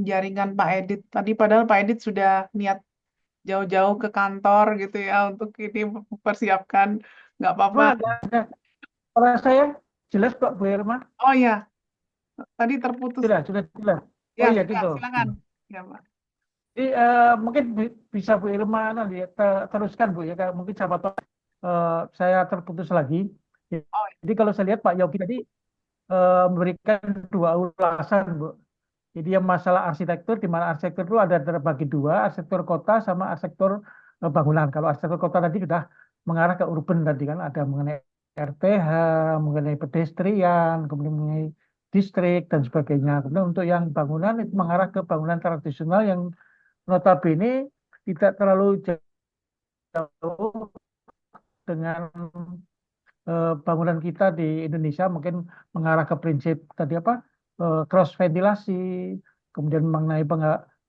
jaringan Pak Edit. Tadi padahal Pak Edit sudah niat jauh-jauh ke kantor gitu ya untuk ini mempersiapkan. Nggak apa-apa. Ada. Kalau saya jelas Pak Bu Irma? Oh ya, tadi terputus. Sudah jelas. Ya, Oh iya ya, gitu. silakan. Ya, Pak. Jadi mungkin bisa Bu Irma nanti teruskan Bu ya. Mungkin siapa tahu saya terputus lagi. Oh, Jadi kalau saya lihat Pak Yogi tadi memberikan dua ulasan Bu. Jadi yang masalah arsitektur, di mana arsitektur itu ada terbagi dua, arsitektur kota sama arsitektur bangunan. Kalau arsitektur kota tadi sudah mengarah ke urban tadi kan, ada mengenai RTH, mengenai pedestrian, kemudian mengenai distrik dan sebagainya. Kemudian untuk yang bangunan itu mengarah ke bangunan tradisional yang notabene tidak terlalu jauh dengan bangunan kita di Indonesia, mungkin mengarah ke prinsip tadi apa, cross ventilasi, kemudian mengenai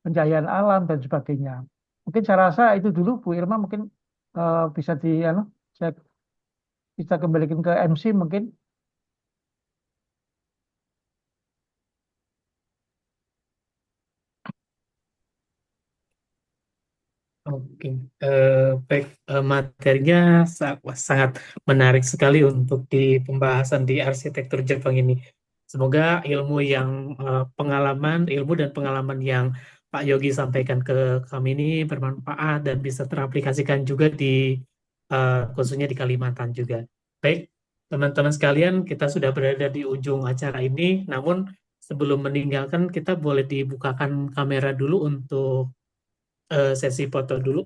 pencahayaan alam dan sebagainya. Mungkin saya rasa itu dulu Bu Irma, mungkin bisa saya bisa kembalikan ke MC mungkin. Oke, baik, materinya sangat menarik sekali untuk di pembahasan di arsitektur Jepang ini. Semoga ilmu dan pengalaman yang Pak Yogi sampaikan ke kami ini bermanfaat dan bisa teraplikasikan juga khususnya di Kalimantan juga. Baik, teman-teman sekalian, kita sudah berada di ujung acara ini. Namun sebelum meninggalkan, kita boleh dibukakan kamera dulu untuk sesi foto dulu.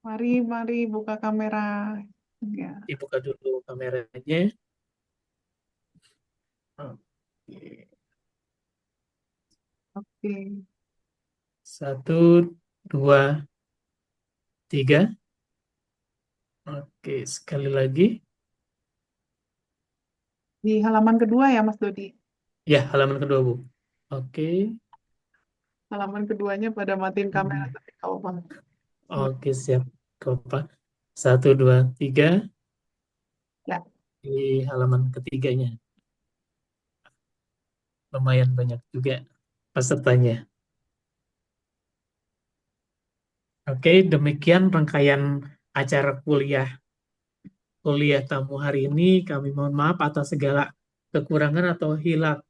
mari buka kamera. Ya. Dibuka dulu kameranya. Oke. 1, 2, 3. Oke, sekali lagi. Di halaman kedua ya, Mas Dodi? Ya, halaman kedua, Bu. Oke. Halaman keduanya pada matiin kamera, tapi kalau apa? Oke, siap. Kopak. 1, 2, 3. Ya. Di halaman ketiganya. Lumayan banyak juga pesertanya. Oke, demikian rangkaian acara kuliah tamu hari ini. Kami mohon maaf atas segala kekurangan atau hilaf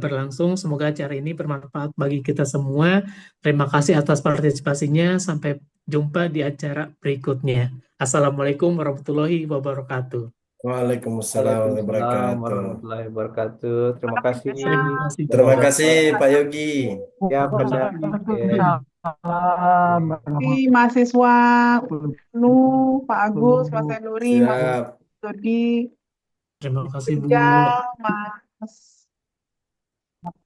berlangsung. Semoga acara ini bermanfaat bagi kita semua. Terima kasih atas partisipasinya. Sampai jumpa di acara berikutnya. Assalamualaikum warahmatullahi wabarakatuh. Waalaikumsalam Waalaikumsalam wabarakatuh. warahmatullahi wabarakatuh. Terima kasih. Terima kasih. Terima kasih Pak Yogi. Ya, benar. Terima kasih mahasiswa UNU, Pak Agus, Mas Enuri, Mas Siap. Dodi, Terima kasih Bu. Rijal, Mas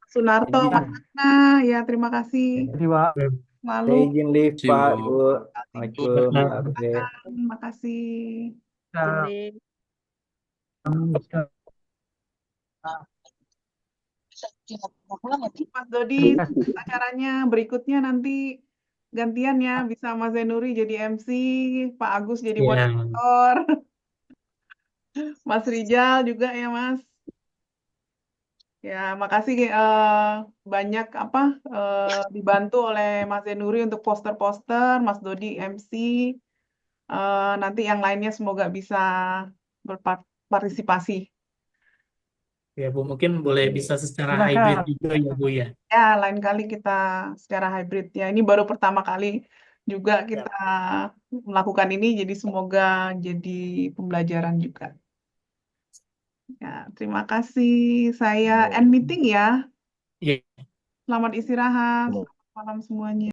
Sunarto, Izin. Mas Ana. Ya, terima kasih Jadi, Pak. Saya selalu. izin lift, Pak, Siap. Ibu. Assalamualaikum, Nah, Pak Abed. Terima kasih. Kita Ini Mas Dodi, acaranya berikutnya nanti gantian ya, bisa Mas Zenuri jadi MC, Pak Agus jadi ya, moderator, Mas Rijal juga ya Mas. Ya, makasih banyak dibantu oleh Mas Zenuri untuk poster-poster, Mas Dodi MC. Nanti yang lainnya semoga bisa berpartisipasi. ya Bu, mungkin boleh bisa secara hybrid silakan. juga ya Bu ya. Ya, lain kali kita secara hybrid ya. Ini baru pertama kali juga kita melakukan ini, jadi semoga jadi pembelajaran juga. Ya, terima kasih. Saya end meeting ya. Ya. Selamat istirahat. Selamat malam semuanya.